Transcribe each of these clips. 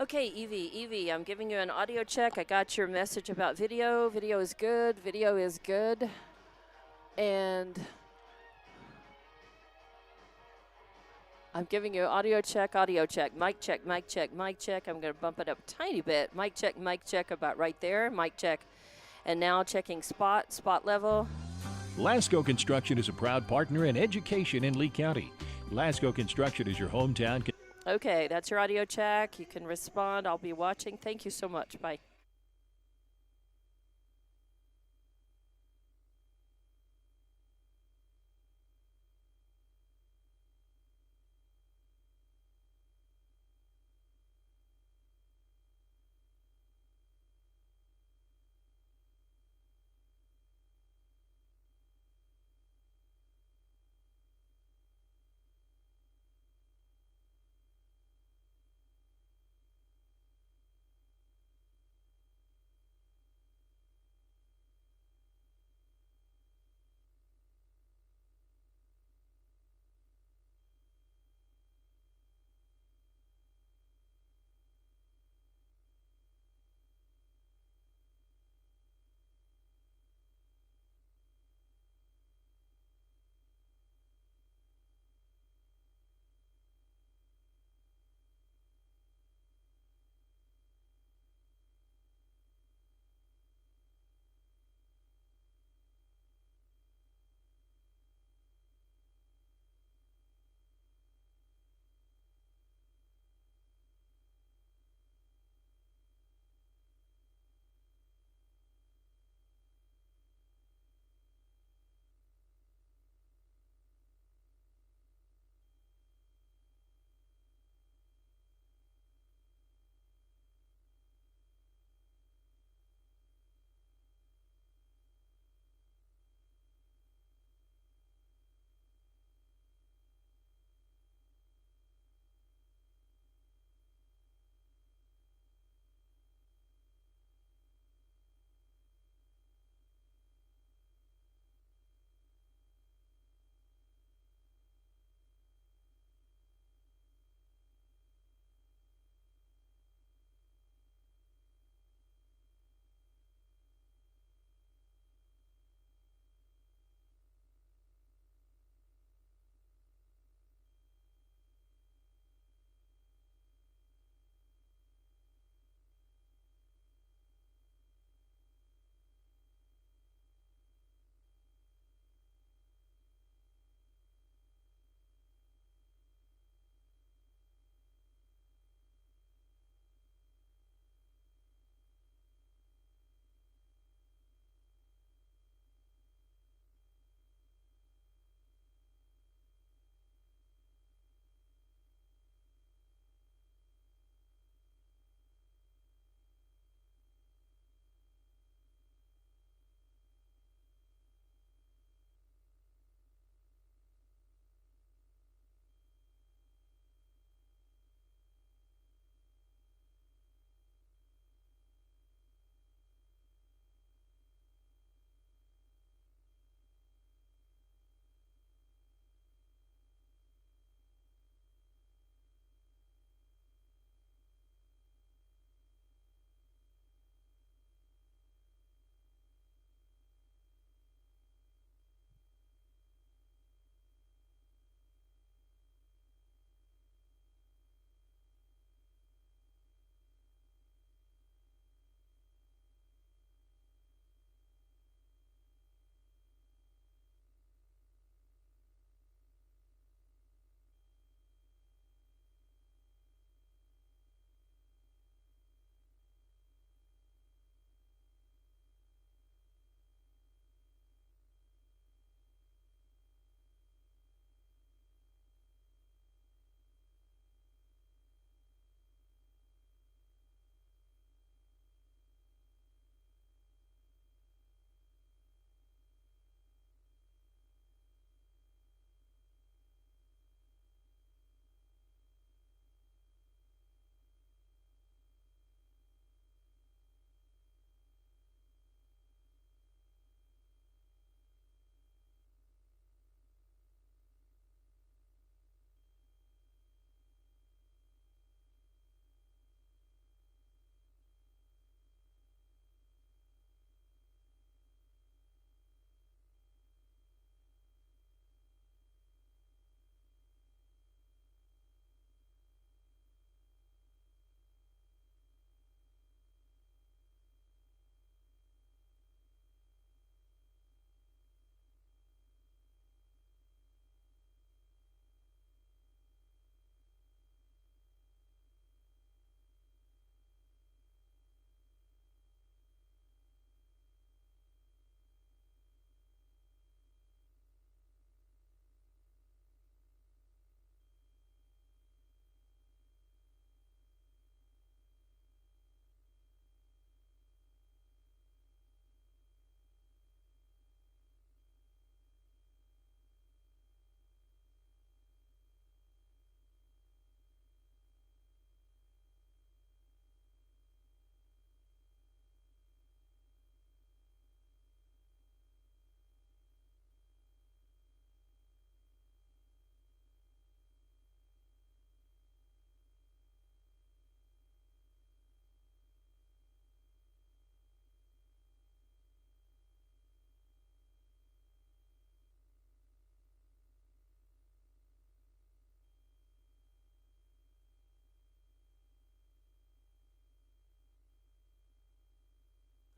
Okay, Evie, I'm giving you an audio check. I got your message about video. Video is good. Video is good. And I'm giving you audio check, mic check, mic check, mic check. I'm going to bump it up a tiny bit. Mic check, about right there. Mic check. And now checking spot level. Lasco Construction is a proud partner in education in Lee County. Lasco Construction is your hometown. Okay, that's your audio check. You can respond. I'll be watching. Thank you so much. Bye.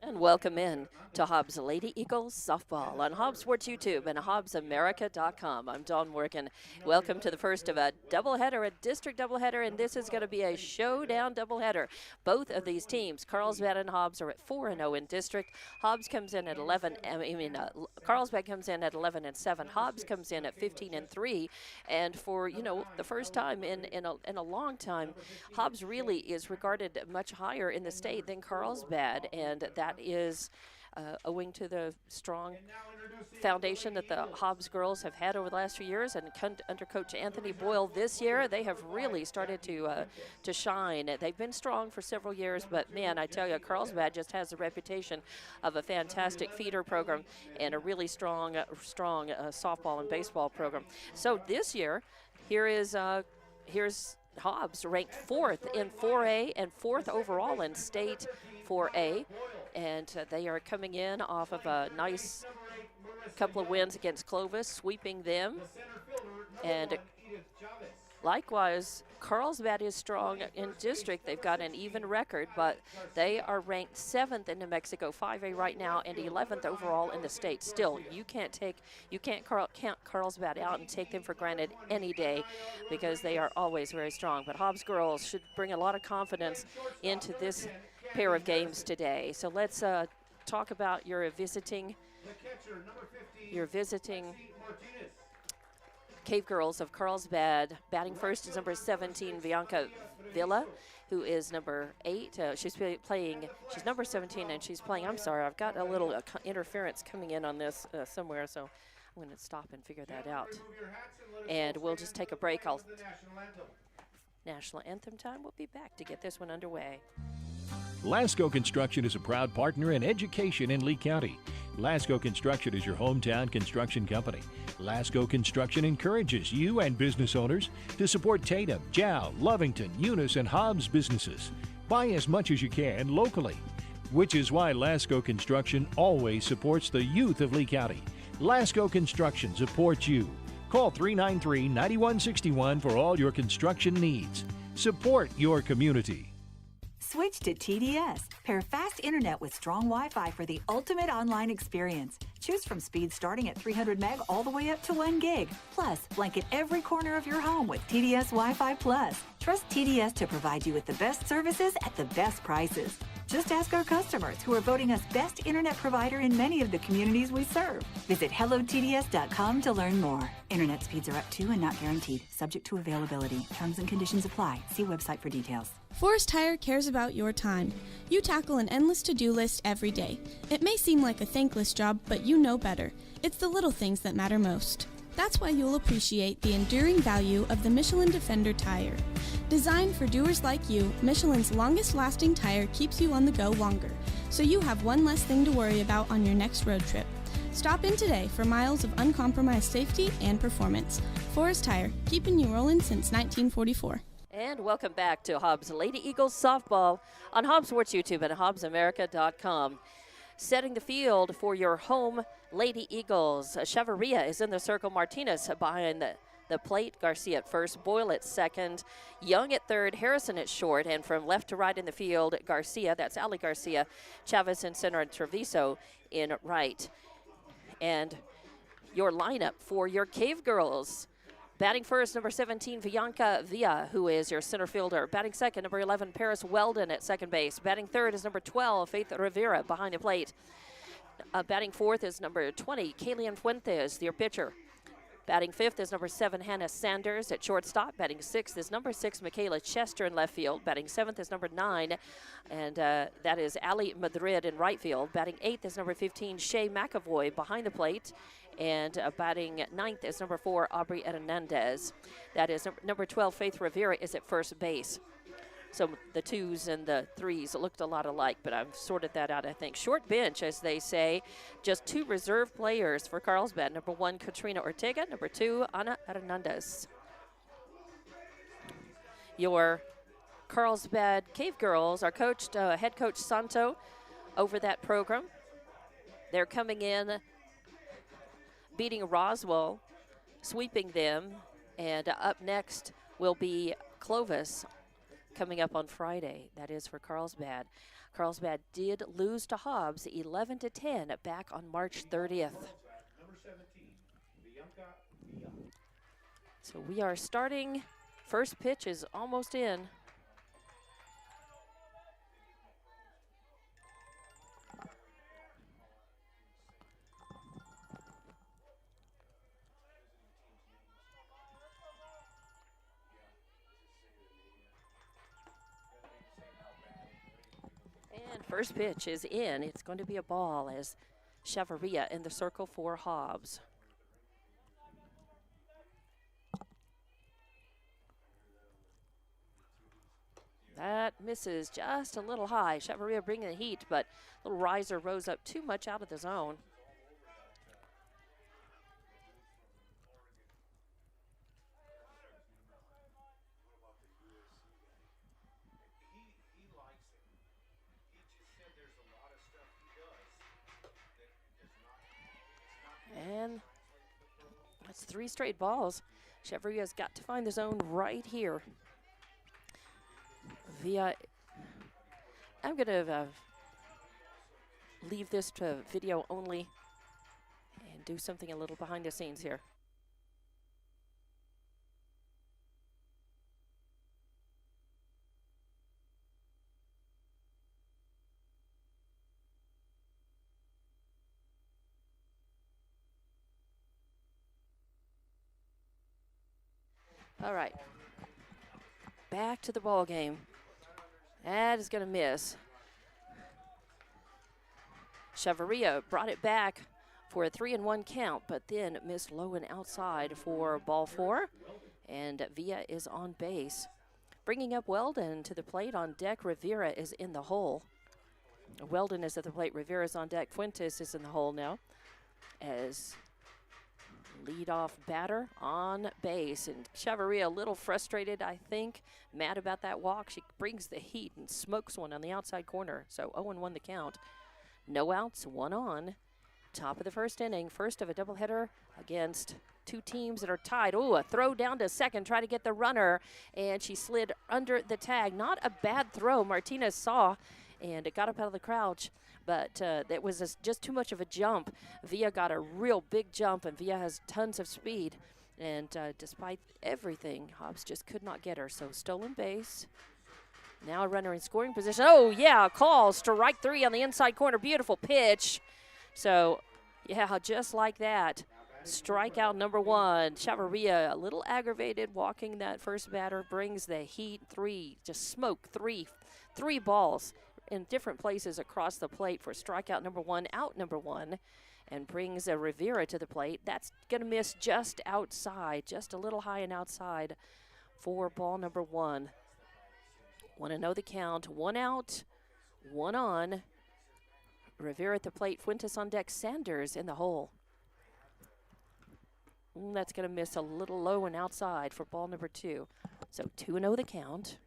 And welcome in to Hobbs Lady Eagles Softball on Hobbs Sports YouTube and HobbsAmerica.com. I'm Dawn Morgan. Welcome to the first of a doubleheader, a district doubleheader, and this is going to be a showdown doubleheader. Both of these teams, Carlsbad and Hobbs, are at 4-0 in district. Hobbs comes in at 11. Carlsbad comes in at 11-7. Hobbs comes in at 15-3. And for the first time in a long time, Hobbs really is regarded much higher in the state than Carlsbad, and that is owing to the strong foundation that the Hobbs girls have had over the last few years, and under Coach Anthony Boyle this year, they have really started to shine. They've been strong for several years, but man, I tell you, Carlsbad just has a reputation of a fantastic feeder program and a really strong softball and baseball program. So this year, here's Hobbs, ranked 4th in 4A and 4th overall in state 4A. And they are coming in off of a nice couple of wins against Clovis, sweeping them. And likewise, Carlsbad is strong in district. They've got an even record, but they are ranked 7th in New Mexico 5A right now and 11th overall in the state. Still, you can't count Carlsbad out and take them for granted any day, because they are always very strong. But Hobbs girls should bring a lot of confidence into this pair of games today. So let's talk about your visiting Cavegirls of Carlsbad. Batting first is number 17, Bianca Villa, who is number 8. She's number 17, and she's playing. I'm sorry, I've got a little interference coming in on this somewhere, so I'm going to stop and figure that out. And we'll just take a break. National Anthem time. We'll be back to get this one underway. Lasco Construction is a proud partner in education in Lee County. Lasco Construction is your hometown construction company. Lasco Construction encourages you and business owners to support Tatum, Jow, Lovington, Eunice, and Hobbs businesses. Buy as much as you can locally, which is why Lasco Construction always supports the youth of Lee County. Lasco Construction supports you. Call 393-9161 for all your construction needs. Support your community. Switch to TDS. Pair fast internet with strong Wi-Fi for the ultimate online experience. Choose from speeds starting at 300 meg all the way up to 1 gig. Plus, blanket every corner of your home with TDS Wi-Fi Plus. Trust TDS to provide you with the best services at the best prices. Just ask our customers, who are voting us best internet provider in many of the communities we serve. Visit hellotds.com to learn more. Internet speeds are up to and not guaranteed. Subject to availability. Terms and conditions apply. See website for details. Forest Tire cares about your time. You tackle an endless to-do list every day. It may seem like a thankless job, but you know better. It's the little things that matter most. That's why you'll appreciate the enduring value of the Michelin Defender tire. Designed for doers like you, Michelin's longest-lasting tire keeps you on the go longer, so you have one less thing to worry about on your next road trip. Stop in today for miles of uncompromised safety and performance. Forest Tire, keeping you rolling since 1944. And welcome back to Hobbs Lady Eagles Softball on Hobbs Sports YouTube and HobbsAmerica.com. Setting the field for your home Lady Eagles. Chavarria is in the circle. Martinez behind the plate. Garcia at first. Boyle at second. Young at third. Harrison at short. And from left to right in the field, Garcia. That's Ali Garcia. Chavez in center and Treviso in right. And your lineup for your Cavegirls. Batting first, number 17, Bianca Villa, who is your center fielder. Batting second, number 11, Paris Weldon at second base. Batting third is number 12, Faith Rivera behind the plate. Batting fourth is number 20, Kalian Fuentes, your pitcher. Batting fifth is number 7, Hannah Sanders at shortstop. Batting sixth is number 6, Michaela Chester in left field. Batting seventh is number 9, and that is Ali Madrid in right field. Batting eighth is number 15, Shay McAvoy behind the plate. And batting ninth is number 4, Aubrey Hernandez. That is number 12, Faith Rivera is at first base. So the 2s and the 3s looked a lot alike, but I've sorted that out, I think. Short bench, as they say. Just 2 reserve players for Carlsbad. Number 1, Katrina Ortega. Number 2, Ana Hernandez. Your Carlsbad Cavegirls are coached, head coach Santo over that program. They're coming in, beating Roswell, sweeping them, and up next will be Clovis coming up on Friday. That is for Carlsbad. Carlsbad did lose to Hobbs 11-10 back on March 30th. So we are starting. First pitch is almost in. And first pitch is in. It's going to be a ball as Chavarria in the circle for Hobbs. That misses just a little high. Chavarria bringing the heat, but little riser rose up too much out of the zone. And that's 3 straight balls. Chavarria's got to find the zone right here. I'm going to leave this to video only and do something a little behind the scenes here. All right, back to the ball game. That is going to miss. Chavarria brought it back for a 3-1 count, but then missed low and outside for ball 4, and Villa is on base. Bringing up Weldon to the plate on deck. Rivera is in the hole. Weldon is at the plate. Rivera is on deck. Fuentes is in the hole now as leadoff batter on base. And Chavarria a little frustrated, I think, mad about that walk. She brings the heat and smokes one on the outside corner. So 0-1 the count. No outs, 1 on. Top of the first inning. First of a doubleheader against 2 teams that are tied. Oh, a throw down to second. Try to get the runner. And she slid under the tag. Not a bad throw. Martinez saw, and it got up out of the crouch. But it was just too much of a jump. Villa got a real big jump, and Villa has tons of speed. And despite everything, Hobbs just could not get her. So stolen base. Now a runner in scoring position. Oh, yeah, call. Strike 3 on the inside corner. Beautiful pitch. So, yeah, just like that. Strikeout number 1. Chavarria a little aggravated walking that first batter. Brings the heat. 3. Just smoke. 3 balls in different places across the plate for strikeout number 1, out number 1, and brings a Rivera to the plate. That's going to miss just outside, just a little high and outside for ball number 1. Want to know the count. 1 out, 1 on. Rivera at the plate, Fuentes on deck, Sanders in the hole. That's going to miss a little low and outside for ball number 2. So 2-0 the count.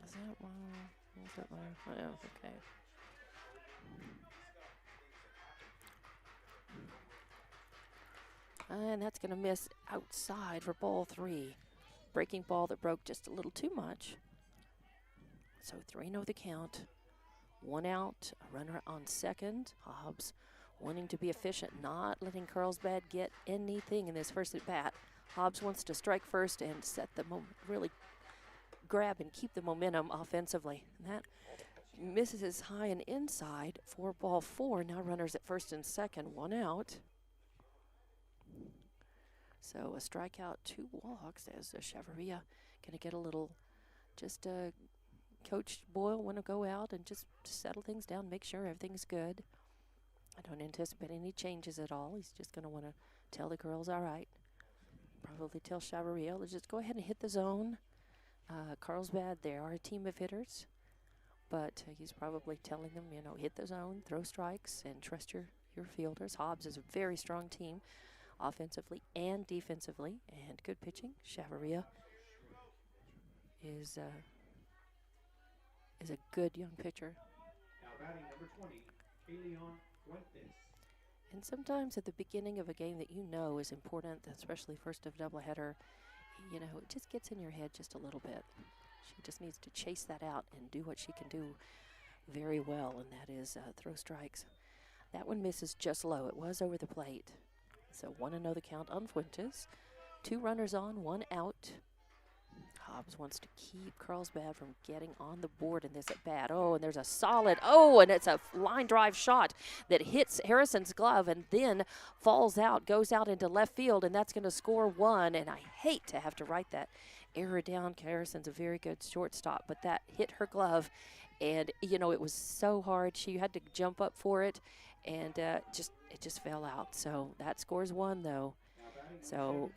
Is that one? Is that one? Oh, okay. And that's going to miss outside for ball 3. Breaking ball that broke just a little too much. So 3-0 the count. 1 out, a runner on second. Hobbs wanting to be efficient, not letting Carlsbad get anything in this first at bat. Hobbs wants to strike first and set the really grab and keep the momentum offensively. And that misses high and inside for ball 4. Now runners at first and second, 1 out. So a strikeout, 2 walks as Chavarria going to get a little, just Coach Boyle want to go out and just settle things down, make sure everything's good. I don't anticipate any changes at all. He's just going to want to tell the girls, all right. Probably tell Chavarria, let's just go ahead and hit the zone. Carlsbad, they are a team of hitters, but he's probably telling them, you know, hit the zone, throw strikes, and trust your fielders. Hobbs is a very strong team, offensively and defensively, and good pitching. Chavarria is a good young pitcher. Now batting number 20, Fuentes. And sometimes at the beginning of a game that you know is important, especially first of doubleheader, you know, it just gets in your head just a little bit. She just needs to chase that out and do what she can do very well, and that is throw strikes. That one misses just low. It was over the plate. So 1-0 the count on Fuentes. 2 runners on, 1 out. Hobbs wants to keep Carlsbad from getting on the board in this at bat. Oh, and there's a solid, and it's a line drive shot that hits Harrison's glove and then falls out, goes out into left field, and that's going to score 1. And I hate to have to write that error down. Harrison's a very good shortstop, but that hit her glove, and it was so hard. She had to jump up for it, and it just fell out. So that scores 1 though. So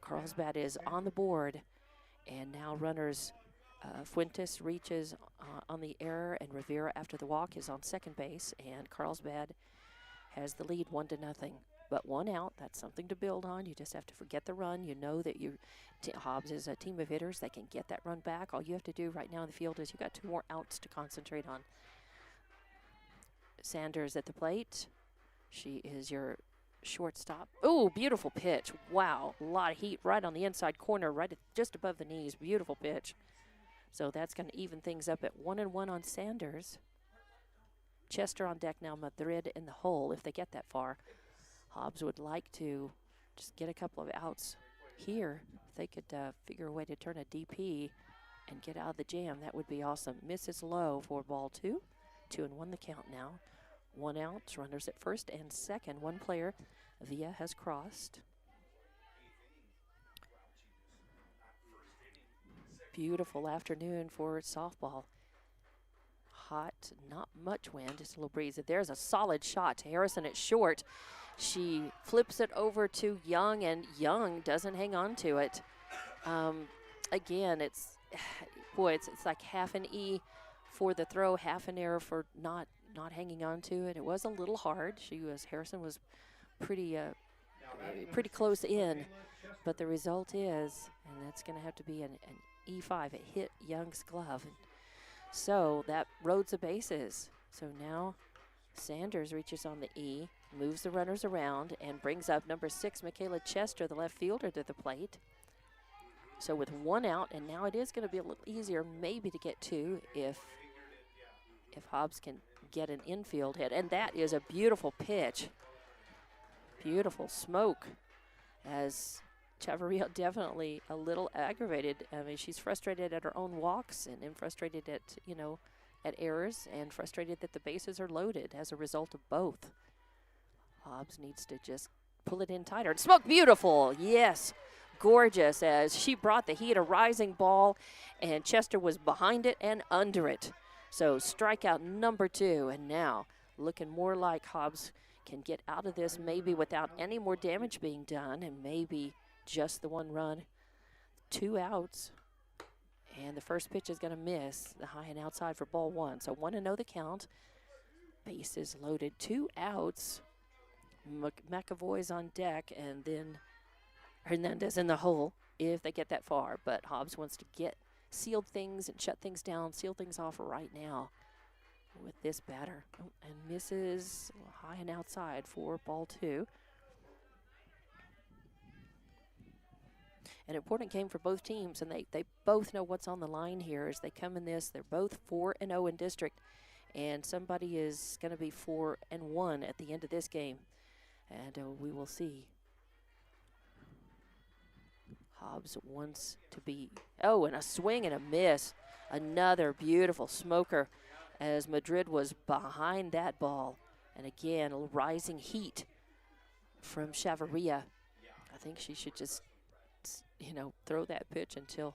Carlsbad is on the board. And now runners, Fuentes reaches on the error, and Rivera after the walk is on second base, and Carlsbad has the lead 1-0. But 1 out, that's something to build on. You just have to forget the run. You know that Hobbs is a team of hitters that can get that run back. All you have to do right now in the field is you got 2 more outs to concentrate on. Sanders at the plate. She is your shortstop. Oh, beautiful pitch. Wow, a lot of heat right on the inside corner, just above the knees. Beautiful pitch. So that's going to even things up at 1-1 on Sanders. Chester on deck now, Madrid in the hole if they get that far. Hobbs would like to just get a couple of outs here. If they could figure a way to turn a DP and get out of the jam, that would be awesome. Misses low for ball 2. 2-1 the count now. 1 out, runners at first and second. 1 player, Villa, has crossed. Beautiful afternoon for softball. Hot, not much wind, just a little breeze. There's a solid shot to Harrison at short. She flips it over to Young, and Young doesn't hang on to it. Again, it's like half an E for the throw, half an error for not hanging on to it. It was a little hard. Harrison was pretty close in, but the result is, and that's going to have to be an E5. It hit Young's glove. So that roads the bases. So now Sanders reaches on the E, moves the runners around, and brings up number 6, Michaela Chester, the left fielder, to the plate. So with 1 out, and now it is going to be a little easier maybe to get 2 if Hobbs can get an infield hit. And that is a beautiful pitch. Beautiful smoke, as Chavarria definitely a little aggravated. I mean, she's frustrated at her own walks and frustrated at errors, and frustrated that the bases are loaded as a result of both. Hobbs needs to just pull it in tighter. And smoke, beautiful, yes, gorgeous, as she brought the heat, a rising ball, and Chester was behind it and under it. So strikeout number 2, and now looking more like Hobbs can get out of this maybe without any more damage being done, and maybe just the 1 run. 2 outs, and the first pitch is going to miss the high and outside for ball 1. So 1-0 the count. Bases loaded, 2 outs. McAvoy's on deck, and then Hernandez in the hole if they get that far. But Hobbs wants to get sealed things and shut things down, seal things off right now with this batter. Oh, and misses high and outside for ball 2. An important game for both teams, and they both know what's on the line here as they come in this. They're both 4-0 in district, and somebody is going to be 4-1 at the end of this game, and we will see. Hobbs wants to be, and a swing and a miss. Another beautiful smoker as Madrid was behind that ball. And again, a rising heat from Chavarria. I think she should just, throw that pitch until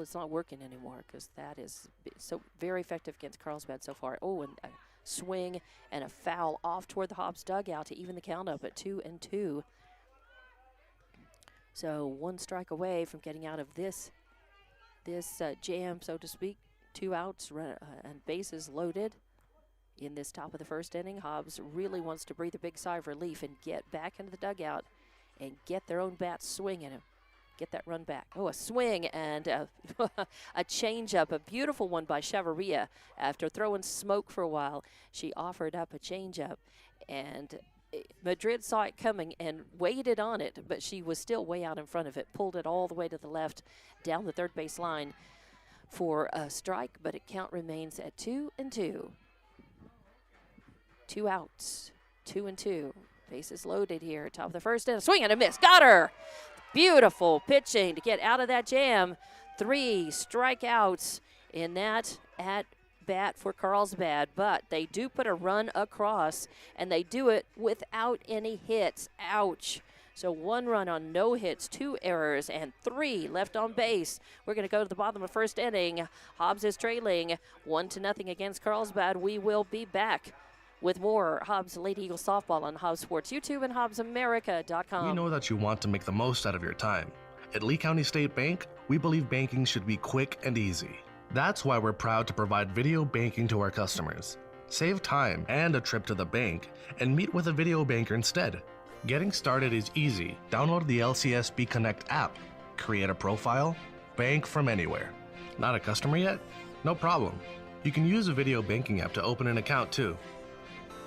it's not working anymore, because that is so very effective against Carlsbad so far. Oh, and a swing and a foul off toward the Hobbs dugout to even the count up at 2-2. So 1 strike away from getting out of this jam, so to speak. 2 outs and bases loaded in this top of the first inning. Hobbs really wants to breathe a big sigh of relief and get back into the dugout and get their own bats swinging him. Get that run back. Oh, a swing and a changeup, a beautiful one by Chavarria. After throwing smoke for a while, she offered up a changeup, and Madrid saw it coming and waited on it, but she was still way out in front of it, pulled it all the way to the left, down the third base line. for a strike, but count remains at 2-2. 2 outs, 2-2. Bases loaded here, top of the first, and a swing and a miss. Got her! Beautiful pitching to get out of that jam. 3 strikeouts in that at bat for Carlsbad, but they do put a run across, and they do it without any hits. Ouch. So 1 run on no hits, 2 errors, and 3 left on base. We're going to go to the bottom of the first inning. Hobbs is trailing 1-0 against Carlsbad. We will be back with more Hobbs Lady Eagle softball on Hobbs Sports YouTube and HobbsAmerica.com. We know that you want to make the most out of your time. At Lee County State Bank, we believe banking should be quick and easy. That's why we're proud to provide video banking to our customers. Save time and a trip to the bank and meet with a video banker instead. Getting started is easy. Download the LCSB Connect app, create a profile, bank from anywhere. Not a customer yet? No problem. You can use a video banking app to open an account too.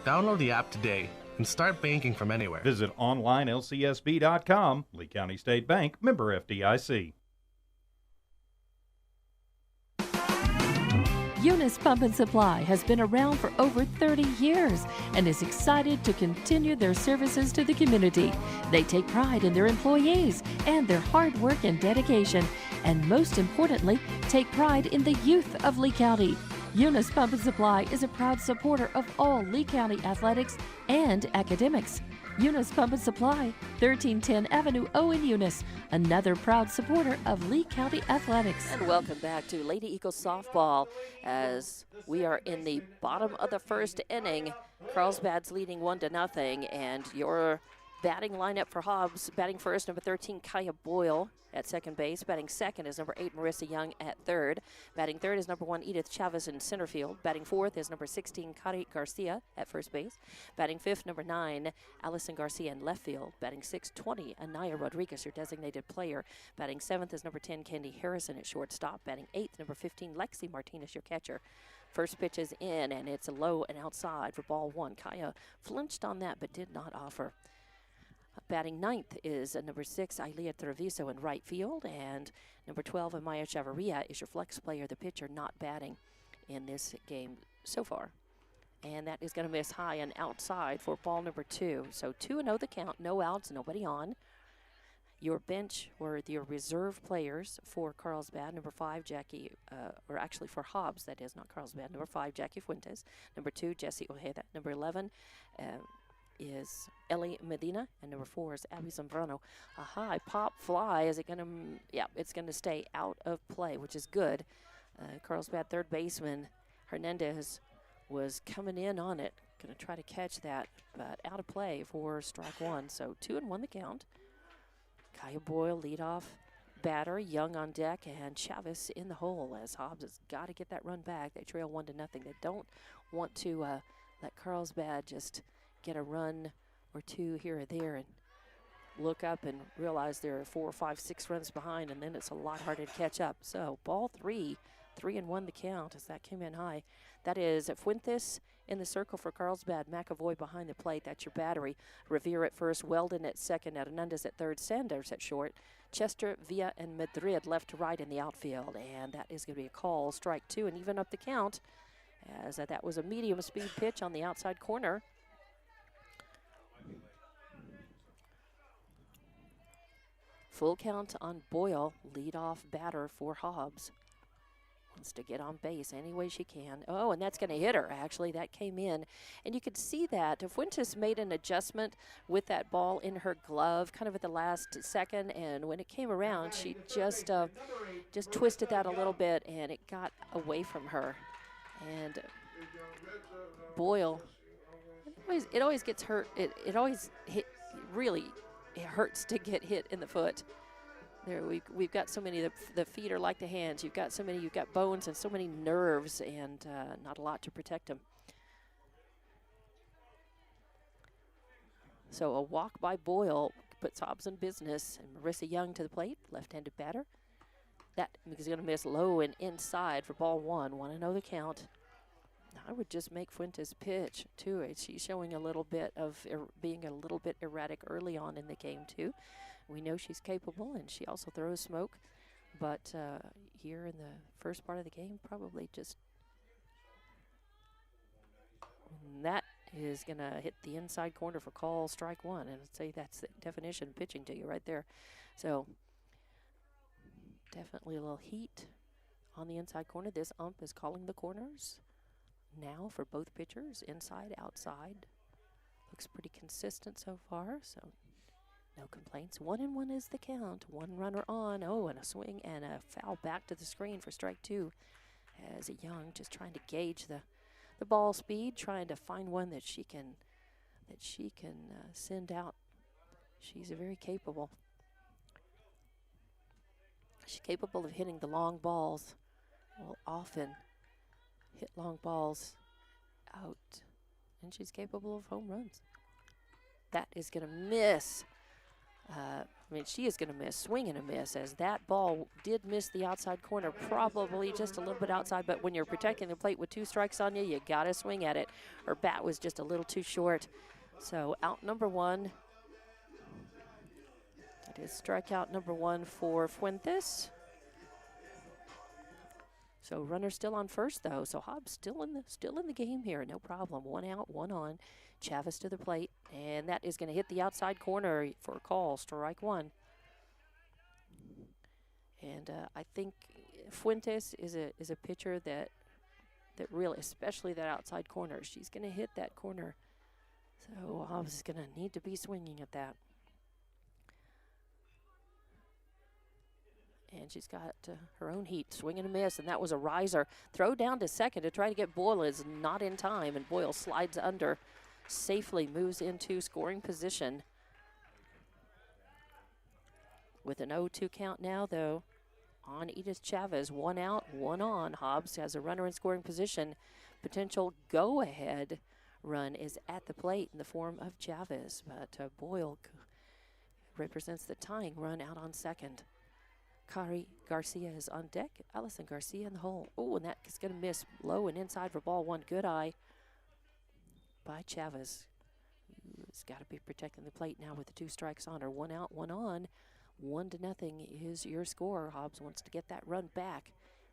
Download the app today and start banking from anywhere. Visit onlinelcsb.com. Lee County State Bank, member FDIC. Eunice Pump and Supply has been around for over 30 years and is excited to continue their services to the community. They take pride in their employees and their hard work and dedication, and most importantly, take pride in the youth of Lee County. Eunice Pump and Supply is a proud supporter of all Lee County athletics and academics. Eunice Pump and Supply, 1310 Avenue O in Eunice, another proud supporter of Lee County athletics. And welcome back to Lady Eagles softball as we are in the bottom of the first inning. Carlsbad's leading 1-0, and your batting lineup for Hobbs: batting first, number 13, Kaya Boyle at second base. Batting second is number 8, Marissa Young at third. Batting third is number 1, Edith Chavez in center field. Batting fourth is number 16, Kari Garcia at first base. Batting fifth, number 9, Allison Garcia in left field. Batting sixth, 20, Anaya Rodriguez, your designated player. Batting seventh is number 10, Candy Harrison at shortstop. Batting eighth, number 15, Lexi Martinez, your catcher. First pitch is in, and it's low and outside for ball 1. Kaya flinched on that but did not offer. Batting ninth is number 6, Ilea Treviso in right field, and number 12, Amaya Chavarria, is your flex player, the pitcher not batting in this game so far. And that is going to miss high and outside for ball number 2. So 2-0 the count, no outs, nobody on. Your bench were your reserve players for Carlsbad. Number 5, Jackie, or actually for Hobbs, that is, not Carlsbad. Number 5, Jackie Fuentes. Number 2, Jessie Ojeda. Number 11, is Ellie Medina, and number 4 is Abby Zambrano. A high pop fly. Is it going to? Yeah, it's going to stay out of play, which is good. Carlsbad third baseman Hernandez was coming in on it, going to try to catch that, but out of play for strike 1. So 2-1 the count. Kaya Boyle leadoff batter, Young on deck, and Chavez in the hole as Hobbs has got to get that run back. They trail 1-0. They don't want to let Carlsbad just get a run or two here or there and look up and realize they're 4, 5, 6 runs behind, and then it's a lot harder to catch up. So ball 3, 3-1 the count as that came in high. That is Fuentes in the circle for Carlsbad, McAvoy behind the plate. That's your battery. Revere at first, Weldon at second, Hernandez at third, Sanders at short, Chester, Villa, and Madrid left to right in the outfield. And that is going to be a call, strike 2, and even up the count as that was a medium speed pitch on the outside corner. Full count on Boyle, leadoff batter for Hobbs. Wants to get on base any way she can. Oh, and that's going to hit her, actually. That came in. And you could see that Fuentes made an adjustment with that ball in her glove kind of at the last second. And when it came around, she just twisted that a little bit, and it got away from her. And Boyle, it always gets hurt. It always really it hurts to get hit in the foot. There we've got so many, the feet are like the hands. You've got bones and so many nerves, and not a lot to protect them. So a walk by Boyle puts Hobbs in business, and Marissa Young to the plate, left-handed batter. That is going to miss low and inside for ball 1. 1-0 the count. I would just make Fuentes pitch to it. She's showing a little bit of being a little bit erratic early on in the game too. We know she's capable, and she also throws smoke. but here in the first part of the game, probably just. And that is going to hit the inside corner for call strike one. And I'd say that's the definition of pitching to you right there. So definitely a little heat on the inside corner. This ump is calling the corners now for both pitchers, inside, outside. Looks pretty consistent so far, so no complaints. 1-1 is the count. One runner on. Oh, and a swing and a foul back to the screen for strike two. As a Young just trying to gauge the ball speed, trying to find one that she can send out. She's very capable. She's capable of hitting the long balls. Will often hit long balls out, and she's capable of home runs. That is going to miss. She is going to miss, swing and a miss, as that ball did miss the outside corner, probably just a little bit outside, but when you're protecting the plate with 2 strikes on you, you got to swing at it. Her bat was just a little too short. So out number 1. That is strikeout number 1 for Fuentes. So runner still on first, though. So Hobbs still in the game here, no problem. 1 out, 1 on. Chavez to the plate, and that is going to hit the outside corner for a call, strike 1. And I think Fuentes is a pitcher that really, especially that outside corner, she's going to hit that corner. So Hobbs is going to need to be swinging at that. And she's got her own heat, swing and a miss, and that was a riser. Throw down to second to try to get Boyle, is not in time, and Boyle slides under, safely moves into scoring position. With an 0-2 count now, though, on Edith Chavez. 1 out, 1 on. Hobbs has a runner in scoring position. Potential go-ahead run is at the plate in the form of Chavez, but Boyle represents the tying run out on second. Kari Garcia is on deck. Allison Garcia in the hole. Oh, and that is going to miss low and inside for ball 1. Good eye by Chavez. He's got to be protecting the plate now with the 2 strikes on her. 1 out, 1 on. 1-0 is your score. Hobbs wants to get that run back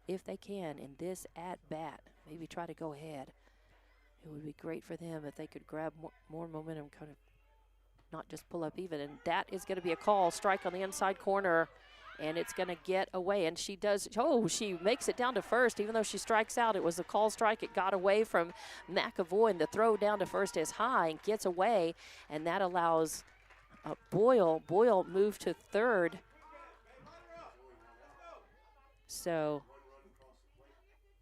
if they can in this at-bat. Maybe try to go ahead. It would be great for them if they could grab more momentum, kind of not just pull up even. And that is going to be a call. Strike on the inside corner. And it's going to get away, and she does. Oh, she makes it down to first, even though she strikes out. It was a call strike. It got away from McAvoy, and the throw down to first is high and gets away, and that allows Boyle move to third. So,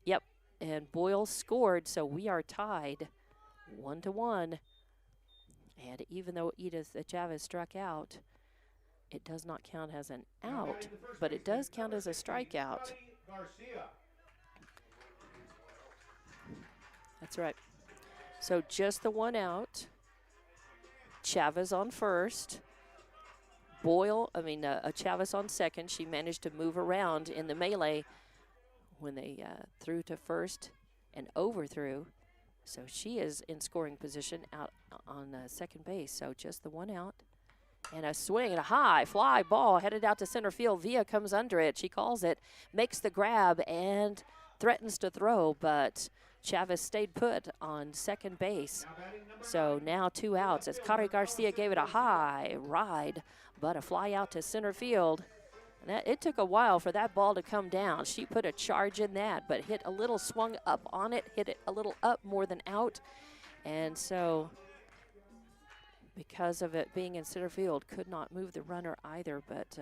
yep, and Boyle scored, so we are tied 1-1. And even though Edith Chavez struck out, it does not count as an out, but it does count as a strikeout. That's right. So just the 1 out. Chavez on first. Chavez on second. She managed to move around in the melee when they threw to first and overthrew. So she is in scoring position out on second base. So just the 1 out. And a swing and a high fly ball headed out to center field. Villa comes under it. She calls it, makes the grab, and threatens to throw, but Chavez stayed put on second base. So now 2 outs as Kari Garcia gave it a high ride, but a fly out to center field. And it took a while for that ball to come down. She put a charge in that, but hit a little, swung up on it, hit it a little up more than out. And so, because of it being in center field, could not move the runner either, but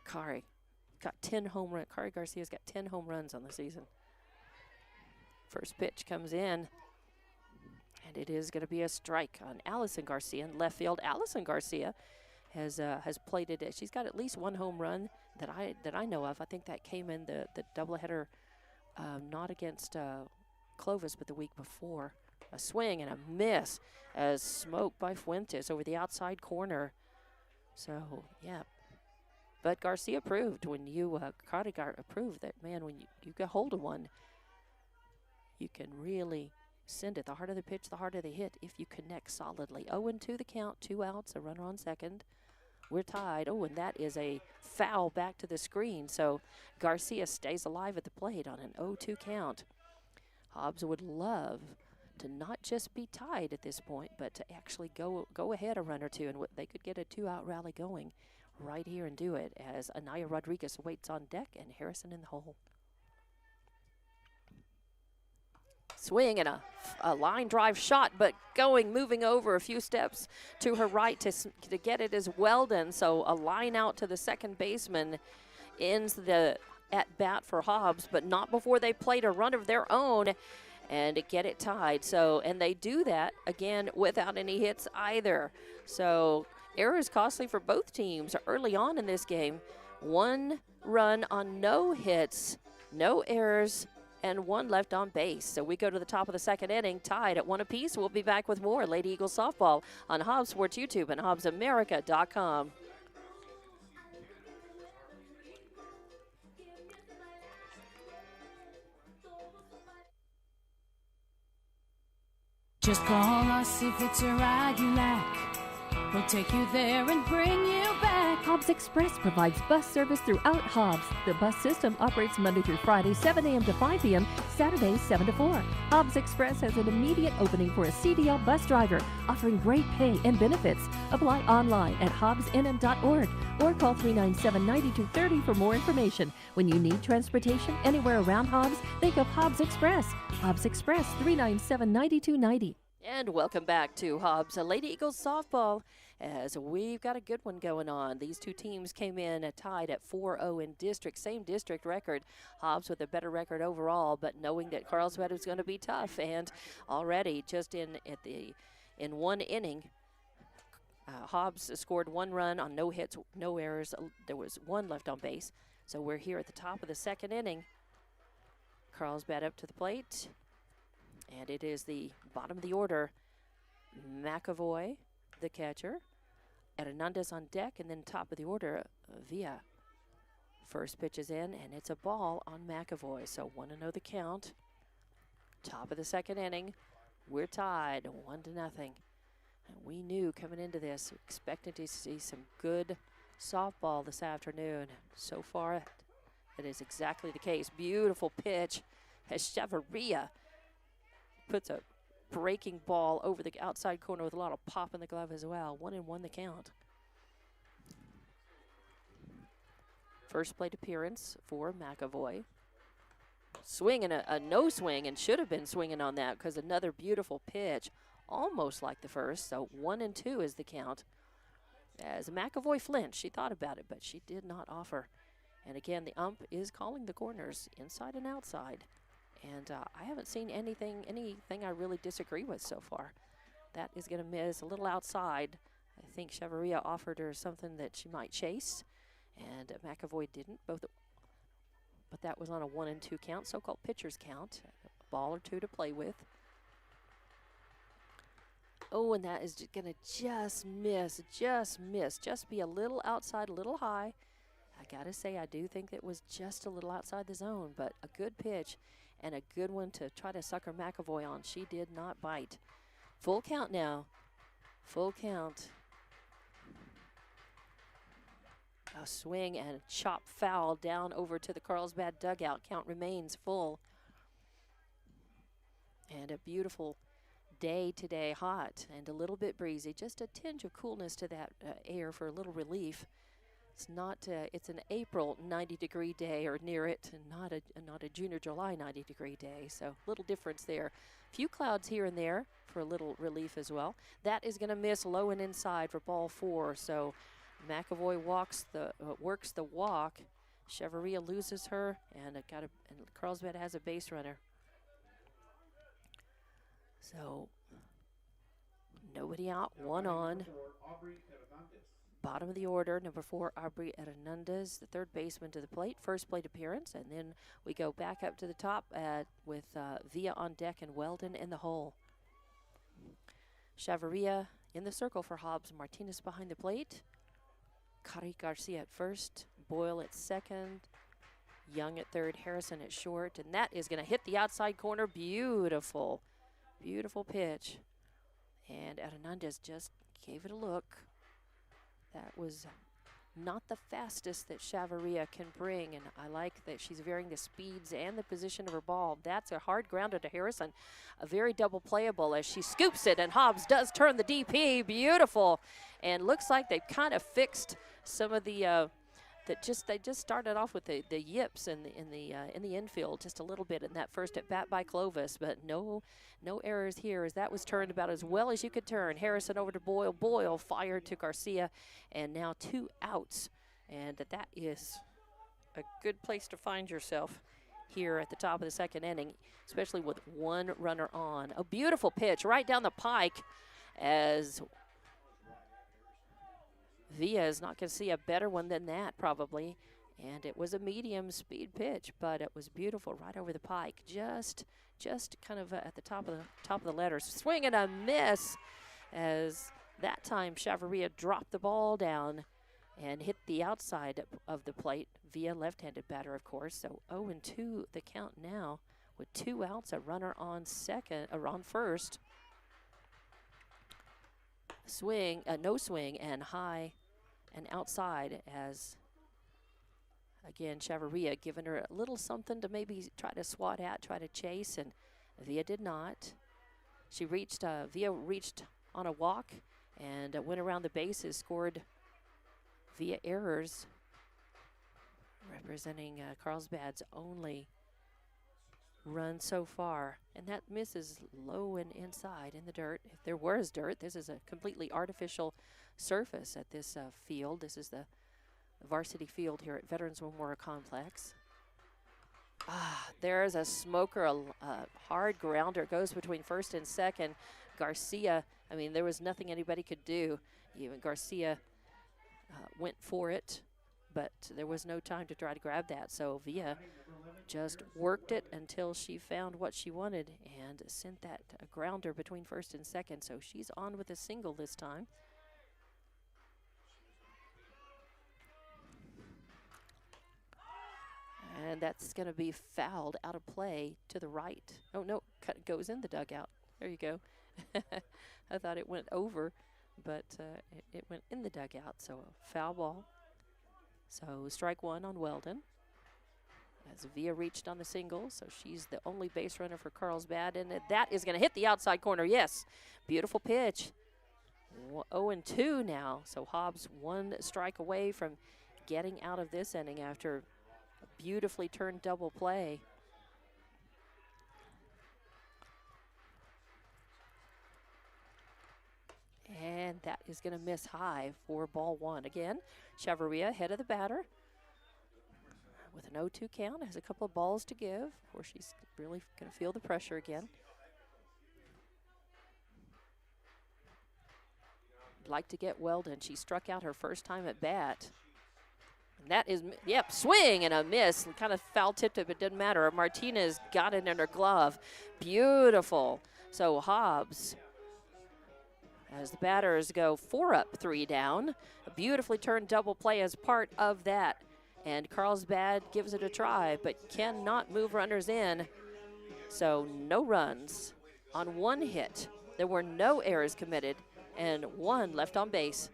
Kari got 10 home runs. Kari Garcia's got 10 home runs on the season. First pitch comes in, and it is going to be a strike on Allison Garcia in left field. Allison Garcia has plated it. She's got at least 1 home run that I know of. I think that came in the doubleheader, not against Clovis, but the week before. A swing and a miss as smoked by Fuentes over the outside corner. So, yeah. But Garcia proved when you, Cardigar approved that, man, when you get hold of one, you can really send it. The harder the pitch, the harder the hit if you connect solidly. 0-2 the count, 2 outs, a runner on second. We're tied. Oh, and that is a foul back to the screen. So Garcia stays alive at the plate on an 0-2 count. Hobbs would love to not just be tied at this point, but to actually go ahead a run or two, and they could get a 2-out rally going right here and do it as Anaya Rodriguez waits on deck and Harrison in the hole. Swing and a line drive shot, but moving over a few steps to her right to get it is Weldon. So a line out to the second baseman ends the at bat for Hobbs, but not before they played a run of their own and get it tied. So, and they do that again without any hits either. So errors costly for both teams early on in this game. 1 run on no hits, no errors, and 1 left on base. So we go to the top of the second inning, tied at 1 apiece. We'll be back with more Lady Eagles softball on Hobbs Sports YouTube and HobbsAmerica.com. Just call us if it's a ride you like. We'll take you there and bring you back. Hobbs Express provides bus service throughout Hobbs. The bus system operates Monday through Friday, 7 a.m. to 5 p.m., Saturdays, 7 to 4. Hobbs Express has an immediate opening for a CDL bus driver, offering great pay and benefits. Apply online at hobbsnm.org or call 397-9230 for more information. When you need transportation anywhere around Hobbs, think of Hobbs Express. Hobbs Express, 397-9290. And welcome back to Hobbs Lady Eagles softball, as we've got a good one going on. These two teams came in tied at 4-0 in district, same district record. Hobbs with a better record overall, but knowing that Carlsbad was going to be tough, and already just in 1 inning, Hobbs scored 1 run on no hits, no errors. There was 1 left on base. So we're here at the top of the second inning. Carlsbad up to the plate. And it is the bottom of the order. McAvoy, the catcher. Hernandez on deck, and then top of the order, Villa. First pitch is in, and it's a ball on McAvoy. So 1-0 the count. Top of the second inning. We're tied 1-0. And we knew coming into this, expecting to see some good softball this afternoon. So far, that is exactly the case. Beautiful pitch as Chavarria puts a breaking ball over the outside corner with a lot of pop in the glove as well. 1-1 the count. First plate appearance for McAvoy. Swing and a no swing, and should have been swinging on that because another beautiful pitch, almost like the first. So 1-2 is the count. As McAvoy flinched, she thought about it, but she did not offer. And again, the ump is calling the corners inside and outside. And I haven't seen anything I really disagree with so far. That is going to miss a little outside. I think Chavarria offered her something that she might chase, and McAvoy didn't. But that was on a 1-2 count, so-called pitcher's count. A ball or two to play with. Oh, and that is going to just miss. Just be a little outside, a little high. I got to say, I do think it was just a little outside the zone, but a good pitch. And a good one to try to sucker McAvoy on. She did not bite. Full count now. Full count. A swing and a chop foul down over to the Carlsbad dugout. Count remains full. And a beautiful day today, hot and a little bit breezy. Just a tinge of coolness to that air for a little relief. It's not. It's an April 90-degree day or near it, and not a June or July 90-degree day. So little difference there. Few clouds here and there for a little relief as well. That is going to miss low and inside for ball 4. So McAvoy works the walk. Chavarria loses her, and Carlsbad has a base runner. So nobody out, 1 on. Bottom of the order, number 4, Aubrey Hernandez, the third baseman to the plate, first plate appearance, and then we go back up to the top with Villa on deck and Weldon in the hole. Chavarria in the circle for Hobbs, Martinez behind the plate, Kari Garcia at first, Boyle at second, Young at third, Harrison at short, and that is going to hit the outside corner. Beautiful pitch, and Hernandez just gave it a look. That was not the fastest that Chavarria can bring, and I like that she's varying the speeds and the position of her ball. That's a hard grounder to Harrison. A very double playable as she scoops it, and Hobbs does turn the DP. Beautiful. And looks like they've kind of fixed some of the they just started off with the yips in the infield just a little bit in that first at bat by Clovis, but no errors here as that was turned about as well as you could turn. Harrison over to Boyle. Boyle fired to Garcia, and now 2 outs, and that is a good place to find yourself here at the top of the second inning, especially with 1 runner on. A beautiful pitch right down the pike as Villa is not going to see a better one than that probably, and it was a medium speed pitch, but it was beautiful right over the pike, just kind of at the top of the letters. Swing and a miss as that time Chavarria dropped the ball down and hit the outside of the plate via left-handed batter, of course. So 0-2 the count now with 2 outs, a runner on first. Swing, no swing, and high and outside as, again, Chavarria giving her a little something to maybe try to swat at, try to chase, and Villa did not. Villa reached on a walk and went around the bases, scored via errors, representing Carlsbad's only run so far, and that misses low and inside in the dirt. If there was dirt, this is a completely artificial surface at this field. This is the varsity field here at Veterans Memorial Complex. There's a smoker, a hard grounder, goes between first and second. Garcia, I mean, there was nothing anybody could do. Even Garcia went for it, but there was no time to try to grab that. So Villa just worked it until she found what she wanted and sent that grounder between first and second. So she's on with a single this time. And that's going to be fouled out of play to the right. Oh, no, goes in the dugout. There you go. I thought it went over, but it went in the dugout. So a foul ball. So strike 1 on Weldon. As Villa reached on the single, so she's the only base runner for Carlsbad, and that is going to hit the outside corner. Yes, beautiful pitch. 0-2 now, so Hobbs 1 strike away from getting out of this inning after a beautifully turned double play. And that is going to miss high for ball 1. Again, Chavarria head of the batter with an 0-2 count, has a couple of balls to give before she's really going to feel the pressure again. Like to get Weldon. She struck out her first time at bat. And that is, yep, swing and a miss. Kind of foul tipped it, but it didn't matter. Martinez got it in her glove. Beautiful. So Hobbs, as the batters go 4 up, 3 down. A beautifully turned double play as part of that. And Carlsbad gives it a try, but cannot move runners in. So no runs on 1 hit. There were no errors committed and 1 left on base.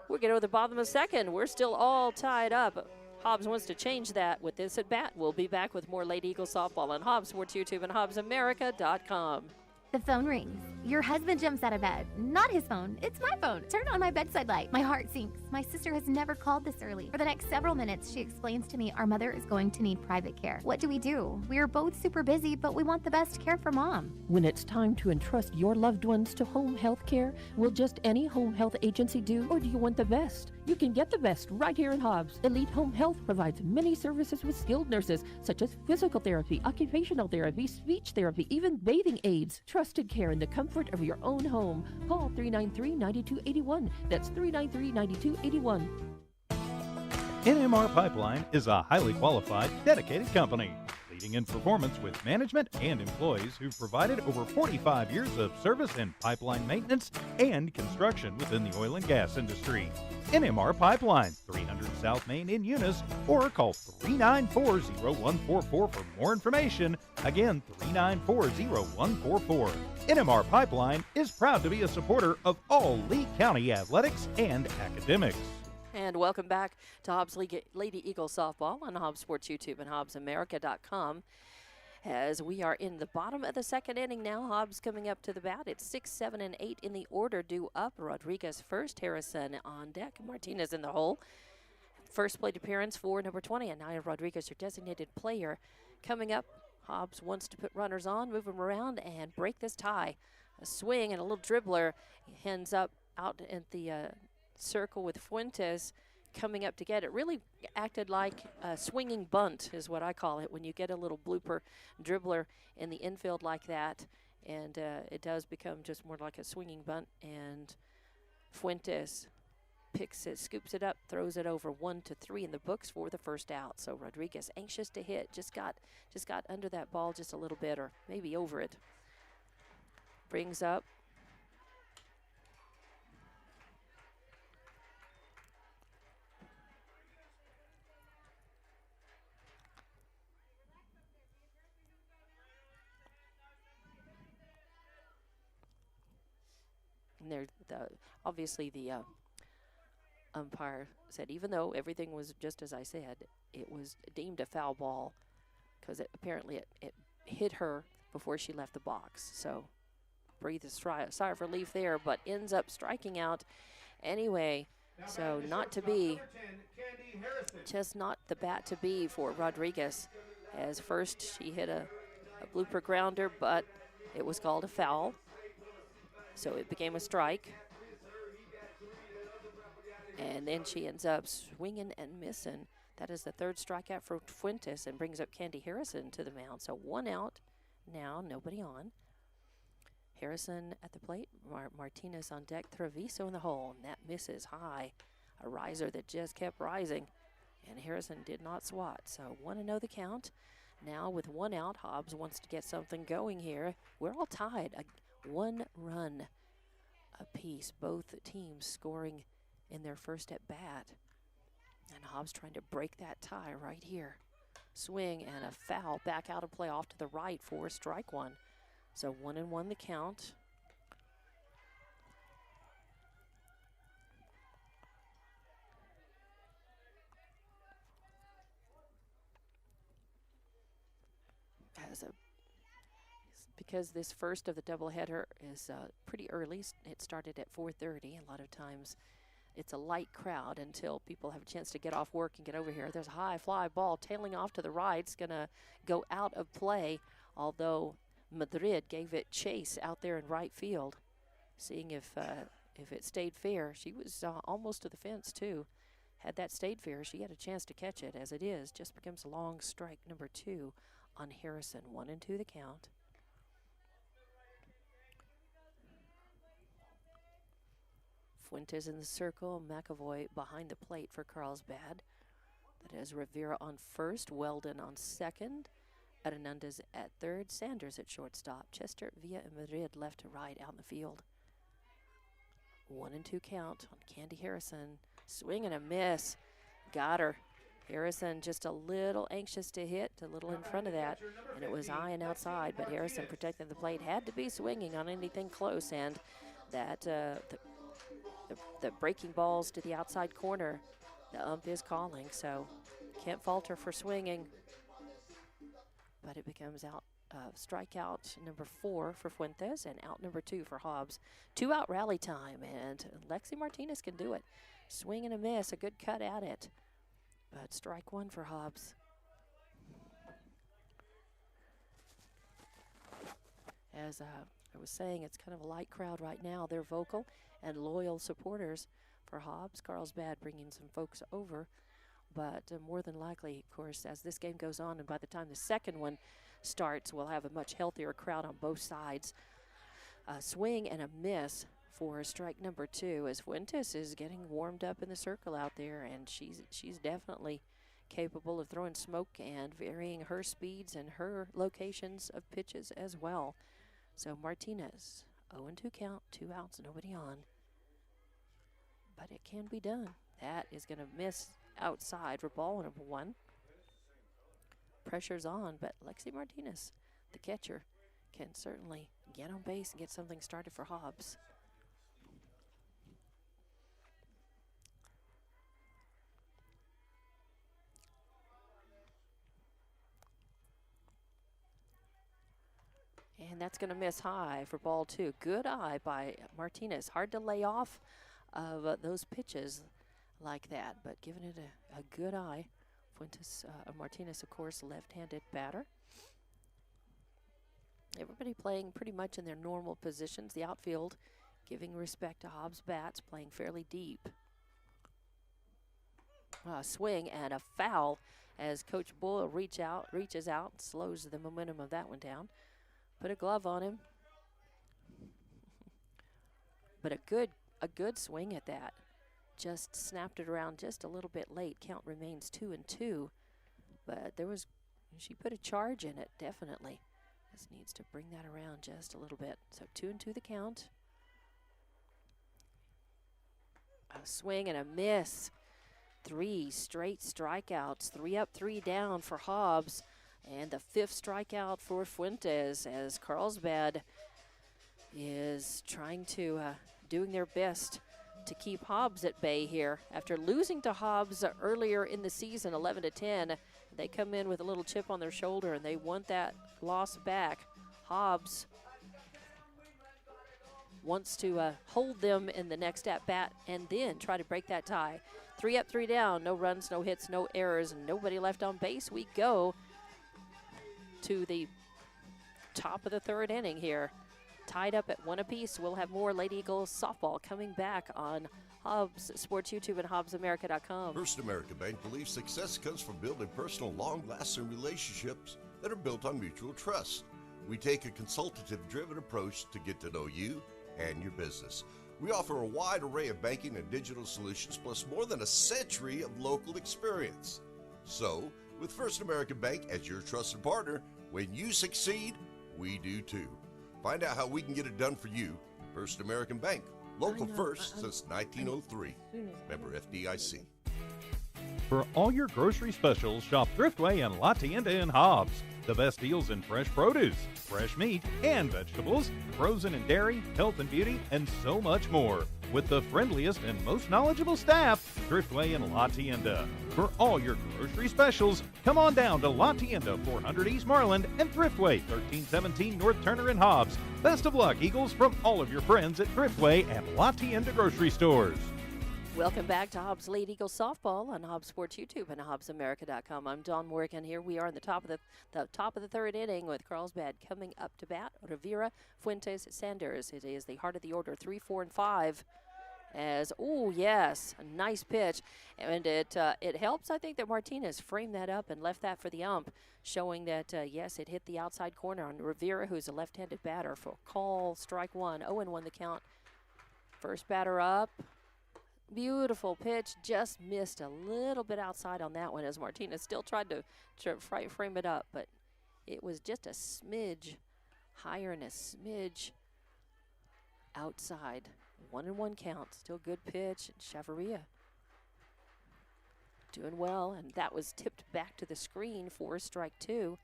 We're getting to the bottom of the second. We're still all tied up. Hobbs wants to change that with this at bat. We'll be back with more Lady Eagle softball on Hobbs Sports YouTube and HobbsAmerica.com. The phone rings. Your husband jumps out of bed. Not his phone. It's my phone. Turn on my bedside light. My heart sinks. My sister has never called this early. For the next several minutes, she explains to me our mother is going to need private care. What do? We are both super busy, but we want the best care for Mom. When it's time to entrust your loved ones to home health care, will just any home health agency do, or do you want the best? You can get the best right here in Hobbs. Elite Home Health provides many services with skilled nurses, such as physical therapy, occupational therapy, speech therapy, even bathing aids. Trusted care in the comfort of your own home. Call 393-9281. That's 393-9281. NMR Pipeline is a highly qualified, dedicated company. leading in performance with management and employees who've provided over 45 years of service in pipeline maintenance and construction within the oil and gas industry. NMR Pipeline, 300 South Main in Eunice, or call 394-0144 for more information. Again, 394-0144. NMR Pipeline is proud to be a supporter of all Lee County athletics and academics. And welcome back to Hobbs Lady Eagles softball on Hobbs Sports YouTube and HobbsAmerica.com. As we are in the bottom of the second inning now, Hobbs coming up to the bat. It's 6, 7, and 8 in the order due up. Rodriguez first, Harrison on deck, Martinez in the hole. First plate appearance for number 20, and Naya Rodriguez, your designated player. Coming up, Hobbs wants to put runners on, move them around, and break this tie. A swing and a little dribbler ends up out at the circle with Fuentes coming up to get it. Really acted like a swinging bunt is what I call it when you get a little blooper dribbler in the infield like that, and it does become just more like a swinging bunt, and Fuentes picks it, scoops it up, throws it over 1-3 in the books for the first out. So Rodriguez anxious to hit, just got under that ball just a little bit, or maybe over it. Brings up and obviously the umpire said even though everything was just as I said, it was deemed a foul ball because apparently it hit her before she left the box. So breathe a sigh of relief there, but ends up striking out anyway. So not to be, just not the bat to be for Rodriguez, as first she hit a blooper grounder, but it was called a foul. So it became a strike. And then she ends up swinging and missing. That is the third strikeout for Fuentes and brings up Candy Harrison to the mound. So one out now, nobody on. Harrison at the plate, Martinez on deck, Treviso in the hole, and that misses high. A riser that just kept rising, and Harrison did not swat. So 1-0 the count. Now with one out, Hobbs wants to get something going here. We're all tied. One run apiece, both teams scoring in their first at bat. And Hobbs trying to break that tie right here. Swing and a foul back out of play off to the right for strike one. So 1-1 the count. Because this first of the doubleheader is pretty early. It started at 4:30. A lot of times it's a light crowd until people have a chance to get off work and get over here. There's a high fly ball tailing off to the right. It's going to go out of play, although Madrid gave it chase out there in right field, seeing if it stayed fair. She was almost to the fence, too. Had that stayed fair, she had a chance to catch it. As it is, just becomes a long strike number 2 on Harrison. 1-2 the count. Fuentes in the circle, McAvoy behind the plate for Carlsbad. That is Rivera on first, Weldon on second, Hernandez at third, Sanders at shortstop, Chester, Villa, and Madrid left to right out in the field. 1-2 count on Candy Harrison. Swing and a miss. Got her. Harrison just a little anxious to hit, a little in front of that, and it was high and outside, but Harrison protecting the plate. Had to be swinging on anything close, and that the breaking balls to the outside corner, the ump is calling, so can't falter for swinging. But it becomes out strikeout number 4 for Fuentes and out number 2 for Hobbs. 2-out rally time, and Lexi Martinez can do it. Swing and a miss, a good cut at it, but strike 1 for Hobbs. As I was saying, it's kind of a light crowd right now. They're vocal and loyal supporters for Hobbs. Carlsbad bringing some folks over, but more than likely, of course, as this game goes on and by the time the second one starts, we'll have a much healthier crowd on both sides. A swing and a miss for strike number 2 as Fuentes is getting warmed up in the circle out there, and she's definitely capable of throwing smoke and varying her speeds and her locations of pitches as well. So Martinez, 0-2 count, 2 outs, nobody on. But it can be done. That is going to miss outside for ball number 1. Pressure's on, but Lexi Martinez, the catcher, can certainly get on base and get something started for Hobbs. And that's going to miss high for ball 2. Good eye by Martinez. Hard to lay off of those pitches like that, but giving it a good eye. Martinez, of course, left-handed batter. Everybody playing pretty much in their normal positions. The outfield giving respect to Hobbs' bats, playing fairly deep. Swing and a foul as Coach Boyle reaches out, slows the momentum of that one down. Put a glove on him. But a good swing at that. Just snapped it around just a little bit late. Count remains 2-2. But she put a charge in it, definitely. Just needs to bring that around just a little bit. So 2-2 the count. A swing and a miss. 3 straight strikeouts. 3 up, 3 down for Hobbs. And the 5th strikeout for Fuentes as Carlsbad is trying to, doing their best to keep Hobbs at bay here. After losing to Hobbs earlier in the season, 11-10, they come in with a little chip on their shoulder and they want that loss back. Hobbs wants to hold them in the next at-bat and then try to break that tie. 3 up, 3 down, no runs, no hits, no errors, and nobody left on base. We go to the top of the 3rd inning here. Tied up at 1 apiece. We'll have more Lady Eagles softball coming back on Hobbs Sports YouTube and HobbsAmerica.com. First American Bank believes success comes from building personal, long-lasting relationships that are built on mutual trust. We take a consultative-driven approach to get to know you and your business. We offer a wide array of banking and digital solutions, plus more than a century of local experience. So, with First American Bank as your trusted partner, when you succeed, we do too. Find out how we can get it done for you. First American Bank, local first since 1903. Member FDIC. For all your grocery specials, shop Thriftway and La Tienda in Hobbs. The best deals in fresh produce, fresh meat and vegetables, frozen and dairy, health and beauty, and so much more. With the friendliest and most knowledgeable staff, Thriftway and La Tienda. For all your grocery specials, come on down to La Tienda, 400 East Marland, and Thriftway, 1317 North Turner in Hobbs. Best of luck, Eagles, from all of your friends at Thriftway and La Tienda grocery stores. Welcome back to Hobbs Lady Eagles softball on Hobbs Sports YouTube and HobbsAmerica.com. I'm Dawn Morgan here. We are in the top of the 3rd inning with Carlsbad coming up to bat. Rivera, Fuentes, Sanders. It is the heart of the order, 3, 4, and 5. As yes, a nice pitch, and it helps. I think that Martinez framed that up and left that for the ump, showing that yes, it hit the outside corner on Rivera, who's a left-handed batter. For call, strike 1, 0-1 the count. First batter up. Beautiful pitch, just missed a little bit outside on that one as Martinez still tried to frame it up, but it was just a smidge higher and a smidge outside. 1-1 count, still good pitch. Chavarria doing well, and that was tipped back to the screen for strike 2.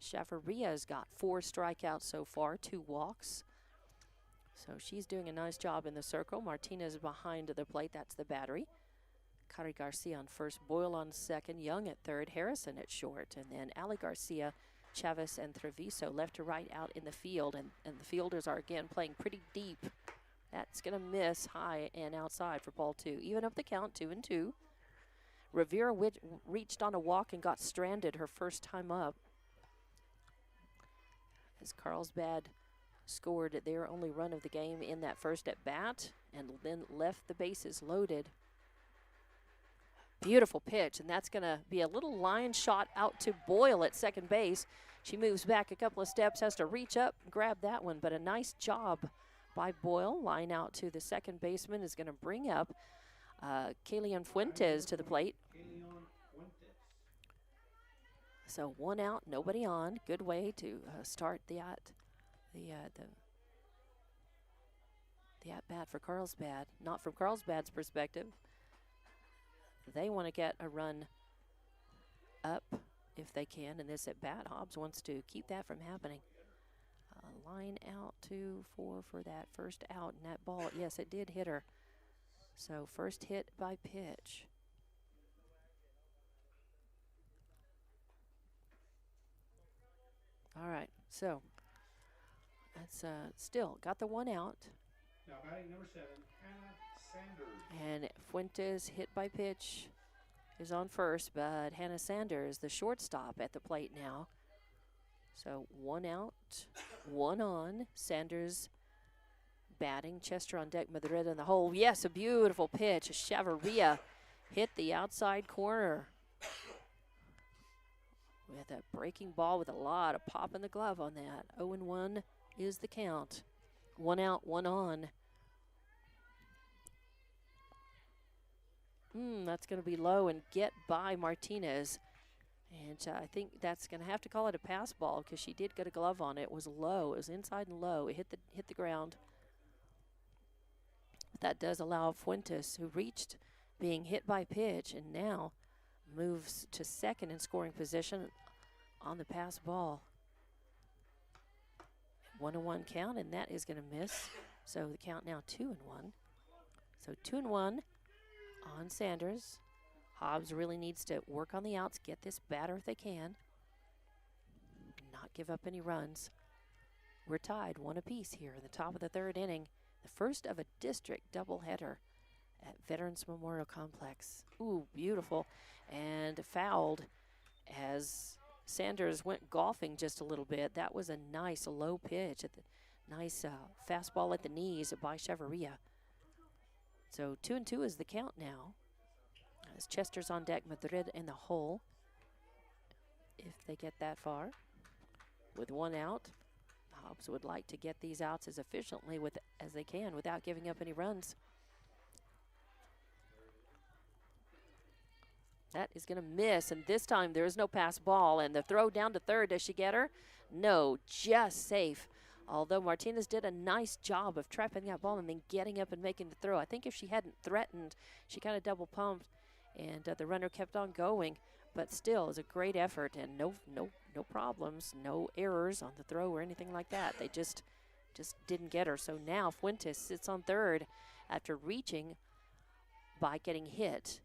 Chavarria's got 4 strikeouts so far, 2 walks. So she's doing a nice job in the circle. Martinez behind the plate. That's the battery. Cari Garcia on first, Boyle on second, Young at third, Harrison at short, and then Ali Garcia, Chavez, and Treviso left to right out in the field. And the fielders are again playing pretty deep. That's going to miss high and outside for ball 2. Even up the count, 2-2. Rivera reached on a walk and got stranded her first time up. As Carlsbad scored their only run of the game in that first at bat and then left the bases loaded. Beautiful pitch, and that's going to be a little line shot out to Boyle at second base. She moves back a couple of steps, has to reach up and grab that one, but a nice job by Boyle. Line out to the second baseman is going to bring up Kalian Fuentes to the plate. So 1 out, nobody on. Good way to start the at-bat for Carlsbad. Not from Carlsbad's perspective. They want to get a run up if they can in this at-bat. Hobbs wants to keep that from happening. Line out 2-4 for that first out, and that ball, yes, it did hit her. So first hit by pitch. All right, so that's still got the 1 out. Now batting number 7, Hannah Sanders. And Fuentes hit by pitch is on first, but Hannah Sanders, the shortstop, at the plate now. So 1 out, 1 on. Sanders batting. Chester on deck, Madrid in the hole. Yes, a beautiful pitch. Chavarria hit the outside corner with a breaking ball with a lot of pop in the glove on that. 0-1 is the count. 1 out, 1 on. That's going to be low and get by Martinez. And I think that's going to have to call it a pass ball because she did get a glove on it. It was low. It was inside and low. It hit the ground. But that does allow Fuentes, who reached being hit by pitch and now moves to second in scoring position on the pass ball. 1-1 count, and that is going to miss. So the count now 2-1. So 2-1 on Sanders. Hobbs really needs to work on the outs, get this batter if they can, not give up any runs. We're tied 1 apiece here in the top of the 3rd inning, the first of a district doubleheader at Veterans Memorial Complex. Ooh, beautiful, and fouled as Sanders went golfing just a little bit. That was a nice low pitch, at the nice fastball at the knees by Chavarria. So 2-2 is the count now. As Chester's on deck, Madrid in the hole, if they get that far. With 1 out, Hobbs would like to get these outs as efficiently as they can without giving up any runs. That is going to miss, and this time there is no pass ball, and the throw down to third. Does she get her? No, just safe. Although Martinez did a nice job of trapping that ball and then getting up and making the throw. I think if she hadn't threatened, she kind of double pumped, and the runner kept on going. But still, it was a great effort, and no problems, no errors on the throw or anything like that. They just didn't get her. So now Fuentes sits on third after reaching by getting hit.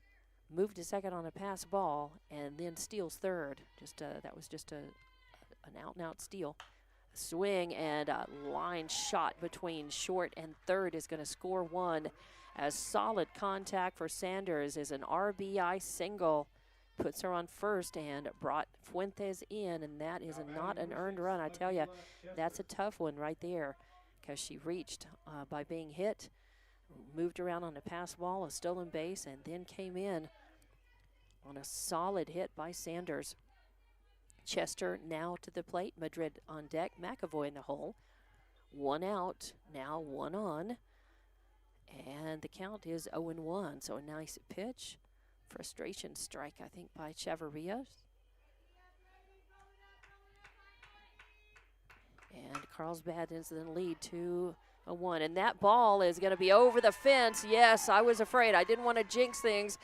Moved to second on a pass ball, and then steals third. That was just an out-and-out steal. Swing and a line shot between short and third is going to score 1. As solid contact for Sanders is an RBI single. Puts her on first and brought Fuentes in, and that is not an earned run. I tell you, that's a tough one right there because she reached by being hit, moved around on a pass ball, a stolen base, and then came in on a solid hit by Sanders. Chester now to the plate. Madrid on deck. McAvoy in the hole. 1 out. Now 1 on. And the count is 0-1. So a nice pitch. Frustration strike, I think, by Chavarria. And Carlsbad is in the lead 2-1. And that ball is going to be over the fence. Yes, I was afraid. I didn't want to jinx things.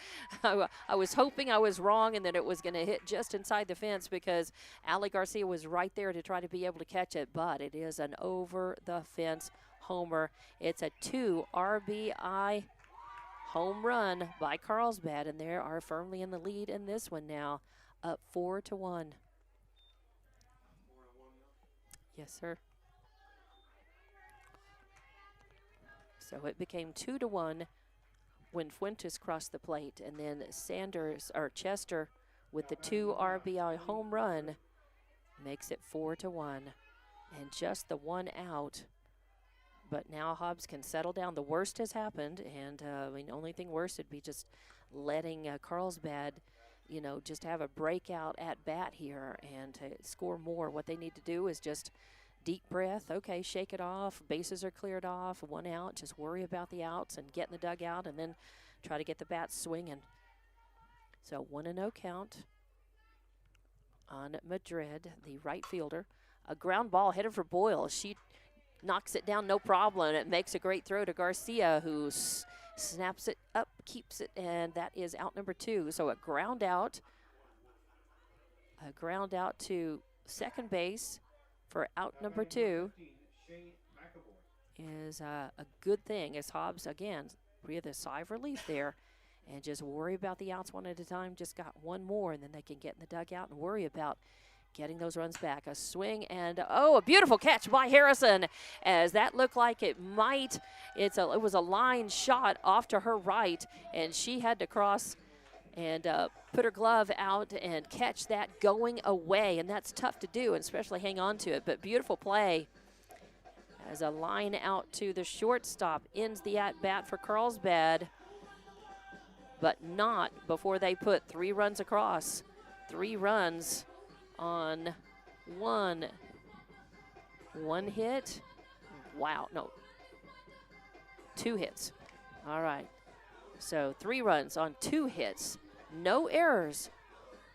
I was hoping I was wrong and that it was going to hit just inside the fence because Ali Garcia was right there to try to be able to catch it. But it is an over-the-fence homer. It's a 2 RBI home run by Carlsbad, and they are firmly in the lead in this one now, up 4-1. Yes, sir. So it became 2-1 when Fuentes crossed the plate, and then Chester with the 2 RBI home run makes it 4-1, and just the 1 out. But now Hobbs can settle down. The worst has happened, and the only thing worse would be just letting Carlsbad, just have a breakout at bat here and to score more. What they need to do is just deep breath. Okay, shake it off. Bases are cleared off. 1 out. Just worry about the outs and get in the dugout, and then try to get the bats swinging. So 1-0 count on Madrid, the right fielder. A ground ball headed for Boyle. She knocks it down, no problem. It makes a great throw to Garcia, who snaps it up, keeps it, and that is out number 2. So a ground out to second base for out number 2 is a good thing, as Hobbs, again, breathe a sigh of relief there and just worry about the outs one at a time. Just got one more, and then they can get in the dugout and worry about getting those runs back. A swing and, oh, a beautiful catch by Harrison, as that looked like it might. It was a line shot off to her right, and she had to cross and put her glove out and catch that going away, and that's tough to do, and especially hang on to it. But beautiful play as a line out to the shortstop ends the at-bat for Carlsbad, but not before they put 3 runs across. 3 runs on one hit. Wow, no, 2 hits. All right, so 3 runs on 2 hits, no errors,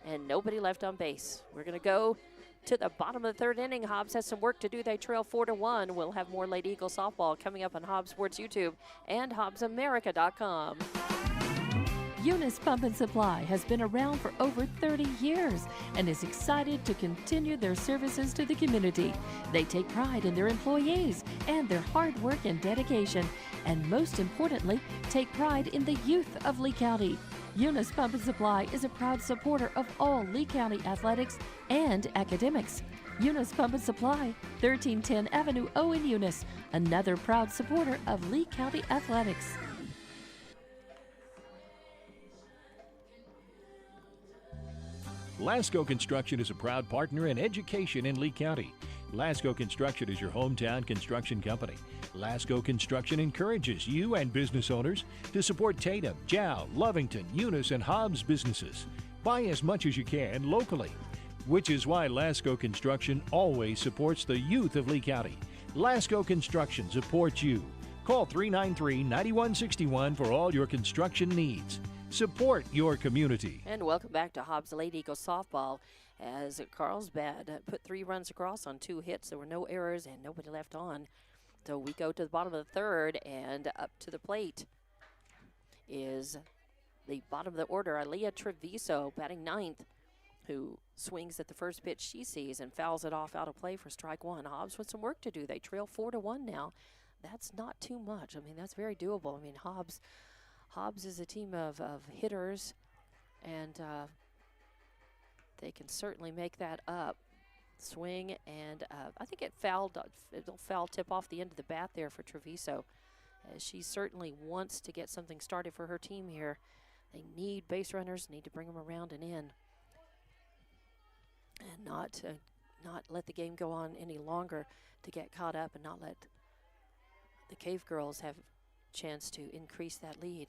and nobody left on base. We're gonna go to the bottom of the 3rd inning. Hobbs has some work to do. They trail 4-1. We'll have more Lady Eagle softball coming up on Hobbs Sports YouTube and HobbsAmerica.com. Eunice Pump and Supply has been around for over 30 years and is excited to continue their services to the community. They take pride in their employees and their hard work and dedication, and most importantly, take pride in the youth of Lee County. Eunice Pump and Supply is a proud supporter of all Lee County athletics and academics. Eunice Pump and Supply, 1310 Avenue O in Eunice, another proud supporter of Lee County athletics. Lasco Construction is a proud partner in education in Lee County. Lasco Construction is your hometown construction company. Lasco Construction encourages you and business owners to support Tatum, Jow, Lovington, Eunice, and Hobbs businesses. Buy as much as you can locally, which is why Lasco Construction always supports the youth of Lee County. Lasco Construction supports you. Call 393-9161 for all your construction needs. Support your community. And welcome back to Hobbs Lady Eagle softball, as Carlsbad put 3 runs across on 2 hits. There were no errors and nobody left on. So we go to the bottom of the 3rd, and up to the plate is the bottom of the order, Aaliyah Treviso, batting 9th, who swings at the first pitch she sees and fouls it off out of play for strike 1. Hobbs with some work to do. They trail 4-1 now. That's not too much. I mean, that's very doable. I mean, Hobbs is a team of hitters, and they can certainly make that up. Swing, and I think it'll foul tip off the end of the bat there for Treviso. She certainly wants to get something started for her team here. They need base runners, need to bring them around and in, and not let the game go on any longer, to get caught up and not let the Cavegirls have a chance to increase that lead.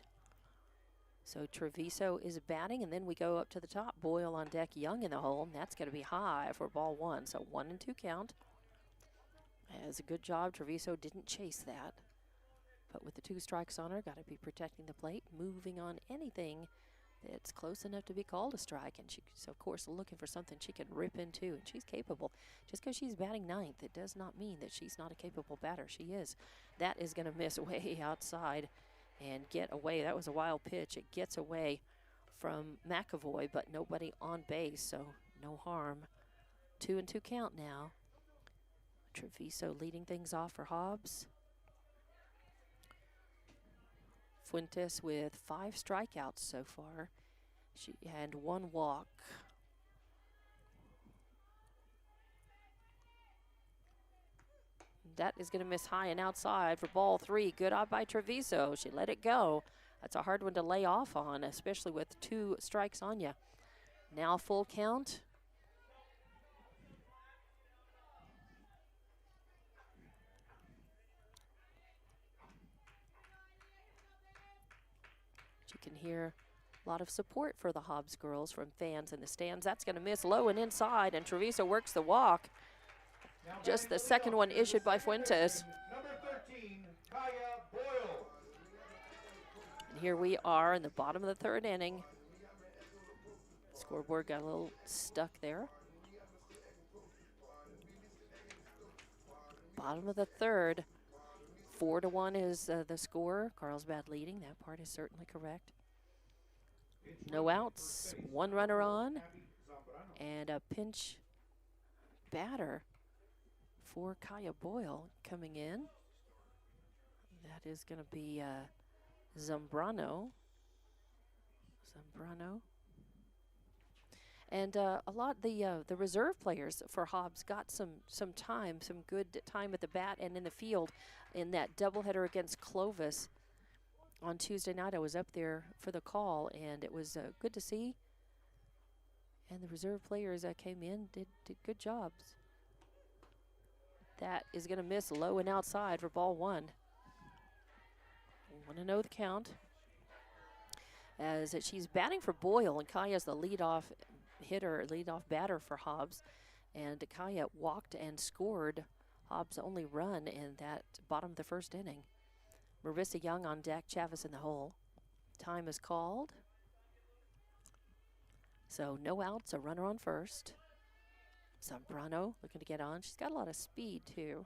So Treviso is batting, and then we go up to the top. Boyle on deck, Young in the hole, and that's going to be high for ball 1. So 1-2 count. As a good job, Treviso didn't chase that. But with the 2 strikes on her, got to be protecting the plate, moving on anything that's close enough to be called a strike. And she's, of course, looking for something she can rip into, and she's capable. Just because she's batting 9th, it does not mean that she's not a capable batter. She is. That is going to miss way outside and get away. That was a wild pitch. It gets away from McAvoy, but nobody on base, so no harm. 2-2 count now. Treviso leading things off for Hobbs. Fuentes with 5 strikeouts so far. She had 1 walk. That is going to miss high and outside for ball 3. Good eye by Treviso. She let it go. That's a hard one to lay off on, especially with 2 strikes on you. Now full count. You can hear a lot of support for the Hobbs girls from fans in the stands. That's going to miss low and inside, and Treviso works the walk. Just the second one issued by Fuentes. Number 13, Kaya Boyle. And here we are in the bottom of the 3rd inning. Scoreboard got a little stuck there. Bottom of the third. 4-1 is the score. Carlsbad leading. That part is certainly correct. No outs, 1 runner on, and a pinch batter for Kaya Boyle coming in. That is going to be Zambrano. And a lot the reserve players for Hobbs got some time, some good time at the bat and in the field in that doubleheader against Clovis on Tuesday night. I was up there for the call, and it was good to see. And the reserve players that came in did good jobs. That is going to miss low and outside for ball 1. Want to know the count. As she's batting for Boyle, and Kaya's the leadoff batter for Hobbs. And Kaya walked and scored Hobbs' only run in that bottom of the first inning. Marissa Young on deck, Chavez in the hole. Time is called. So no outs, a runner on first. Zambrano looking to get on. She's got a lot of speed too.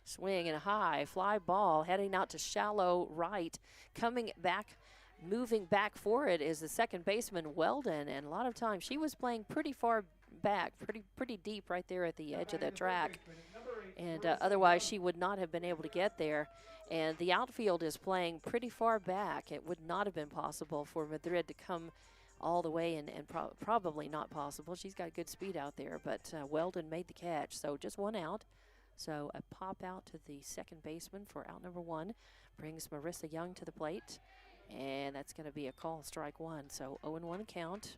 Swing and a high fly ball heading out to shallow right. Coming back, moving back for it is the second baseman Weldon, and a lot of times she was playing pretty far back, pretty deep right there at the edge of the track, and otherwise she would not have been able to get there. And the outfield is playing pretty far back. It would not have been possible for Madrid to come all the way, and probably not possible. She's got good speed out there, but Weldon made the catch. So just 1 out. So a pop out to the second baseman for out number 1 brings Marissa Young to the plate, and that's going to be a call, strike 1. So 0-1 count.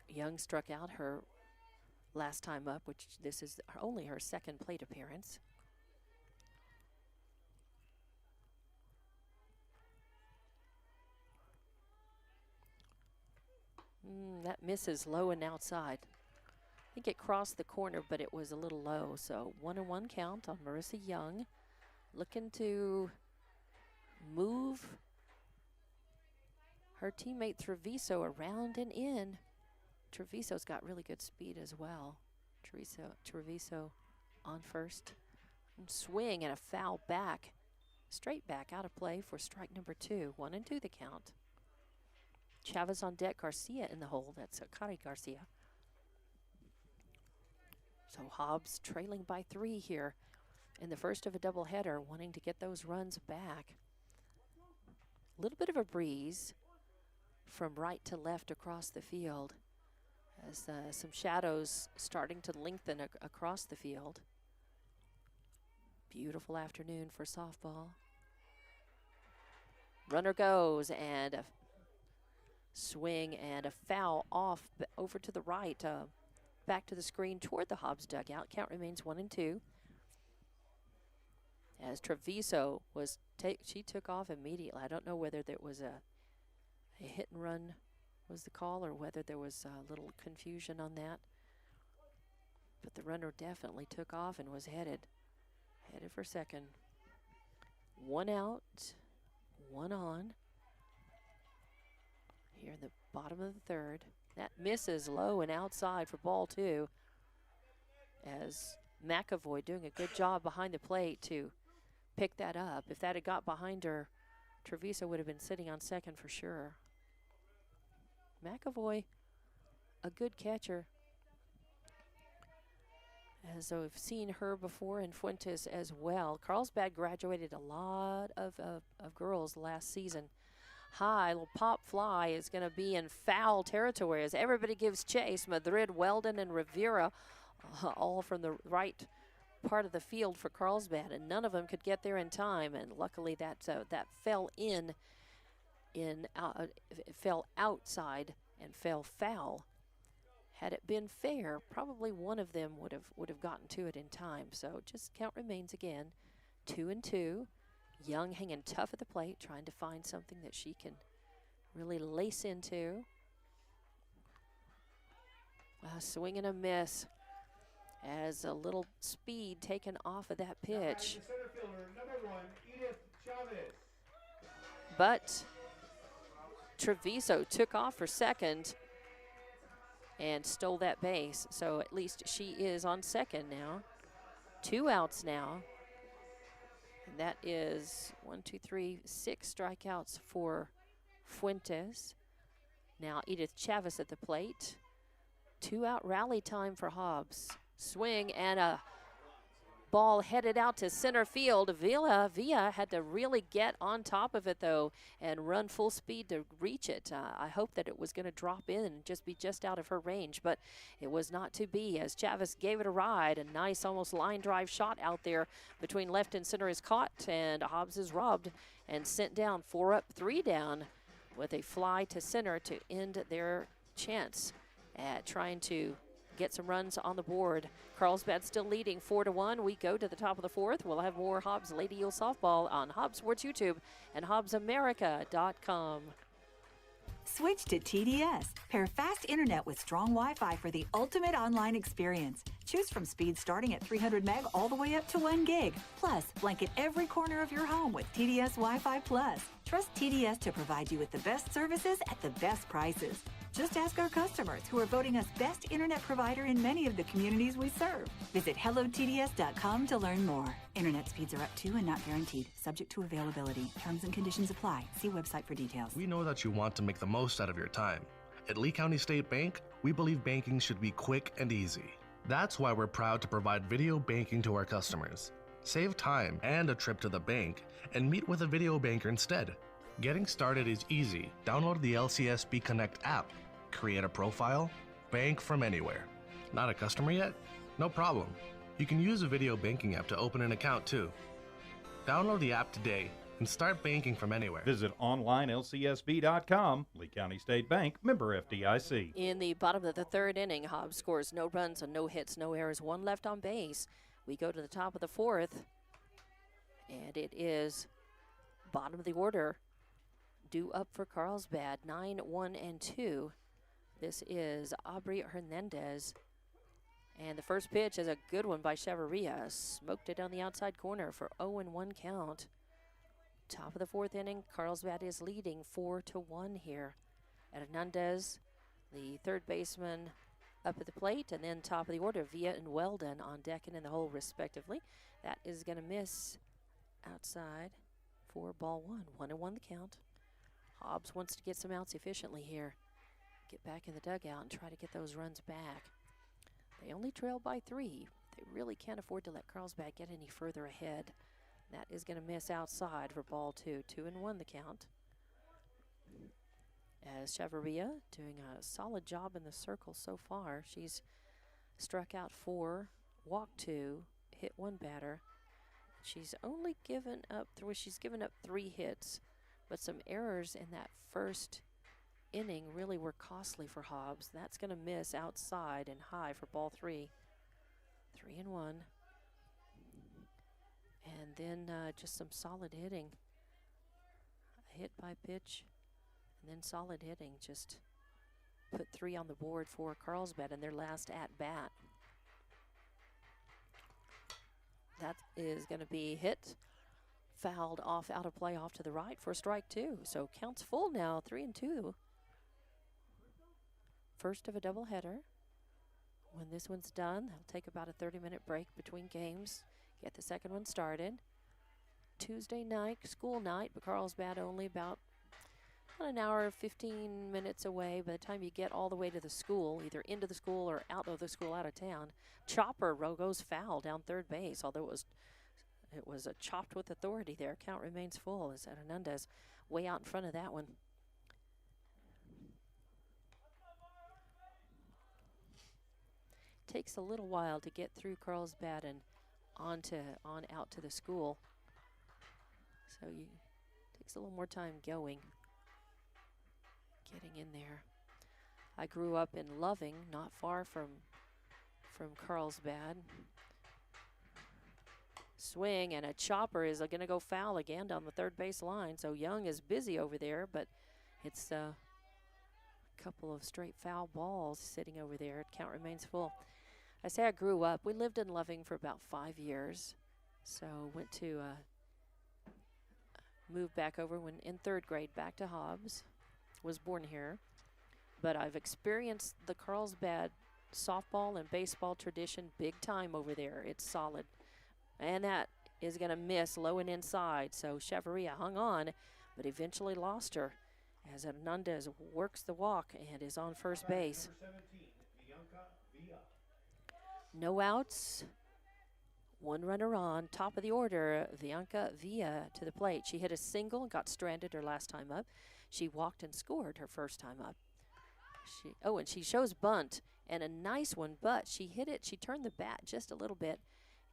Young struck out her last time up, which this is only her second plate appearance. That misses low and outside. I think it crossed the corner, but it was a little low. So 1-1 count on Marissa Young. Looking to move her teammate Treviso around and in. Treviso's got really good speed as well. Treviso on first. And swing and a foul back. Straight back out of play for strike number 2. 1-2 the count. Chavez on deck, Garcia in the hole. That's Kari Garcia. So Hobbs trailing by 3 here in the first of a doubleheader, wanting to get those runs back. A little bit of a breeze from right to left across the field as some shadows starting to lengthen across the field. Beautiful afternoon for softball. Runner goes, and a swing and a foul off over to the right, back to the screen toward the Hobbs dugout. Count remains 1-2. As Treviso she took off immediately. I don't know whether there was a hit and run was the call, or whether there was a little confusion on that. But the runner definitely took off and was headed for second. 1 out, 1 on. Here in the bottom of the third. That misses low and outside for ball 2. As McAvoy doing a good job behind the plate to pick that up. If that had got behind her, Treviso would have been sitting on second for sure. McAvoy, a good catcher. As we've seen her before, and Fuentes as well. Carlsbad graduated a lot of girls last season. High, little pop fly is going to be in foul territory as everybody gives chase. Madrid, Weldon, and Rivera all from the right part of the field for Carlsbad, and none of them could get there in time. And luckily that fell fell outside and fell foul. Had it been fair, probably one of them would have gotten to it in time. So just count remains again, 2-2. Young hanging tough at the plate, trying to find something that she can really lace into. Swing and a miss as a little speed taken off of that pitch. Center fielder, number 1, Edith Chavez. but Treviso took off for second and stole that base. So at least she is on second now. 2 outs now. And that is 6 strikeouts for Fuentes. Now Edith Chavez at the plate. 2-out rally time for Hobbs. Swing and a ball headed out to center field. Villa had to really get on top of it, though, and run full speed to reach it. I hope that it was going to drop in and just be just out of her range, but it was not to be as Chavez gave it a ride. A nice almost line drive shot out there between left and center is caught, and Hobbs is robbed and sent down. 4 up, 3 down with a fly to center to end their chance at trying to get some runs on the board. Carlsbad still leading 4-1. We go to the top of the 4th. We'll have more Hobbs Lady Eel softball on Hobbs Sports YouTube and HobbsAmerica.com. Switch to TDS. Pair fast internet with strong Wi-Fi for the ultimate online experience. Choose from speeds starting at 300 meg all the way up to 1 gig. Plus, blanket every corner of your home with TDS Wi-Fi Plus. Trust TDS to provide you with the best services at the best prices. Just ask our customers who are voting us best internet provider in many of the communities we serve. Visit hellotds.com to learn more. Internet speeds are up to and not guaranteed. Subject to availability. Terms and conditions apply. See website for details. We know that you want to make the most out of your time. At Lee County State Bank, we believe banking should be quick and easy. That's why we're proud to provide video banking to our customers. Save time and a trip to the bank and meet with a video banker instead. Getting started is easy. Download the LCSB Connect app. Create a profile, bank from anywhere. Not a customer yet? No problem. You can use a video banking app to open an account too. Download the app today and start banking from anywhere. Visit onlinelcsb.com. Lee County State Bank, member FDIC. In the bottom of the 3rd inning, Hobbs scores no runs and no hits, no errors, 1 left on base. We go to the top of the 4th, and it is bottom of the order. Due up for Carlsbad, 9-1-2. This is Aubrey Hernandez. And the first pitch is a good one by Chavarria. Smoked it down the outside corner for 0-1 count. Top of the 4th inning, Carlsbad is leading 4-1 here. Hernandez, the 3rd baseman, up at the plate, and then top of the order, Villa and Weldon on deck and in the hole respectively. That is going to miss outside for ball 1. 1-1 the count. Hobbs wants to get some outs efficiently here. Get back in the dugout and try to get those runs back. They only trail by 3. They really can't afford to let Carlsbad get any further ahead. That is going to miss outside for ball 2. 2-1 the count. As Chavarria doing a solid job in the circle so far. She's struck out 4, walked 2, hit 1 batter. She's only given up she's given up 3 hits, but some errors in that first inning really were costly for Hobbs. That's going to miss outside and high for ball 3. 3-1. And then just some solid hitting. A hit by pitch, and then solid hitting. Just put 3 on the board for Carlsbad in their last at-bat. That is going to be hit. Fouled off, out of play, off to the right for strike 2. So counts full now, 3-2. First of a doubleheader. When this one's done, they'll take about a 30-minute break between games. Get the second one started. Tuesday night, school night, but Carlsbad only about an hour, 15 minutes away. By the time you get all the way to the school, either into the school or out of the school, out of town, Chopper goes foul down 3rd base, although it was a chopped with authority there. Count remains full as Hernandez way out in front of that one. Takes a little while to get through Carlsbad and on out to the school. So takes a little more time getting in there. I grew up in Loving, not far from Carlsbad. Swing and a chopper is going to go foul again down the 3rd base line. So Young is busy over there, but it's a couple of straight foul balls sitting over there. Count remains full. I say I grew up. We lived in Loving for about 5 years. So went to moved back over when in 3rd grade, back to Hobbs. Was born here. But I've experienced the Carlsbad softball and baseball tradition big time over there. It's solid. And that is going to miss low and inside. So Chavarria hung on, but eventually lost her as Hernandez works the walk and is on first base. No outs. 1 runner on. Top of the order, Bianca Villa to the plate. She hit a single and got stranded her last time up. She walked and scored her first time up. And she shows bunt, and a nice one, but she hit it. She turned the bat just a little bit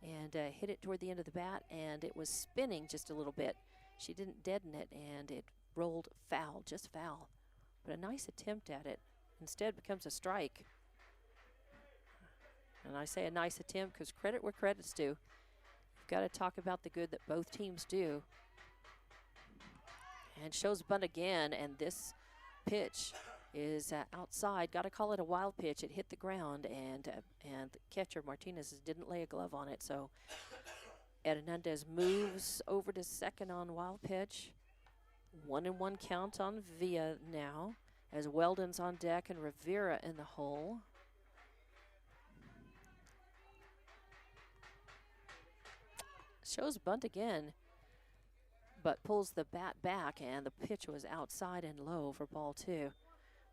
and hit it toward the end of the bat, and it was spinning just a little bit. She didn't deaden it, and it rolled foul, just foul. But a nice attempt at it. Instead becomes a strike. And I say a nice attempt because credit where credit's due. You've got to talk about the good that both teams do. And shows bunt again, and this pitch is outside. Got to call it a wild pitch. It hit the ground, and the catcher, Martinez, didn't lay a glove on it. So Hernandez moves over to second on wild pitch. 1-1 count on Villa now, as Weldon's on deck and Rivera in the hole. Shows bunt again, but pulls the bat back, and the pitch was outside and low for ball 2.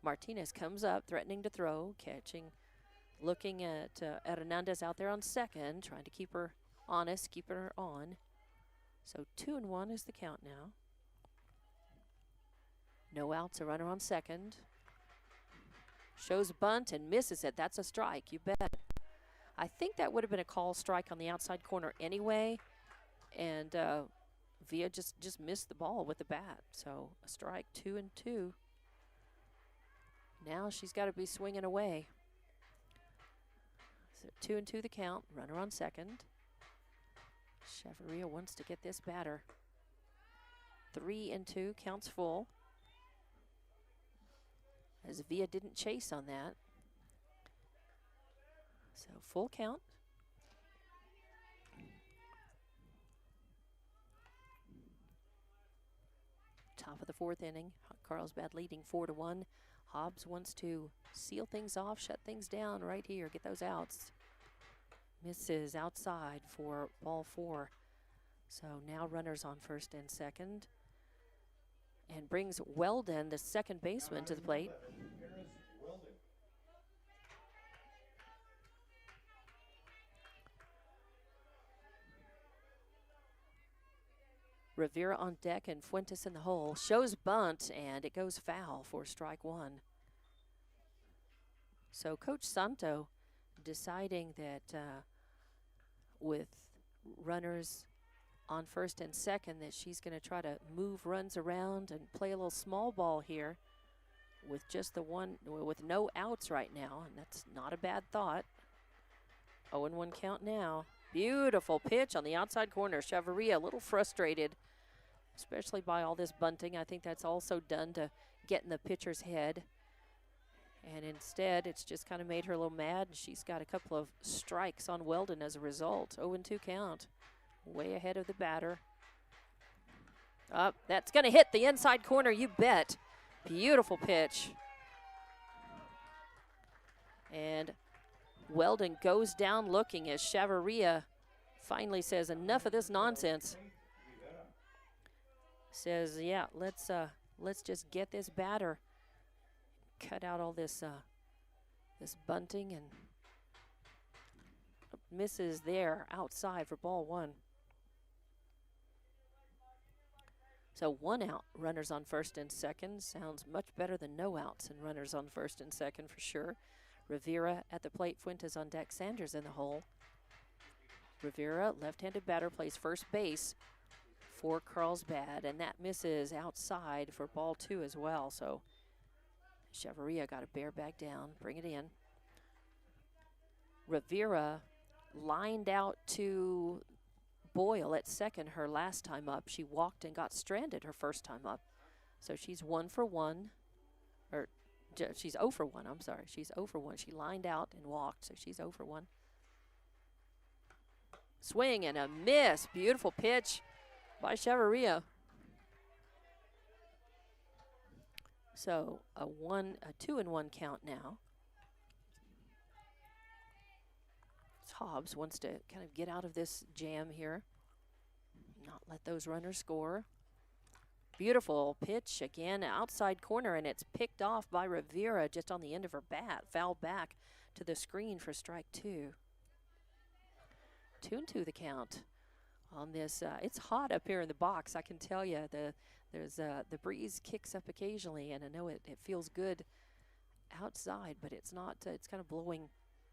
Martinez comes up, threatening to throw, catching, looking at Hernandez out there on second, trying to keep her honest, keeping her on. So 2-1 is the count now. No outs, a runner on second. Shows bunt and misses it. That's a strike, you bet. I think that would have been a call strike on the outside corner anyway, and Villa just missed the ball with the bat. So a strike, 2-2. Now she's got to be swinging away. So 2-2 the count. Runner on second. Chavarria wants to get this batter. 3-2, counts full. As Villa didn't chase on that. So full count. Top of the 4th inning. Carlsbad leading 4-1. Hobbs wants to seal things off, shut things down right here, get those outs. Misses outside for ball 4. So now runners on first and second. And brings Weldon, the second baseman, to the plate. Rivera on deck and Fuentes in the hole. Shows bunt, and it goes foul for strike 1. So Coach Santo deciding that with runners on first and second that she's going to try to move runs around and play a little small ball here with just the one, with no outs right now, and that's not a bad thought. 0-1 count now. Beautiful pitch on the outside corner. Chavarria a little frustrated, especially by all this bunting. I think that's also done to get in the pitcher's head. And instead, it's just kind of made her a little mad. She's got a couple of strikes on Weldon as a result. 0-2 count. Way ahead of the batter. Up, that's going to hit the inside corner, you bet. Beautiful pitch. And Weldon goes down looking as Chavarria finally says, enough of this nonsense. Says, yeah, let's just get this batter. Cut out all this this bunting, and misses there outside for ball 1. So 1 out, runners on first and second. Sounds much better than no outs and runners on first and second for sure. Rivera at the plate, Fuentes on deck, Sanders in the hole. Rivera, left-handed batter, plays first base for Carlsbad, and that misses outside for ball 2 as well. So Chavarria got to bear back down, bring it in. Rivera lined out to Boyle at second her last time up. She walked and got stranded her first time up. So she's 1 for 1, or she's 0 for 1, I'm sorry. She's 0 for 1. She lined out and walked, so she's 0 for 1. Swing and a miss. Beautiful pitch by Chavarria. So a 2-1 count now. Hobbs wants to kind of get out of this jam here, not let those runners score. Beautiful pitch again, outside corner, and it's picked off by Rivera just on the end of her bat. Fouled back to the screen for strike 2. 2-2 the count on this. It's hot up here in the box, I can tell you. The breeze kicks up occasionally, and I know it feels good outside, but it's not. It's kind of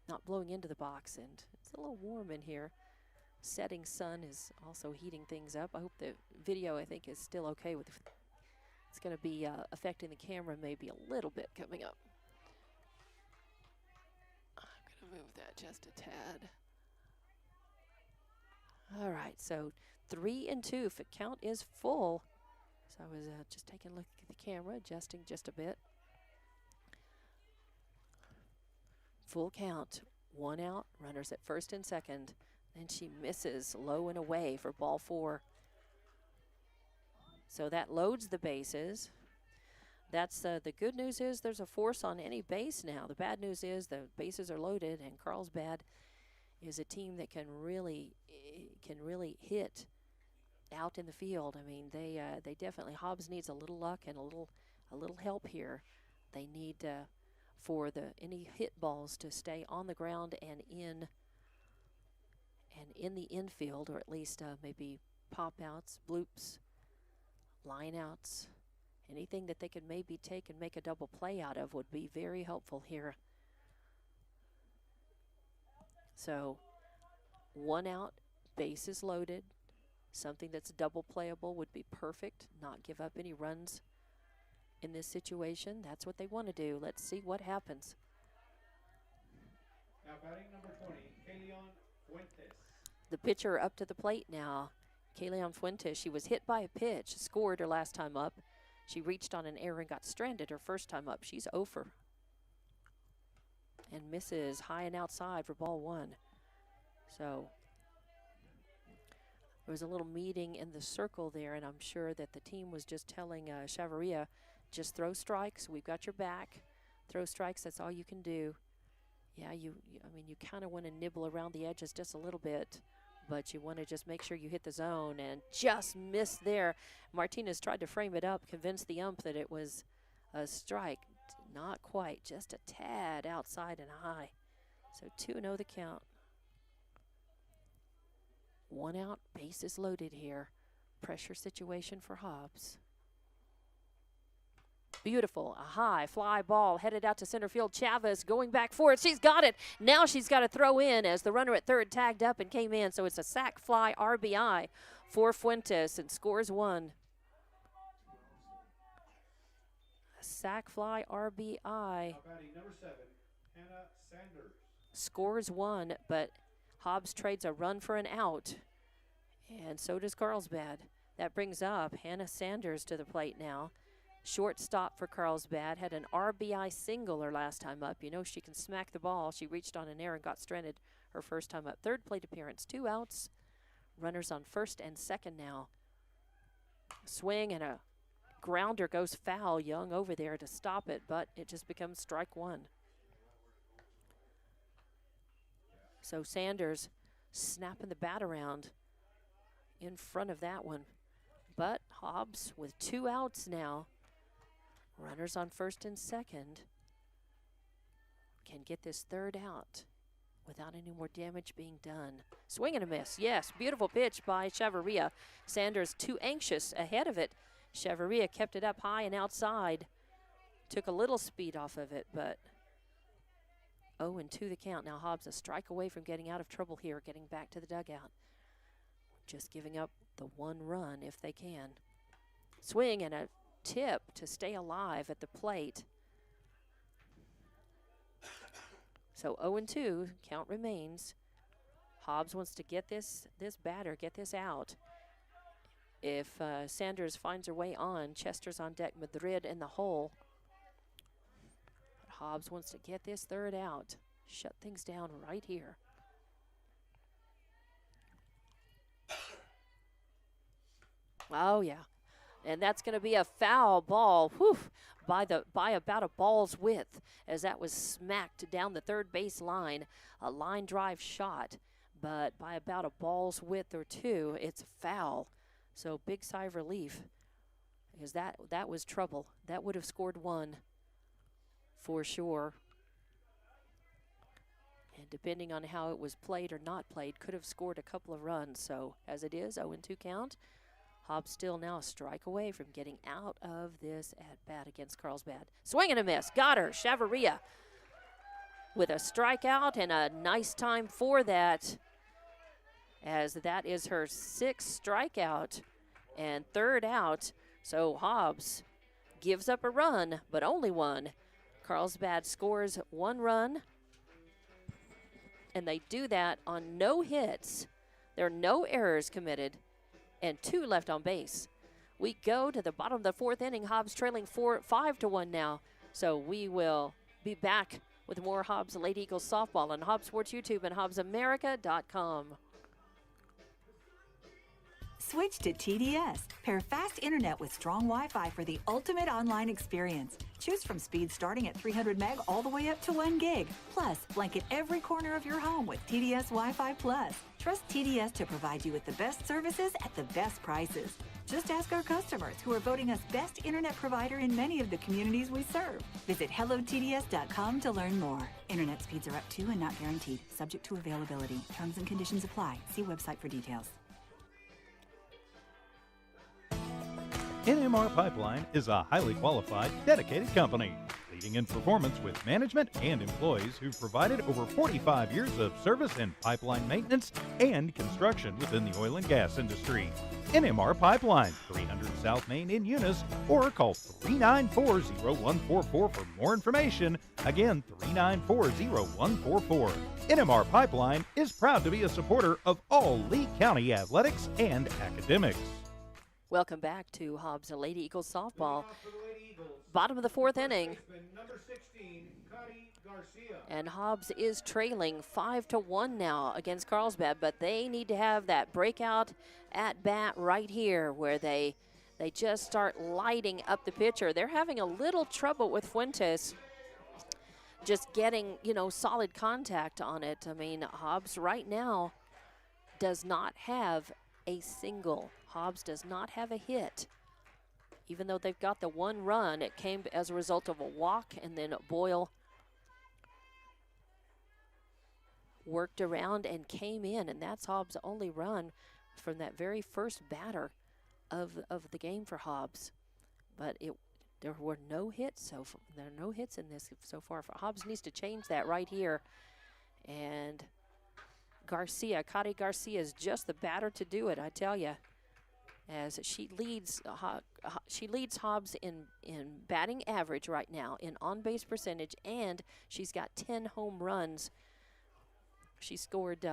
not blowing into the box, and it's a little warm in here. Setting sun is also heating things up. I hope the video, I think, is still okay with. It's going to be affecting the camera maybe a little bit coming up. I'm going to move that just a tad. All right, so 3-2. If the count is full. So I was just taking a look at the camera, adjusting just a bit. Full count, 1 out, runners at first and second. And she misses low and away for ball 4. So that loads the bases. That's the good news is there's a force on any base now. The bad news is the bases are loaded, and Carlsbad is a team that can really hit out in the field. I mean, they definitely, Hobbs needs a little luck and a little help here. They need for any hit balls to stay on the ground and in the infield, or at least maybe pop outs, bloops, line outs, anything that they could maybe take and make a double play out of would be very helpful here. So 1 out, bases loaded. Something that's double playable would be perfect. Not give up any runs in this situation. That's what they want to do. Let's see what happens. Now batting number 20, Kaleon Fuentes. The pitcher up to the plate now, Kaleon Fuentes. She was hit by a pitch, scored her last time up. She reached on an error and got stranded her first time up. She's 0 for. And misses high and outside for ball 1. So there was a little meeting in the circle there, and I'm sure that the team was just telling Chavarria, just throw strikes. We've got your back. Throw strikes. That's all you can do. Yeah, I mean, you kind of want to nibble around the edges just a little bit, but you want to just make sure you hit the zone, and just missed there. Martinez tried to frame it up, convinced the ump that it was a strike. Not quite, just a tad outside and high. So 2-0 the count. 1 out, bases loaded here. Pressure situation for Hobbs. Beautiful, a high fly ball headed out to center field. Chavez going back for it. She's got it. Now she's got to throw in as the runner at third tagged up and came in. So it's a sac fly RBI for Fuentes and scores 1. A sac fly RBI. Batting number 7, Hannah Sanders. Scores 1, but Hobbs trades a run for an out. And so does Carlsbad. That brings up Hannah Sanders to the plate now. Shortstop for Carlsbad, had an RBI single her last time up. You know she can smack the ball. She reached on an error and got stranded her first time up. Third plate appearance, 2 outs. Runners on first and second now. Swing and a grounder goes foul. Young over there to stop it, but it just becomes strike 1. So Sanders snapping the bat around in front of that one. But Hobbs with 2 outs now. Runners on first and second can get this third out without any more damage being done. Swing and a miss. Yes, beautiful pitch by Chavarria. Sanders too anxious ahead of it. Chavarria kept it up high and outside. Took a little speed off of it, but 0-2 the count. Now Hobbs a strike away from getting out of trouble here, getting back to the dugout. Just giving up the 1 run if they can. Swing and a tip to stay alive at the plate. So 0-2, count remains. Hobbs wants to get this batter, get this out. If Sanders finds her way on, Chester's on deck, Madrid in the hole. But Hobbs wants to get this third out. Shut things down right here. Oh, yeah. And that's going to be a foul ball, by about a ball's width, as that was smacked down the third base line. A line drive shot, but by about a ball's width or two, it's foul. So big sigh of relief, because that was trouble. That would have scored one for sure. And depending on how it was played or not played, could have scored a couple of runs. So as it is, 0-2 count. Hobbs still now a strike away from getting out of this at-bat against Carlsbad. Swing and a miss. Got her. Chavarria with a strikeout, and a nice time for that, as that is her 6th strikeout and 3rd out. So Hobbs gives up a run, but only one. Carlsbad scores 1 run, and they do that on no hits. There are no errors committed, and 2 left on base. We go to the bottom of the 4th inning. Hobbs trailing 5-1 now. So we will be back with more Hobbs Lady Eagles softball on Hobbs Sports YouTube and HobbsAmerica.com. Switch to TDS. Pair fast internet with strong Wi-Fi for the ultimate online experience. Choose from speeds starting at 300 meg all the way up to 1 gig. Plus, blanket every corner of your home with TDS Wi-Fi Plus. Trust TDS to provide you with the best services at the best prices. Just ask our customers, who are voting us best internet provider in many of the communities we serve. Visit hellotds.com to learn more. Internet speeds are up to and not guaranteed. Subject to availability. Terms and conditions apply. See website for details. NMR Pipeline is a highly qualified, dedicated company, leading in performance with management and employees who've provided over 45 years of service in pipeline maintenance and construction within the oil and gas industry. NMR Pipeline, 300 South Main in Eunice, or call 394-0144 for more information. Again, 394-0144. NMR Pipeline is proud to be a supporter of all Lee County athletics and academics. Welcome back to Hobbs Lady Eagles softball. Bottom of the 4th inning. And Hobbs is trailing 5-1 now against Carlsbad, but they need to have that breakout at bat right here, where they just start lighting up the pitcher. They're having a little trouble with Fuentes just getting, solid contact on it. I mean, Hobbs right now does not have a single. Hobbs does not have a hit. Even though they've got the 1 run, it came as a result of a walk, and then Boyle worked around and came in, and that's Hobbs' only run from that very first batter of the game for Hobbs. But there were no hits, there are no hits in this so far. Hobbs needs to change that right here. And Kari Garcia is just the batter to do it, I tell you, as she leads Hobbs in batting average right now, in on-base percentage, and she's got 10 home runs. She scored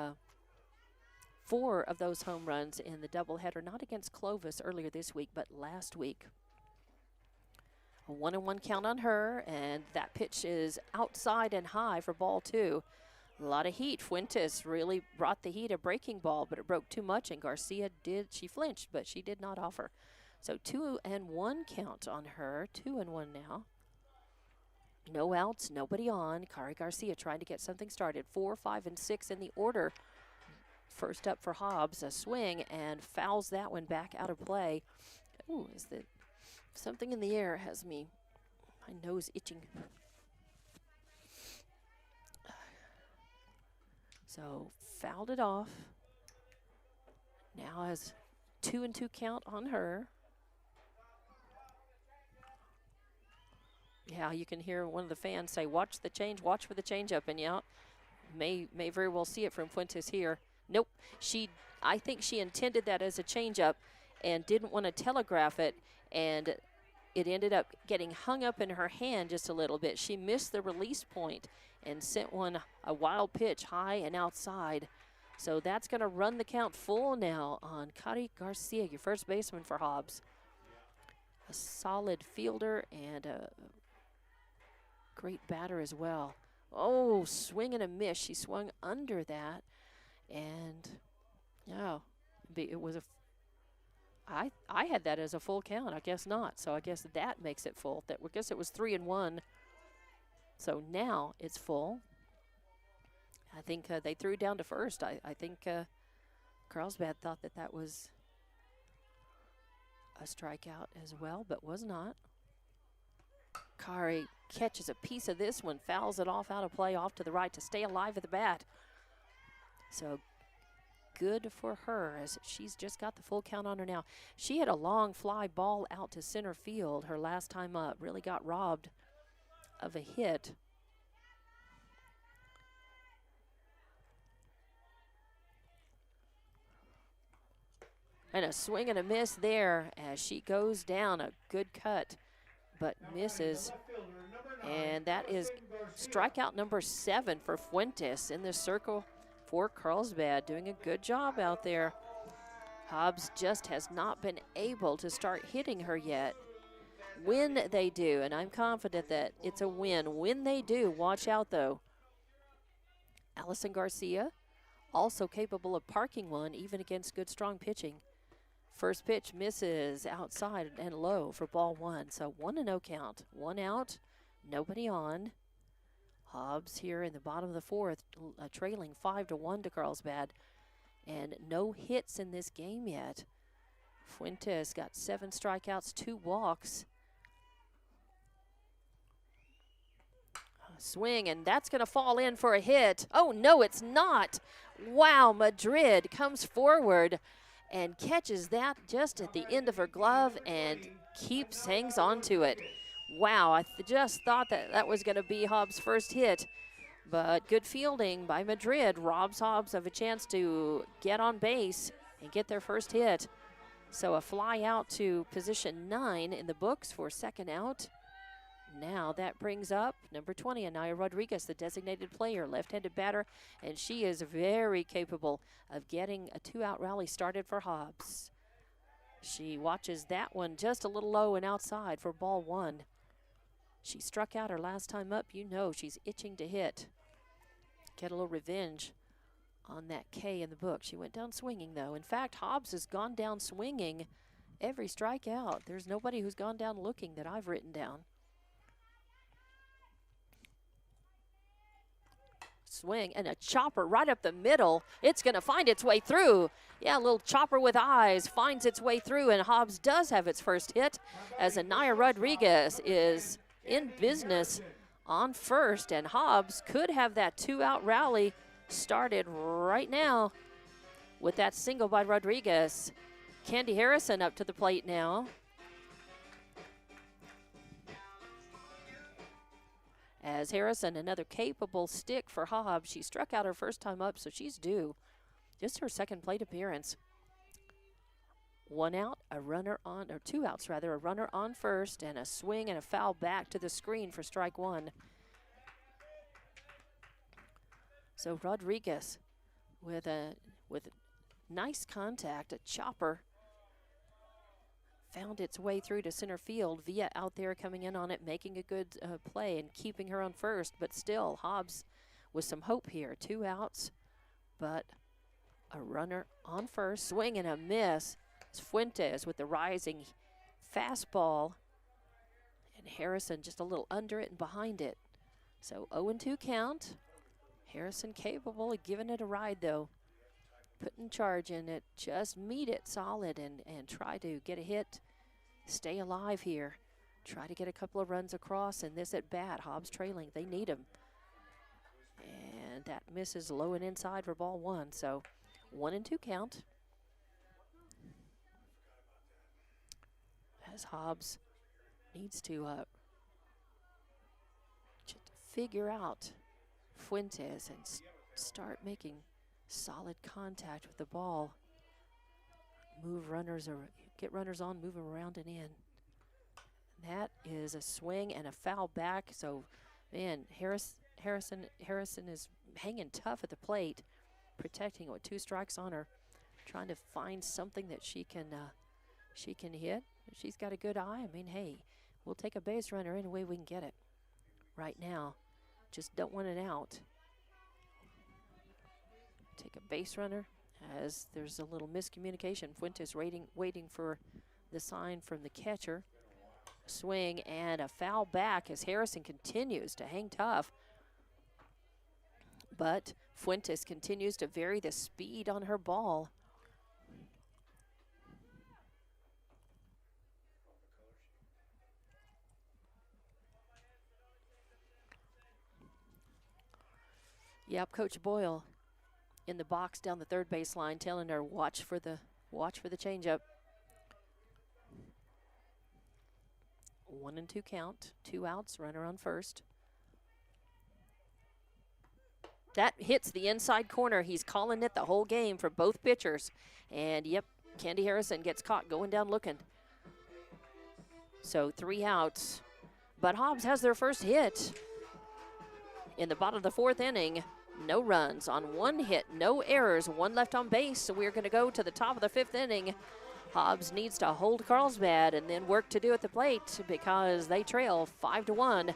4 of those home runs in the doubleheader, not against Clovis earlier this week, but last week. A 1-1 count on her, and that pitch is outside and high for ball 2. A lot of heat. Fuentes really brought the heat, a breaking ball, but it broke too much, and Garcia she flinched, but she did not offer. So 2-1 count on her, 2-1 now. No outs, nobody on. Kari Garcia trying to get something started. 4, 5, and 6 in the order. First up for Hobbs, a swing, and fouls that one back out of play. Ooh, something in the air has my nose itching. So fouled it off. Now has 2-2 count on her. Yeah, you can hear one of the fans say, watch for the changeup, and yeah, may very well see it from Fuentes here. Nope, I think she intended that as a changeup and didn't want to telegraph it, and it ended up getting hung up in her hand just a little bit. She missed the release point and sent a wild pitch high and outside. So that's going to run the count full now on Kari Garcia, your first baseman for Hobbs. A solid fielder and a great batter as well. Oh, swing and a miss. She swung under that, and it was I had that as a full count. I guess not. So I guess that makes it full. I guess it was 3-1. So now it's full. I think they threw down to first. I think Carlsbad thought that was a strikeout as well, but was not. Kari catches a piece of this one, fouls it off out of play, off to the right to stay alive at the bat. So good for her as she's just got the full count on her now. She had a long fly ball out to center field her last time up. Really got robbed of a hit. And a swing and a miss there as she goes down. A good cut, but misses. And that is strikeout number 7 for Fuentes in the circle for Carlsbad. Doing a good job out there. Hobbs just has not been able to start hitting her yet. When they do, and I'm confident that it's a win. When they do, watch out though. Allison Garcia, also capable of parking one, even against good, strong pitching. First pitch misses outside and low for ball 1. So 1-0 count. 1 out, nobody on. Hobbs here in the bottom of the 4th, trailing 5-1 to Carlsbad. And no hits in this game yet. Fuentes got 7 strikeouts, 2 walks. Swing, and that's going to fall in for a hit. Oh, no, it's not. Wow, Madrid comes forward and catches that just at the end of her glove and hangs on to it. Wow, I just thought that was going to be Hobbs' first hit, but good fielding by Madrid robs Hobbs of a chance to get on base and get their first hit. So a fly out to position 9 in the books for second out. Now that brings up number 20, Anaya Rodriguez, the designated player, left-handed batter, and she is very capable of getting a 2-out rally started for Hobbs. She watches that one just a little low and outside for ball 1. She struck out her last time up. You know she's itching to hit. Get a little revenge on that K in the book. She went down swinging, though. In fact, Hobbs has gone down swinging every strikeout. There's nobody who's gone down looking that I've written down. Swing and a chopper right up the middle. It's going to find its way through. Yeah, a little chopper with eyes finds its way through, and Hobbs does have its first hit as Anaya Rodriguez is in business on first, and Hobbs could have that 2-out rally started right now with that single by Rodriguez. Candy Harrison up to the plate now. As Harrison, another capable stick for Hobbs. She struck out her first time up, so she's due. Just her second plate appearance. 1 out, a runner on, or 2 outs rather, a runner on first, and a swing and a foul back to the screen for strike 1. So Rodriguez with nice contact, a chopper. Found its way through to center field. Villa out there coming in on it, making a good play and keeping her on first. But still, Hobbs with some hope here. 2 outs, but a runner on first. Swing and a miss. It's Fuentes with the rising fastball. And Harrison just a little under it and behind it. So 0-2 count. Harrison capable of giving it a ride, though. Putting charge in it, just meet it solid and try to get a hit, stay alive here. Try to get a couple of runs across in this at bat. Hobbs trailing, they need him. And that misses low and inside for ball 1, so 1-2 count. As Hobbs needs to just figure out Fuentes and start making solid contact with the ball. Move runners or get runners on, move them around and in. That is a swing and a foul back. So, man, Harrison is hanging tough at the plate, protecting it with 2 strikes on her, trying to find something that she can hit. She's got a good eye. I mean, hey, we'll take a base runner any way we can get it. Right now, just don't want it out. Take a base runner as there's a little miscommunication. Fuentes waiting for the sign from the catcher. Swing and a foul back as Harrison continues to hang tough. But Fuentes continues to vary the speed on her ball. Yep, Coach Boyle in the box down the third baseline telling her watch for the changeup. 1-2 count, 2 outs, runner on first. That hits the inside corner. He's calling it the whole game for both pitchers. And yep, Candy Harrison gets caught going down looking. So 3 outs. But Hobbs has their first hit in the bottom of the 4th inning. No runs on 1 hit, no errors, 1 left on base. So we're going to go to the top of the 5th inning. Hobbs needs to hold Carlsbad and then work to do at the plate because they trail 5-1.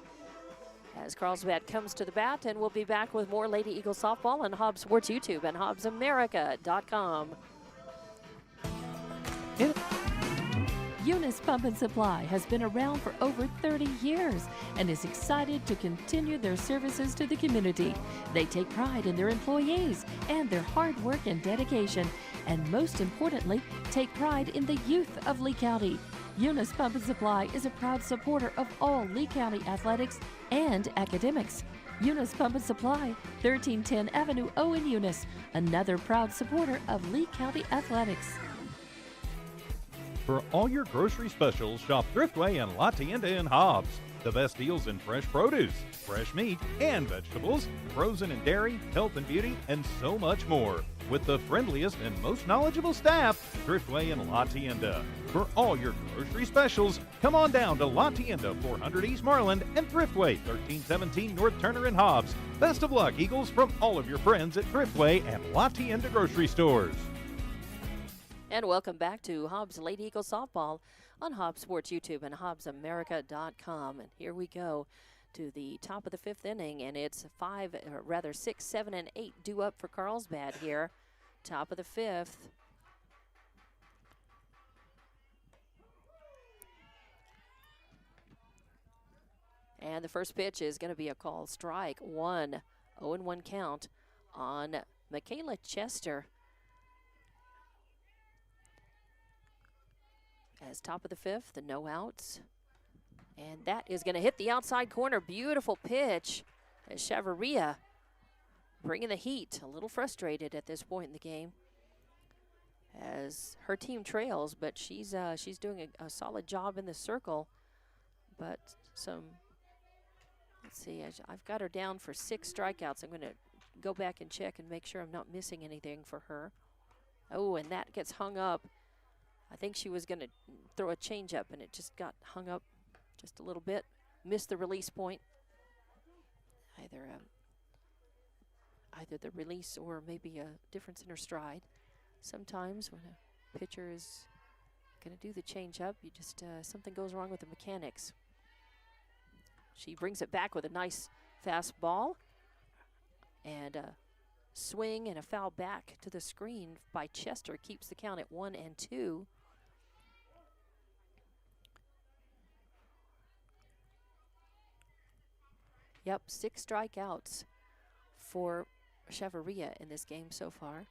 As Carlsbad comes to the bat, and we'll be back with more Lady Eagle softball on Hobbs Sports YouTube and HobbsAmerica.com. Eunice Pump and Supply has been around for over 30 years and is excited to continue their services to the community. They take pride in their employees and their hard work and dedication, and most importantly, take pride in the youth of Lee County. Eunice Pump and Supply is a proud supporter of all Lee County athletics and academics. Eunice Pump and Supply, 1310 Avenue O in Eunice, another proud supporter of Lee County athletics. For all your grocery specials, shop Thriftway and La Tienda in Hobbs. The best deals in fresh produce, fresh meat and vegetables, frozen and dairy, health and beauty, and so much more. With the friendliest and most knowledgeable staff, Thriftway and La Tienda. For all your grocery specials, come on down to La Tienda, 400 East Marland, and Thriftway, 1317 North Turner in Hobbs. Best of luck, Eagles, from all of your friends at Thriftway and La Tienda grocery stores. And welcome back to Hobbs Lady Eagle softball on Hobbs Sports YouTube and HobbsAmerica.com. And here we go to the top of the 5th inning, and it's 6, 7, and 8 due up for Carlsbad here. Top of the 5th. And the first pitch is going to be a call strike. 0-1 count on Michaela Chester. As top of the 5th, the no outs. And that is going to hit the outside corner. Beautiful pitch as Chavarria bringing the heat. A little frustrated at this point in the game as her team trails, but she's doing a solid job in the circle. But let's see, I've got her down for 6 strikeouts. I'm going to go back and check and make sure I'm not missing anything for her. Oh, and that gets hung up. I think she was going to throw a changeup, and it just got hung up just a little bit. Missed the release point. Either the release or maybe a difference in her stride. Sometimes when a pitcher is going to do the changeup, you just something goes wrong with the mechanics. She brings it back with a nice fastball and swing and a foul back to the screen by Chester keeps the count at 1-2. Yep, 6 strikeouts for Chavarria in this game so far.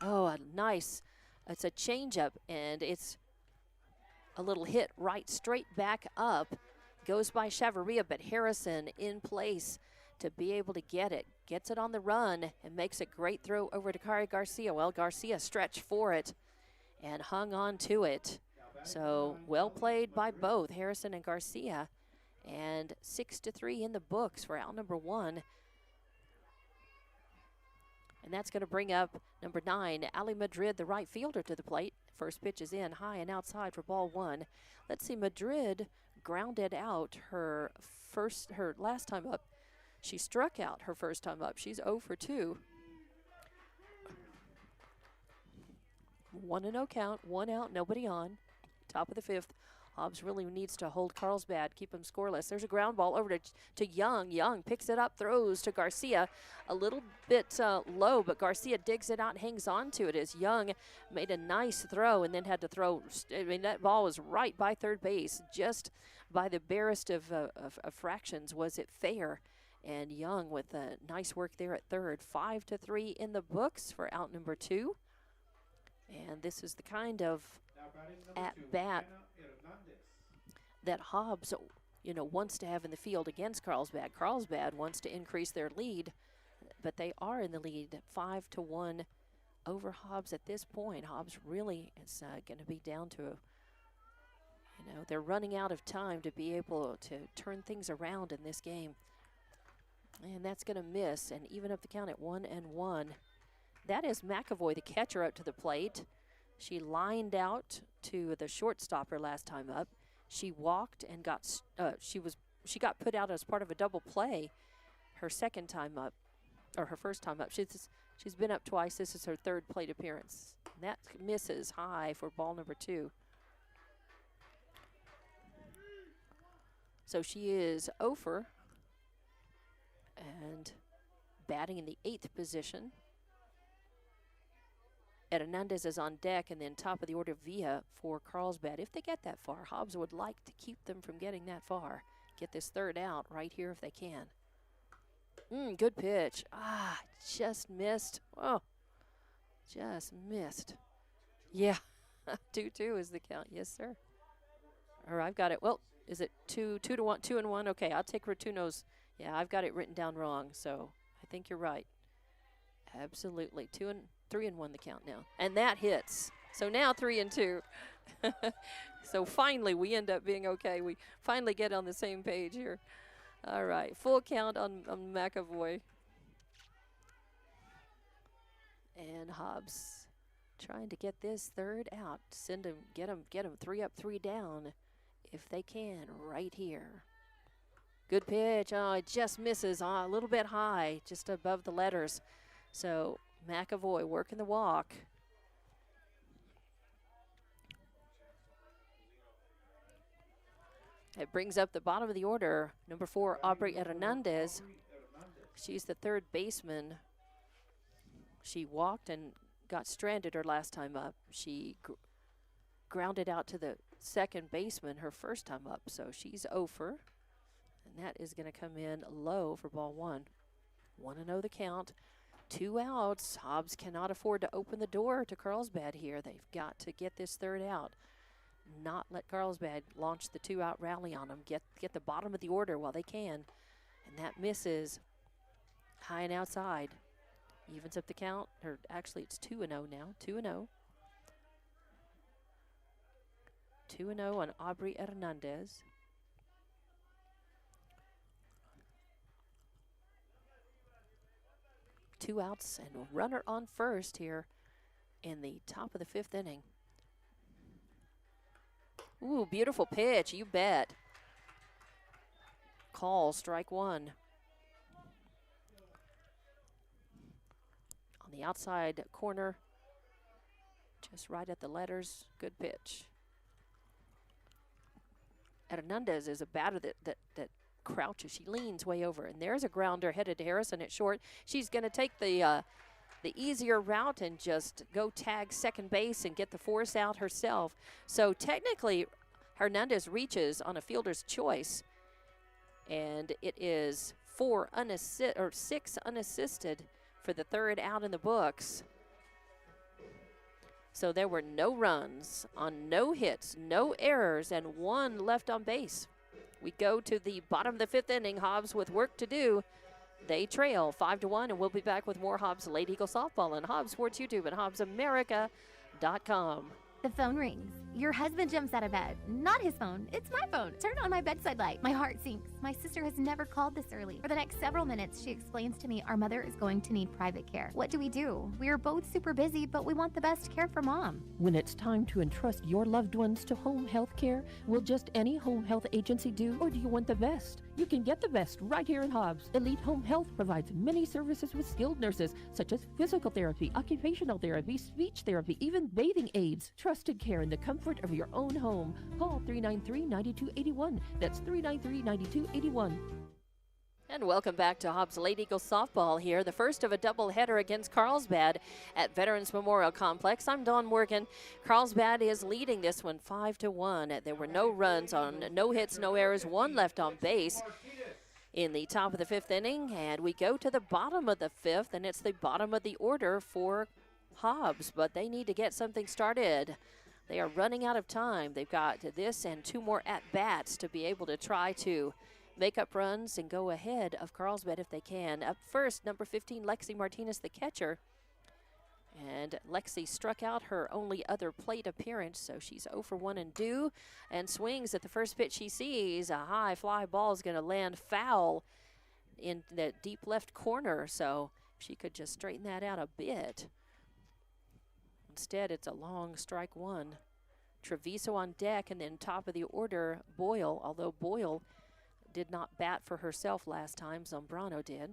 Oh, a nice, it's a changeup, and it's a little hit right straight back up. Goes by Chavarria, but Harrison in place to be able to get it. Gets it on the run and makes a great throw over to Kari Garcia. Well, Garcia stretched for it and hung on to it. So well played by both Harrison and Garcia. And 6-3 in the books for out number 1. And that's going to bring up number 9, Ali Madrid, the right fielder, to the plate. First pitch is in, high and outside for ball 1. Let's see, Madrid grounded out her last time up. She struck out her first time up. She's 0 for 2. 1-0 count, 1 out, nobody on. Top of the 5th. Hobbs really needs to hold Carlsbad, keep him scoreless. There's a ground ball over to Young. Young picks it up, throws to Garcia. A little bit low, but Garcia digs it out, hangs on to it as Young made a nice throw and then had to throw. I mean, that ball was right by third base, just by the barest of fractions was it fair. And Young with nice work there at third. 5-3 in the books for out number 2. And this is the kind of at-bat that Hobbs, wants to have in the field against Carlsbad. Carlsbad wants to increase their lead, but they are in the lead 5-1 over Hobbs at this point. Hobbs really is going to be down to, they're running out of time to be able to turn things around in this game. And that's going to miss and even up the count at 1-1. That is McAvoy, the catcher, up to the plate. She lined out to the shortstopper last time up. She walked and got she got put out as part of a double play her second time up, or her first time up. She's been up twice. This is her third plate appearance. That misses high for ball number 2. So she is over and batting in the 8th position. Hernandez is on deck, and then top of the order Villa for Carlsbad. If they get that far, Hobbs would like to keep them from getting that far. Get this third out right here if they can. Good pitch. Just missed. Oh, just missed. Yeah, 2-2 is the count. Yes, sir. Or I've got it. Well, is it 2-1? 2-1. Okay, I'll take Rotuno's. Yeah, I've got it written down wrong, so I think you're right. Absolutely. 3-1 the count now. And that hits. So now 3-2. So finally we end up being okay. We finally get on the same page here. All right. Full count on McAvoy. And Hobbs trying to get this third out. Send him, get him 3 up, 3 down if they can right here. Good pitch. Oh, it just misses. A little bit high, just above the letters. So McAvoy working the walk. It brings up the bottom of the order. Number 4, Aubrey Hernandez. She's the third baseman. She walked and got stranded her last time up. She grounded out to the second baseman her first time up. So she's over. And that is going to come in low for ball 1. 1-0 the count. 2 outs. Hobbs cannot afford to open the door to Carlsbad here. They've got to get this third out. Not let Carlsbad launch the 2-out rally on them. Get the bottom of the order while they can. And that misses high and outside. Evens up the count. Or actually, it's 2-0 now. 2-0. 2-0 on Aubrey Hernandez. Two outs and a runner on first here in the top of the 5th inning. Ooh, beautiful pitch, you bet. Call, strike 1. On the outside corner, just right at the letters, good pitch. Hernandez is a batter that crouches. She leans way over, and there's a grounder headed to Harrison at short. She's going to take the easier route and just go tag second base and get the force out herself. So technically, Hernandez reaches on a fielder's choice, and it is 6 unassisted for the third out in the books. So there were no runs on no hits, no errors, and 1 left on base. We go to the bottom of the 5th inning. Hobbs with work to do. They trail 5-1, and we'll be back with more Hobbs Late Eagle Softball on Hobbs Sports YouTube and HobbsAmerica.com. The phone rings. Your husband jumps out of bed. Not his phone. It's my phone. Turn on my bedside light. My heart sinks. My sister has never called this early. For the next several minutes, she explains to me our mother is going to need private care. What do? We are both super busy, but we want the best care for Mom. When it's time to entrust your loved ones to home health care, will just any home health agency do, or do you want the best? You can get the best right here in Hobbs. Elite Home Health provides many services with skilled nurses, such as physical therapy, occupational therapy, speech therapy, even bathing aids. Trusted care in the comfort of your own home. Call 393-9281. That's 393-9281. And welcome back to Hobbs Lady Eagles softball here, the first of a doubleheader against Carlsbad at Veterans Memorial Complex. I'm Dawn Morgan. Carlsbad is leading this one 5-1. There were no runs on, no hits, no errors, one left on base in the top of the fifth inning. And we go to the bottom of the fifth, and it's the bottom of the order for Hobbs, but they need to get something started. They are running out of time. They've got this and two more at-bats to be able to try to make up runs and go ahead of Carlsbad if they can. Up first, number 15, Lexi Martinez, the catcher. And Lexi struck out her only other plate appearance, so she's 0 for 1 and due, and swings at the first pitch she sees. A high fly ball is going to land foul in the deep left corner, so she could just straighten that out a bit. Instead, it's a long strike one. Treviso on deck, and then top of the order, Boyle, although Boyle did not bat for herself last time, Zambrano did.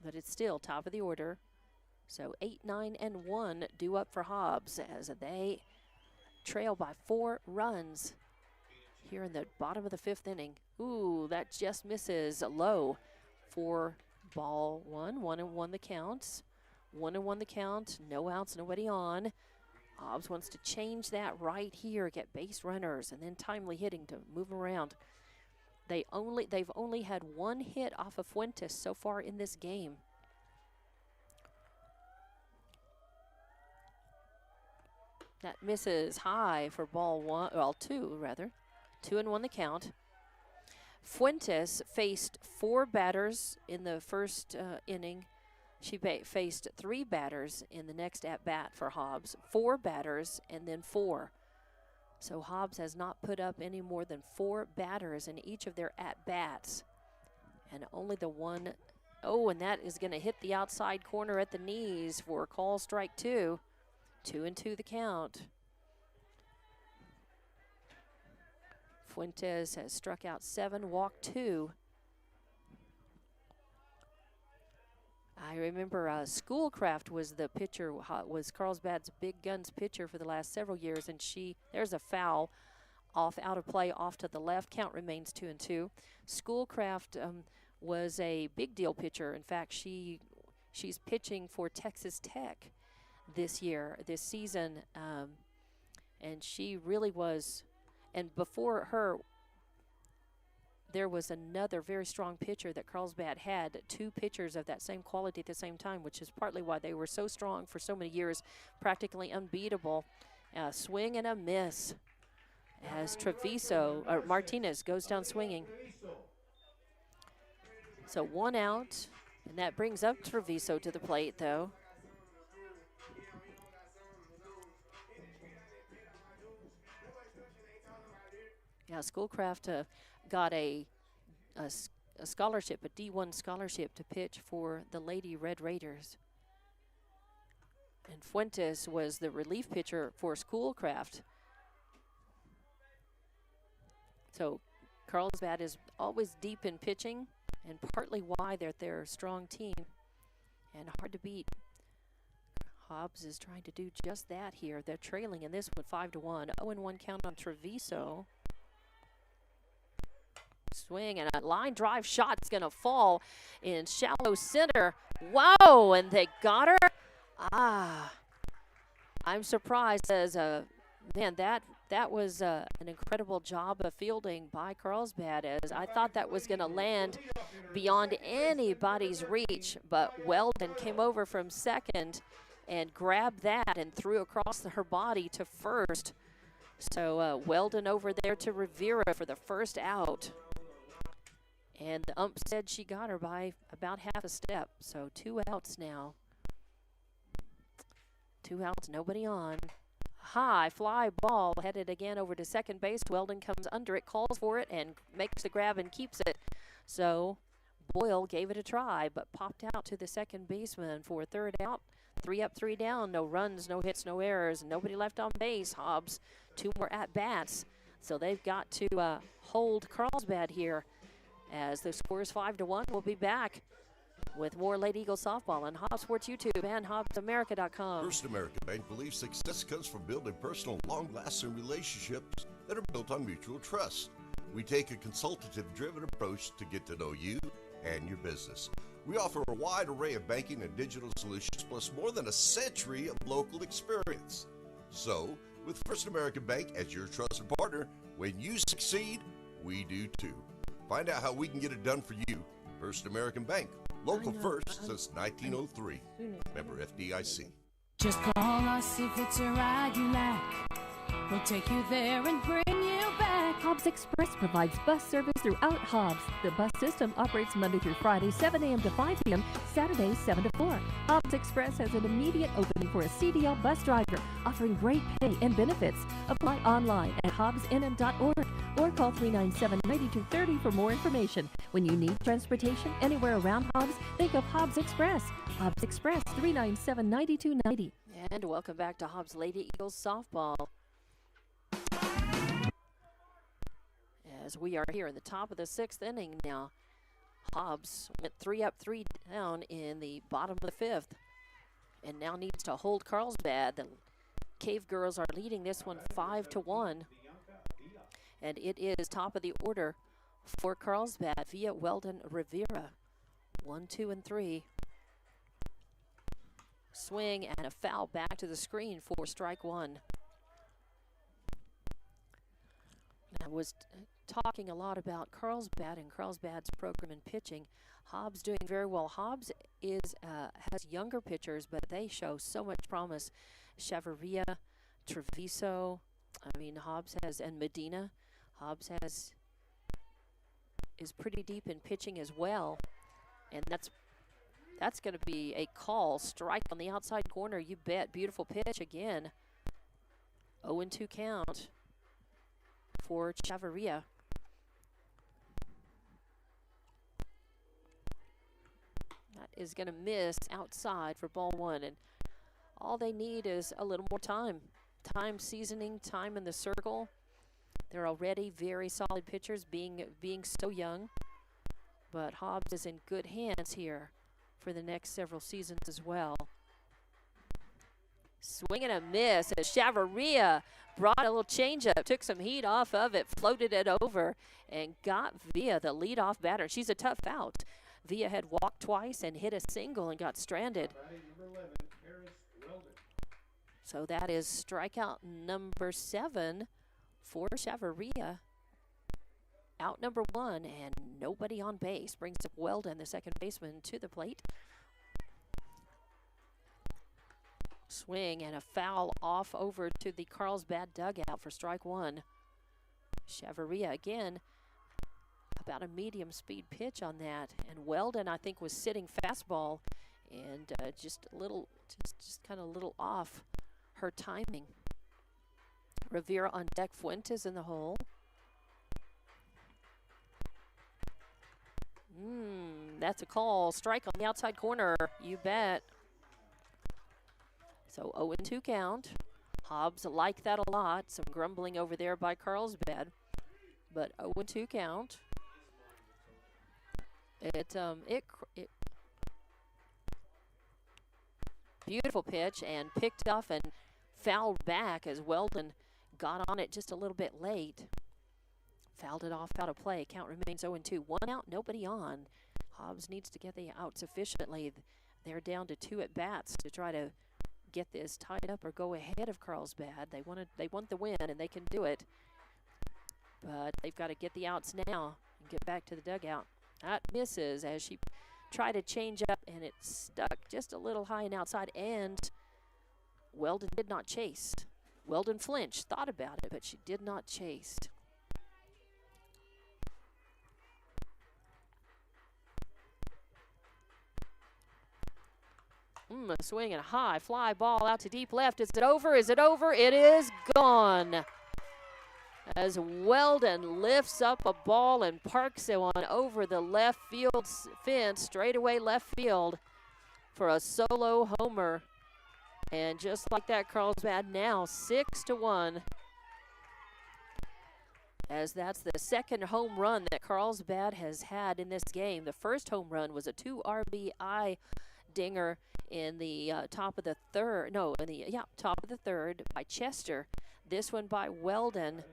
But it's still top of the order. So 8, 9, and 1 due up for Hobbs as they trail by 4 runs here in the bottom of the fifth inning. Ooh, that just misses low for ball one. 1-1 the counts. 1-1 the count. No outs, nobody on. Hobbs wants to change that right here, get base runners, and then timely hitting to move around. They've only had one hit off of Fuentes so far in this game. That misses high for ball one, well, 2 rather. 2-1 the count. Fuentes faced 4 batters in the first inning. She faced 3 batters in the next at-bat for Hobbs. 4 batters and then 4. So Hobbs has not put up any more than 4 batters in each of their at-bats. And only the one, oh, and that is going to hit the outside corner at the knees for a call strike 2. 2-2 the count. Fuentes has struck out 7, walked 2. I remember Schoolcraft was the pitcher, was Carlsbad's big guns pitcher for the last several years, and there's a foul out of play off to the left. Count remains 2-2. Schoolcraft was a big deal pitcher. In fact, she's pitching for Texas Tech this season, and she really was. And before her, there was another very strong pitcher that Carlsbad had, 2 pitchers of that same quality at the same time, which is partly why they were so strong for so many years, practically unbeatable. Swing and a miss as Martinez goes down swinging. So 1 out, and that brings up Treviso to the plate, though. Yeah, Schoolcraft got a scholarship, a D1 scholarship to pitch for the Lady Red Raiders. And Fuentes was the relief pitcher for Schoolcraft. So Carlsbad is always deep in pitching, and partly why they're a strong team and hard to beat. Hobbs is trying to do just that here. They're trailing in this one 5-1. 0-1 count on Treviso. Swing and a line drive shot is going to fall in shallow center. Whoa, and they got her. I'm surprised as man, that was an incredible job of fielding by Carlsbad, as I thought that was going to land beyond anybody's reach, but Weldon came over from second and grabbed that and threw across her body to first. So Weldon over there to Rivera for the first out. And the ump said she got her by about half a step. So 2 outs now. 2 outs, nobody on. High fly ball headed again over to second base. Weldon comes under it, calls for it, and makes the grab and keeps it. So Boyle gave it a try, but popped out to the second baseman for a third out. 3 up, 3 down. No runs, no hits, no errors. Nobody left on base. Hobbs, 2 more at-bats. So they've got to hold Carlsbad here As the score is 5-1, we'll be back with more Lady Eagle softball on Hobbs Sports YouTube and HobbsAmerica.com. First American Bank believes success comes from building personal, long-lasting relationships that are built on mutual trust. We take a consultative-driven approach to get to know you and your business. We offer a wide array of banking and digital solutions, plus more than a century of local experience. So, with First American Bank as your trusted partner, when you succeed, we do too. Find out how we can get it done for you. First American Bank, local first since 1903. Member FDIC. Just call us if it's a ride you like. We'll take you there and bring you back. Hobbs Express provides bus service throughout Hobbs. The bus system operates Monday through Friday, 7 a.m. to 5 p.m., Saturdays, 7 to 4. Hobbs Express has an immediate opening for a CDL bus driver, offering great pay and benefits. Apply online at hobbsnm.org or call 397-9230 for more information. When you need transportation anywhere around Hobbs, think of Hobbs Express. Hobbs Express, 397-9290. And welcome back to Hobbs Lady Eagles softball. As we are here in the top of the 6th inning now, Hobbs went 3 up, 3 down in the bottom of the 5th, and now needs to hold Carlsbad. The Cavegirls are leading this one 5-1, and it is top of the order for Carlsbad via Weldon Rivera. 1, 2, and 3. Swing and a foul back to the screen for strike 1. I was talking a lot about Carlsbad and Carlsbad's program in pitching. Hobbs doing very well. Hobbs has younger pitchers, but they show so much promise. Chavarria, Treviso, Hobbs has, and Medina. Hobbs is pretty deep in pitching as well, and that's going to be a call. Strike on the outside corner, you bet. Beautiful pitch again. 0-2 count for Chavarria. That is going to miss outside for ball 1, and all they need is a little more time. Time seasoning, time in the circle. They're already very solid pitchers, being so young, but Hobbs is in good hands here for the next several seasons as well. Swing and a miss as Chavarria brought a little changeup, took some heat off of it, floated it over, and got Villa, the leadoff batter. She's a tough out. Villa had walked twice and hit a single and got stranded. So that is strikeout number 7 for Chavarria. Out number 1, and nobody on base. Brings up Weldon, the second baseman, to the plate. Swing and a foul off over to the Carlsbad dugout for strike 1. Chavarria again, about a medium speed pitch on that. And Weldon, I think, was sitting fastball and just kind of a little off her timing. Rivera on deck, Fuentes in the hole. That's a call. Strike on the outside corner. You bet. So 0-2 count. Hobbs like that a lot. Some grumbling over there by Carlsbad. But 0-2 count. Beautiful pitch, and picked off and fouled back as Weldon got on it just a little bit late. Fouled it off out of play. Count remains 0-2. 1 out, nobody on. Hobbs needs to get the outs efficiently. They're down to 2 at-bats to try to get this tied up or go ahead of Carlsbad. They want the win, and they can do it. But they've got to get the outs now and get back to the dugout. That misses as she tried to change up, and it stuck just a little high and outside, and Weldon did not chase. Weldon flinched, thought about it, but she did not chase. A swing and a high fly ball out to deep left. Is it over? Is it over? It is gone. As Weldon lifts up a ball and parks it on over the left field fence, straightaway left field for a solo homer. And just like that, Carlsbad now 6-1. as that's the second home run that Carlsbad has had in this game. The first home run was a 2 RBI dinger in the top of the third. No, in the top of the third by Chester. This one by Weldon.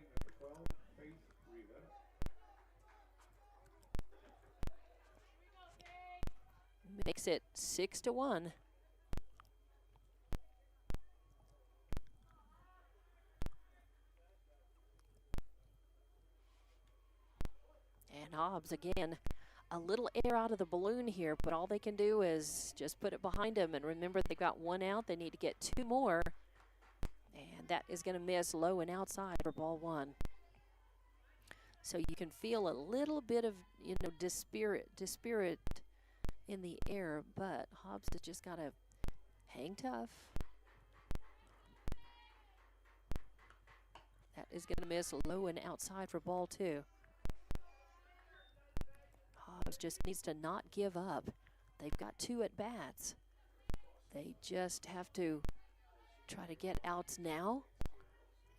Makes it 6-1. And Hobbs again, a little air out of the balloon here, but all they can do is just put it behind them. And remember, they got 1 out. They need to get 2 more. And that is going to miss low and outside for ball 1. So you can feel a little bit of, dispirit in the air, but Hobbs has just got to hang tough. That is going to miss low and outside for ball 2. Hobbs just needs to not give up. They've got 2 at bats. They just have to try to get outs now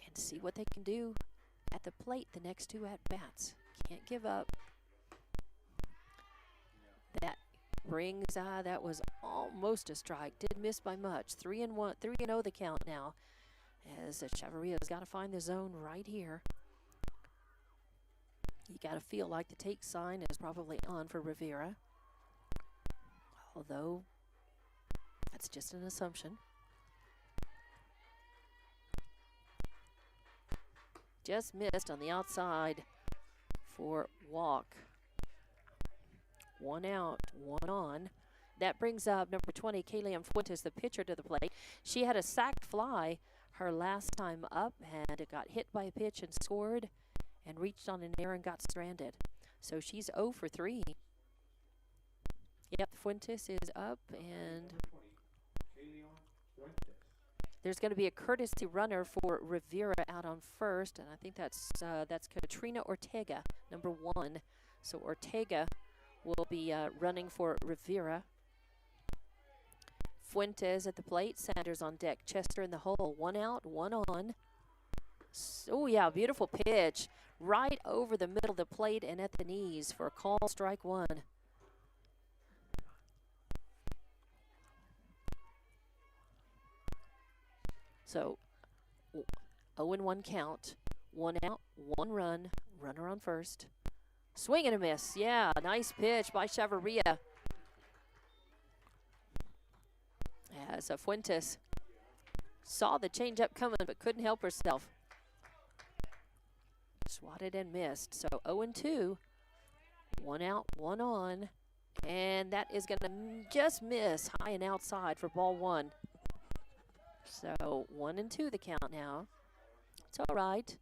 and see what they can do at the plate the next 2 at bats. Can't give up. That brings, that was almost a strike. Did miss by much. 3-1, 3-0 the count now, as Chavarria's got to find the zone right here. You got to feel like the take sign is probably on for Rivera, although that's just an assumption. Just missed on the outside for walk. 1 out, 1 on. That brings up number 20, Kaylian Fuentes, the pitcher, to the plate. She had a sacked fly her last time up, and it got hit by a pitch and scored, and reached on an air and got stranded. So she's 0 for 3. Yep, Fuentes is up, and there's going to be a courtesy runner for Rivera out on first, and I think that's Katrina Ortega, number 1. So Ortega will be running for Rivera. Fuentes at the plate, Sanders on deck, Chester in the hole. 1 out, 1 on. Oh yeah, beautiful pitch. Right over the middle of the plate and at the knees for a call, strike 1. So 0-1 count. 1 out, 1 run, runner on first. Swing and a miss. Yeah, nice pitch by Chavarria. As Fuentes saw the changeup coming but couldn't help herself. Swatted and missed. So 0-2. 1 out, 1 on. And that is going to just miss high and outside for ball 1. So 1-2 the count now. It's all right.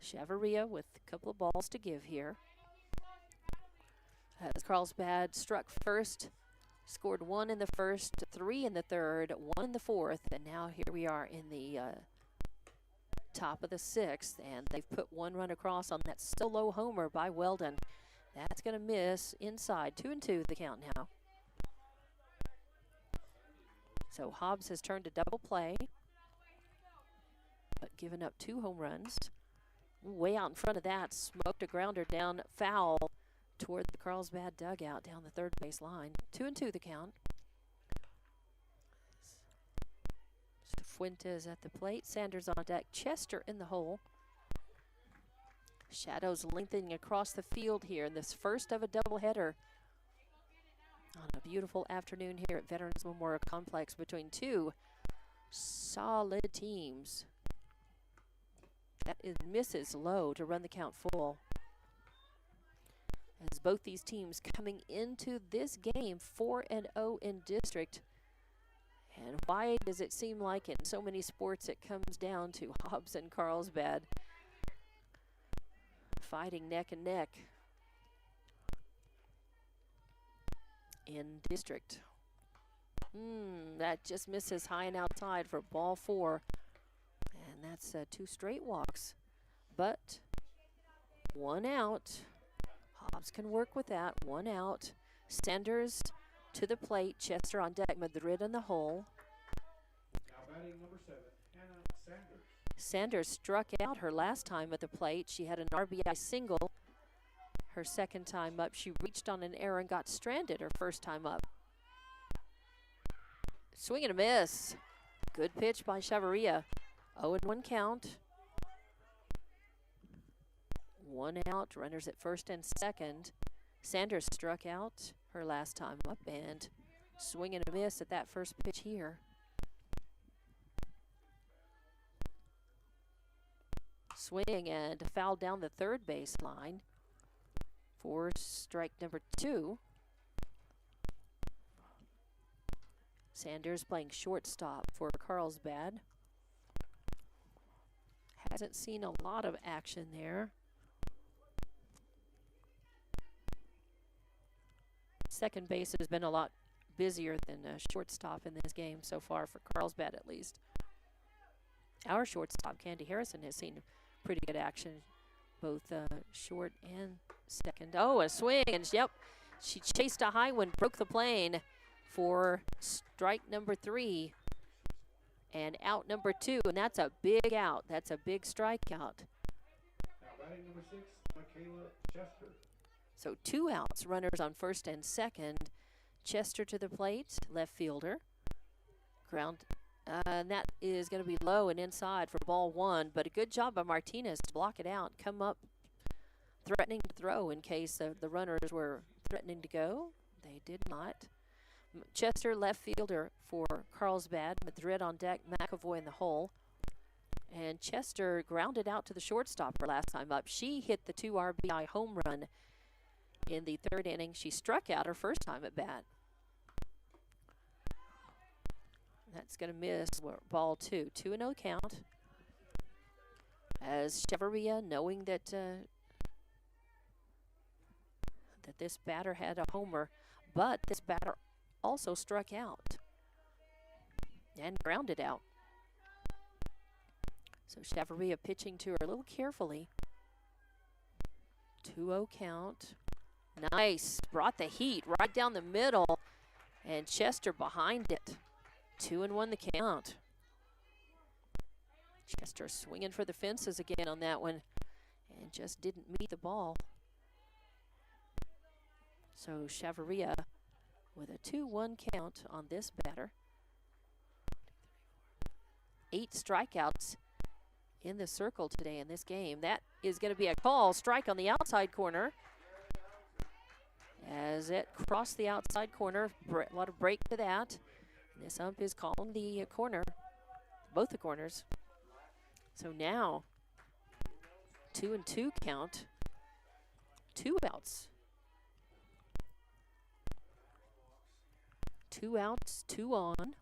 Chavarria with a couple of balls to give here. As Carlsbad struck first, scored 1 in the first, 3 in the third, 1 in the fourth, and now here we are in the top of the 6th, and they've put 1 run across on that solo homer by Weldon. That's going to miss inside. 2-2 the count now. So Hobbs has turned to double play, but given up 2 home runs. Way out in front of that, smoked a grounder down foul toward the Carlsbad dugout down the third base line. 2-2 the count. Fuentes at the plate, Sanders on deck, Chester in the hole. Shadows lengthening across the field here in this first of a doubleheader on a beautiful afternoon here at Veterans Memorial Complex between 2 solid teams. That is misses low to run the count full. As both these teams coming into this game 4-0 in district. And why does it seem like in so many sports it comes down to Hobbs and Carlsbad fighting neck and neck in district? That just misses high and outside for ball 4. And that's 2 straight walks. But 1 out. Hobbs can work with that. 1 out. Sanders to the plate. Chester on deck. Madrid in the hole. Now batting number 7, Hannah Sanders. Sanders struck out her last time at the plate. She had an RBI single her second time up. She reached on an error and got stranded her first time up. Swing and a miss. Good pitch by Chavarria. 0-1 count. 1 out, runners at first and second. Sanders struck out her last time up and swing and a miss at that first pitch here. Swing and foul down the third base line for strike number 2. Sanders playing shortstop for Carlsbad. Hasn't seen a lot of action there. Second base has been a lot busier than shortstop in this game so far for Carlsbad at least. Our shortstop, Candy Harrison, has seen pretty good action, both short and second. Oh, a swing, and yep, she chased a high one, broke the plane for strike number 3 and out number 2, and that's a big out. That's a big strikeout. Now batting number 6, Michaela Chester. So 2 outs, runners on first and second. Chester to the plate, left fielder. Ground, and that is going to be low and inside for ball 1, but a good job by Martinez to block it out, come up threatening to throw in case the runners were threatening to go. They did not. Chester, left fielder for Carlsbad. Madrid on deck, McAvoy in the hole. And Chester grounded out to the shortstop her last time up. She hit the 2 RBI home run in the 3rd inning. She struck out her first time at bat. That's going to miss ball 2. 2-0 count. As Chavarria, knowing that that this batter had a homer, but this batter also struck out and grounded out. So Chavarria pitching to her a little carefully. 2-0 count. Nice. Brought the heat right down the middle, and Chester behind it. 2-1 the count. Chester swinging for the fences again on that one and just didn't meet the ball. So Chavarria with a 2-1 count on this batter. 8 strikeouts in the circle today in this game. That is going to be a call. Strike on the outside corner. As it crossed the outside corner, a lot of break to that. This ump is calling the corner, both the corners. So now, 2-2 count, 2 outs. 2 outs, 2 on.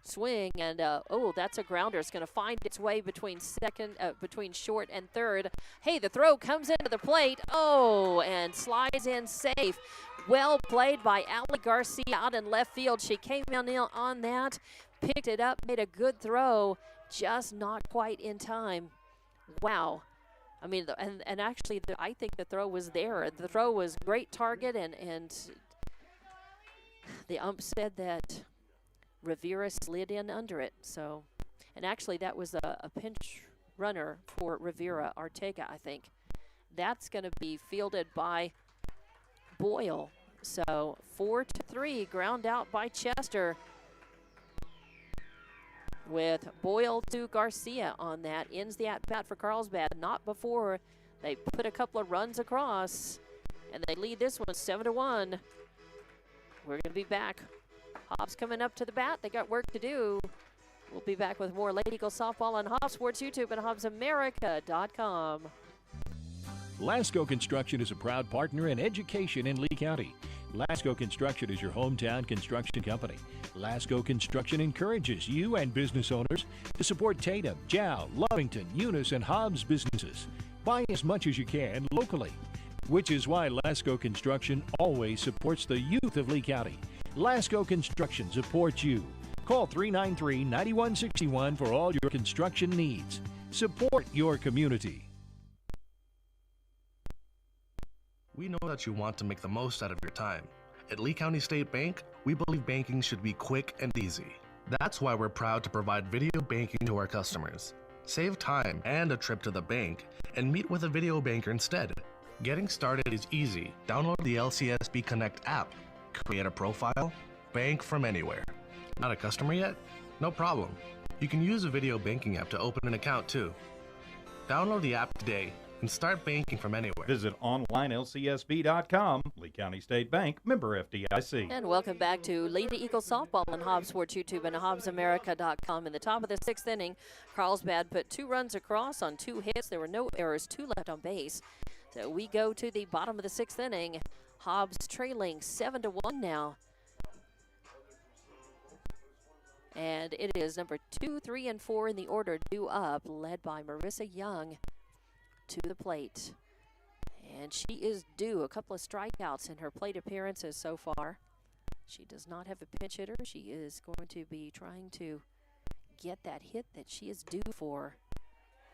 Swing, and oh, that's a grounder. It's going to find its way between short and third. Hey, the throw comes into the plate. Oh, and slides in safe. Well played by Ali Garcia out in left field. She came in on that, picked it up, made a good throw, just not quite in time. Wow. I mean, and actually, I think the throw was there. The throw was great target, and the ump said that Rivera slid in under it. So, and actually, that was a pinch runner for Rivera, Ortega, I think. That's going to be fielded by Boyle. So 4-3, ground out by Chester with Boyle to Garcia on that. Ends the at-bat for Carlsbad. Not before they put a couple of runs across, and they lead this one 7-1. We're going to be back. Hobbs coming up to the bat. They got work to do. We'll be back with more Lady Eagle softball on Hobbs Sports YouTube and HobbsAmerica.com. Lasco Construction is a proud partner in education in Lee County. Lasco Construction is your hometown construction company. Lasco Construction encourages you and business owners to support Tatum, Jow, Lovington, Eunice, and Hobbs businesses. Buy as much as you can locally, which is why Lasco Construction always supports the youth of Lee County. Lasco Construction supports you. Call 393-9161 for all your construction needs. Support your community. We know that you want to make the most out of your time. At Lee County State Bank, we believe banking should be quick and easy. That's why we're proud to provide video banking to our customers. Save time and a trip to the bank and meet with a video banker instead. Getting started is easy. Download the LCSB Connect app, create a profile, bank from anywhere. Not a customer yet? No problem. You can use a video banking app to open an account too. Download the app today and start banking from anywhere. Visit onlinelcsb.com. Lee County State Bank, member FDIC. And welcome back to Lady Eagle Softball on Hobbs Sports YouTube and HobbsAmerica.com. In the top of the 6th inning, Carlsbad put 2 runs across on 2 hits. There were no errors, 2 left on base. So we go to the bottom of the 6th inning. Hobbs trailing 7-1 now. And it is number 2, 3, and 4 in the order due up, led by Marissa Young to the plate. And she is due a couple of strikeouts in her plate appearances so far. She does not have a pinch hitter. She is going to be trying to get that hit that she is due for.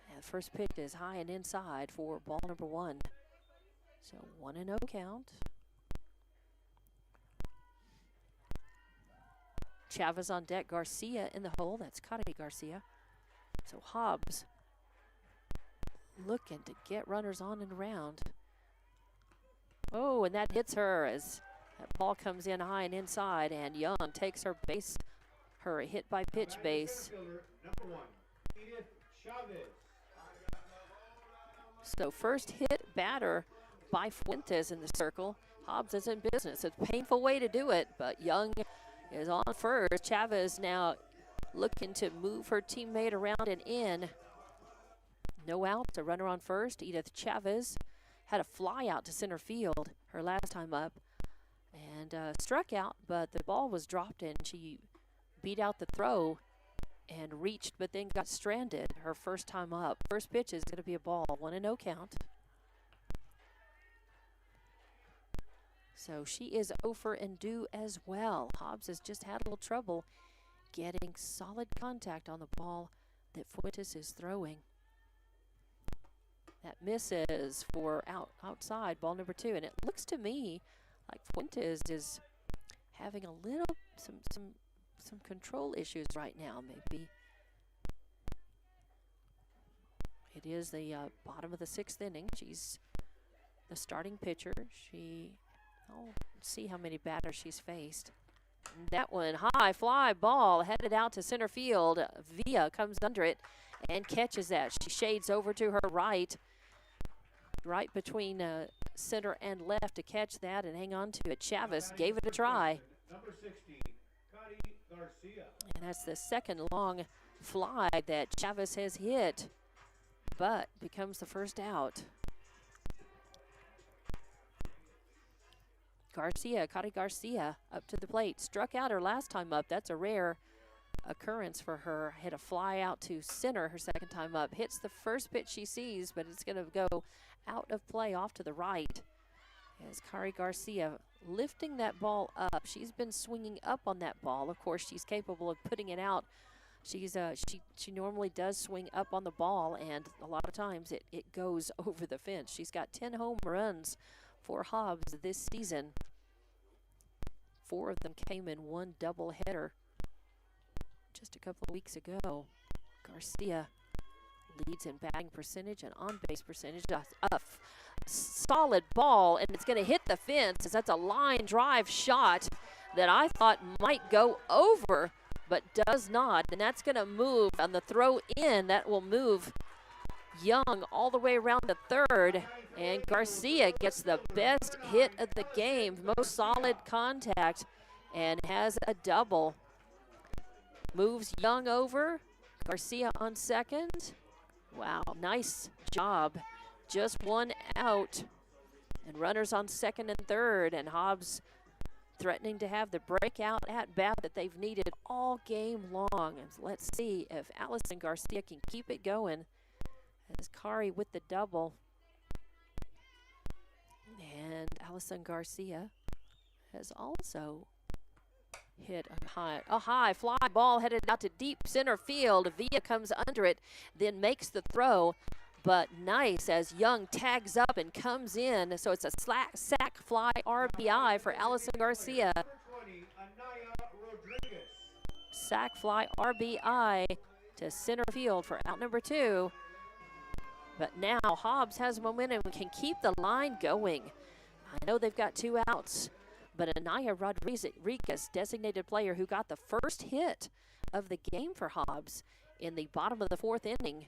And the first pitch is high and inside for ball number 1. So 1-0 count. Chavez on deck, Garcia in the hole. That's Cody Garcia. So Hobbs looking to get runners on and around. Oh, and that hits her as that ball comes in high and inside, and Young takes her hit by pitch base. Number 1, Edith Chavez. So first hit batter by Fuentes in the circle. Hobbs is in business. It's a painful way to do it, but Young is on first. Chavez now looking to move her teammate around and in. No outs, a runner on first. Edith Chavez had a fly out to center field her last time up and struck out, but the ball was dropped and she beat out the throw and reached, but then got stranded her first time up. First pitch is going to be a ball, 1-0 count. So she is over and due as well. Hobbs has just had a little trouble getting solid contact on the ball that Fuentes is throwing. That misses for outside, ball number 2. And it looks to me like Fuentes is having a little, some control issues right now, maybe. It is the bottom of the 6th inning. She's the starting pitcher. I'll see how many batters she's faced. That one, high fly ball headed out to center field. Villa comes under it and catches that. She shades over to her right between center and left to catch that and hang on to it. Chavez gave it a try. Number 16, Cody Garcia. And that's the second long fly that Chavez has hit, but becomes the first out. Cody Garcia up to the plate. Struck out her last time up. That's a rare occurrence for her. Hit a fly out to center her second time up. Hits the first pitch she sees, but it's going to go out of play off to the right. As Cody Garcia lifting that ball up. She's been swinging up on that ball. Of course, she's capable of putting it out. She normally does swing up on the ball, and a lot of times it goes over the fence. She's got 10 home runs for Hobbs this season. 4 of them came in one doubleheader just a couple of weeks ago. Garcia leads in batting percentage and on-base percentage. A solid ball, and it's going to hit the fence. That's a line drive shot that I thought might go over, but does not. And that's going to move on the throw in. That will move Young all the way around the third, and Garcia gets the best hit of the game, most solid contact, and has a double. Moves Young over, Garcia on second. Wow, nice job. Just 1 out, and runners on second and third, and Hobbs threatening to have the breakout at bat that they've needed all game long. Let's see if Allison Garcia can keep it going. As Kari with the double. And Allison Garcia has also hit a high fly ball headed out to deep center field. Villa comes under it, then makes the throw. But nice as Young tags up and comes in. So it's a sack fly RBI for Allison Garcia. Sack fly RBI to center field for out number 2. But now Hobbs has momentum and can keep the line going. I know they've got 2 outs, but Anaya Rodriguez, designated player who got the first hit of the game for Hobbs in the bottom of the 4th inning.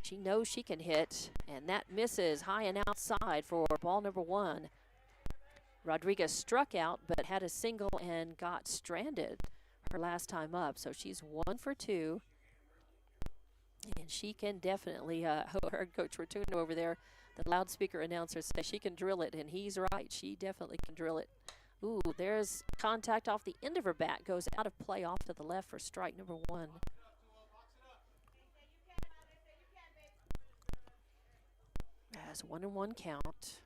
She knows she can hit, and that misses high and outside for ball number 1. Rodriguez struck out, but had a single and got stranded her last time up, so she's 1 for 2. And she can definitely, her Coach Rotuno over there, the loudspeaker announcer, says she can drill it, and he's right. She definitely can drill it. Ooh, there's contact off the end of her bat, goes out of play off to the left for strike number 1. As 1-1 count.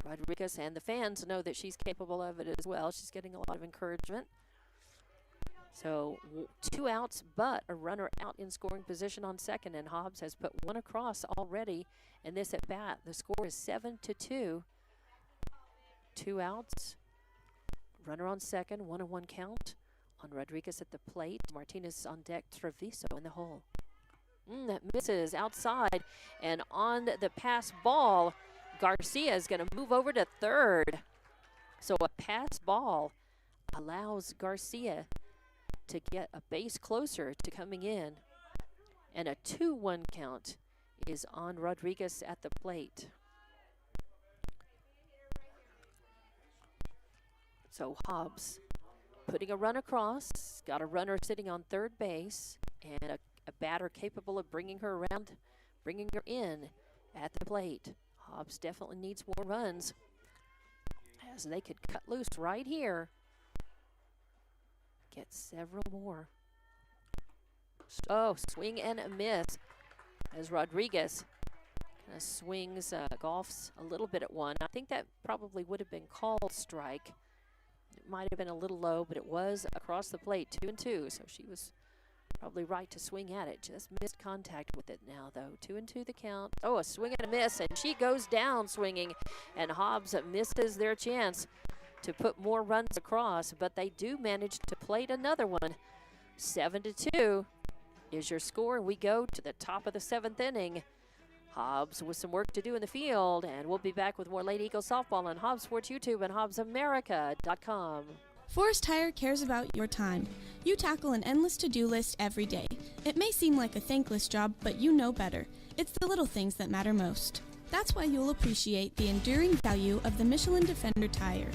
Rodriguez, and the fans know that she's capable of it as well. She's getting a lot of encouragement. So 2 outs, but a runner out in scoring position on second, and Hobbs has put 1 across already in this at bat. The score is 7-2. 2 outs, runner on second, 1-1 count on Rodriguez at the plate. Martinez on deck, Treviso in the hole. That misses outside, and on the pass ball, Garcia is going to move over to third. So a pass ball allows Garcia to get a base closer to coming in. And a 2-1 count is on Rodriguez at the plate. So Hobbs putting a run across, got a runner sitting on third base, and a batter capable of bringing her around, bringing her in at the plate. Hobbs definitely needs more runs, as they could cut loose right here. Get several more. Oh, swing and a miss as Rodriguez kind of swings, golfs a little bit at one. I think that probably would have been called strike. It might have been a little low, but it was across the plate, 2-2. So she was probably right to swing at it. Just missed contact with it now, though. 2-2 the count. Oh, a swing and a miss, and she goes down swinging, and Hobbs misses their chance to put more runs across, but they do manage to plate another one. 7-2 is your score. We go to the top of the 7th inning. Hobbs with some work to do in the field, and we'll be back with more Lady Eagles softball on Hobbs Sports YouTube and HobbsAmerica.com. Forest Tire cares about your time. You tackle an endless to-do list every day. It may seem like a thankless job, but you know better. It's the little things that matter most. That's why you'll appreciate the enduring value of the Michelin Defender tire.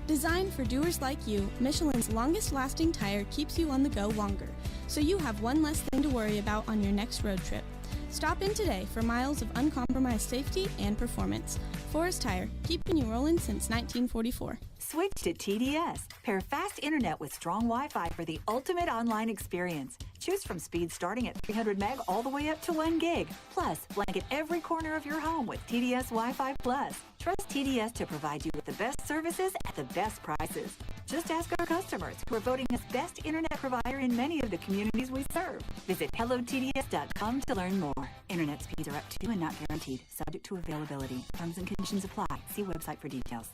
Designed for doers like you, Michelin's longest-lasting tire keeps you on the go longer, so you have one less thing to worry about on your next road trip. Stop in today for miles of uncompromised safety and performance. Forest Tire, keeping you rolling since 1944. Switch to TDS. Pair fast internet with strong Wi-Fi for the ultimate online experience. Choose from speeds starting at 300 meg all the way up to 1 gig. Plus, blanket every corner of your home with TDS Wi-Fi Plus. Trust TDS to provide you with the best services at the best prices. Just ask our customers, who are voting us best internet provider in many of the communities we serve. Visit hellotds.com to learn more. Internet speeds are up to and not guaranteed, subject to availability. Terms and conditions apply. See website for details.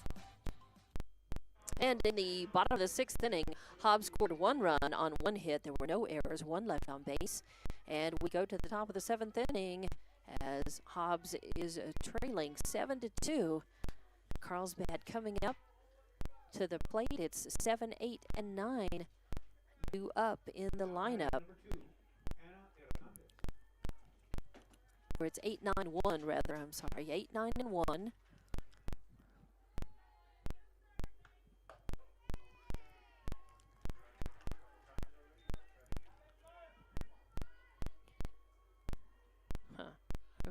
And in the bottom of the 6th inning, Hobbs scored 1 run on 1 hit. There were no errors, 1 left on base. And we go to the top of the 7th inning as Hobbs is trailing 7-2. Carlsbad coming up to the plate. It's 7, 8, and 9 due up in the lineup. Or it's 8, 9, 1 rather, I'm sorry. 8, 9, and 1.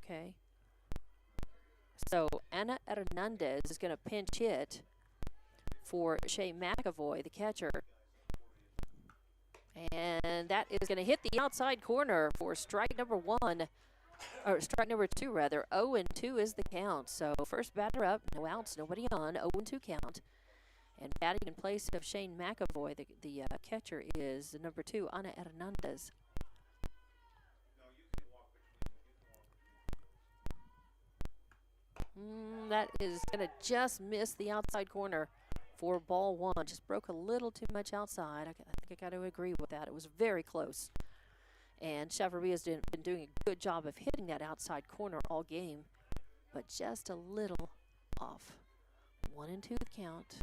Okay. So Ana Hernandez is going to pinch hit for Shay McAvoy, the catcher. And that is going to hit the outside corner for strike number 1, or strike number 2 rather. 0-2 is the count. So first batter up, no outs, nobody on, 0-2 count. And batting in place of Shane McAvoy, the catcher, is number 2, Ana Hernandez. That is going to just miss the outside corner for ball one. Just broke a little too much outside. I think I got to agree with that. It was very close. And Chavarria's been doing a good job of hitting that outside corner all game, but just a little off. 1-2 the count.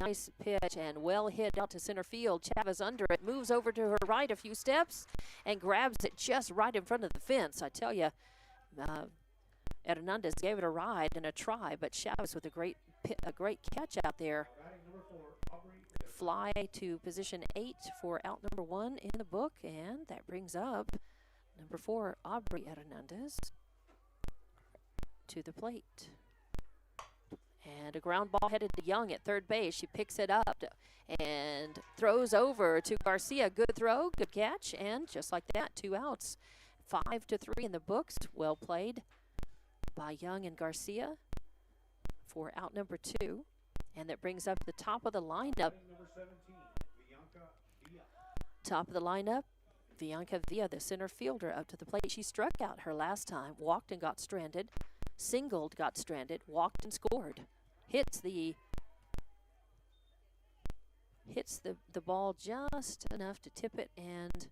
Nice pitch and well hit out to center field. Chavez under it, moves over to her right a few steps and grabs it just right in front of the fence. I tell you, Hernandez gave it a ride and a try, but Chavez with a great catch out there. Fly to position 8 for out number 1 in the book, and that brings up number 4, Aubrey Hernandez, to the plate. And a ground ball headed to Young at third base. She picks it up and throws over to Garcia. Good throw, good catch, and just like that, 2 outs. 5-3 in the books. Well played by Young and Garcia for out number 2. And that brings up the top of the lineup. Top of the lineup, Bianca Villa, the center fielder, up to the plate. She struck out her last time, walked and got stranded, singled, got stranded, walked and scored. Hits the ball just enough to tip it, and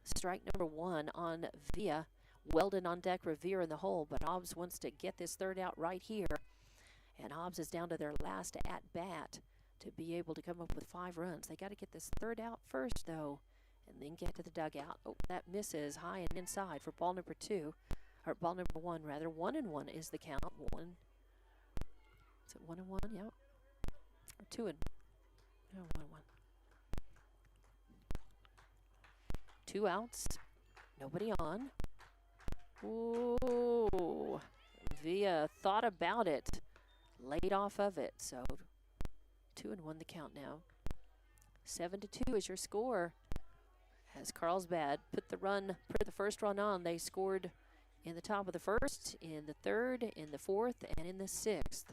strike number 1 on Villa. Weldon on deck, Revere in the hole, but Hobbs wants to get this third out right here. And Hobbs is down to their last at-bat to be able to come up with 5 runs. They got to get this third out first, though, and then get to the dugout. Oh, that misses high and inside for ball number 2. Or ball number 1, rather. 1-1 is the count. 1. Is it 1-1? Yep. Or 2-1. 1-1. 2 outs. Nobody on. Ooh. Villa thought about it. Laid off of it. So 2-1 the count now. 7-2 is your score. As Carlsbad put the first run on, they scored in the top of the first, in the third, in the fourth, and in the 6th.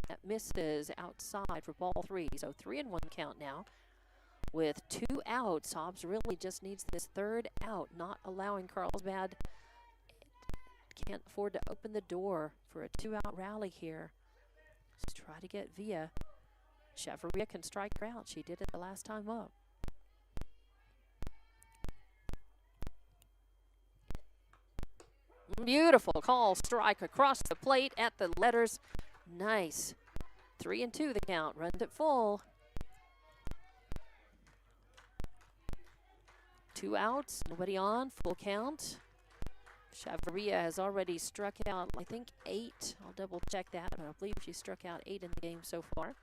That misses outside for ball 3. So 3-1 count now. With 2 outs, Hobbs really just needs this third out, not allowing Carlsbad. Can't afford to open the door for a 2-out rally here. Let's try to get Villa. Chavarria can strike her out. She did it the last time up. Beautiful call, strike across the plate at the letters. Nice. 3-2 the count. Runs it full. 2 outs. Nobody on. Full count. Chavarria has already struck out, I think, 8. I'll double check that, but I believe she struck out 8 in the game so far.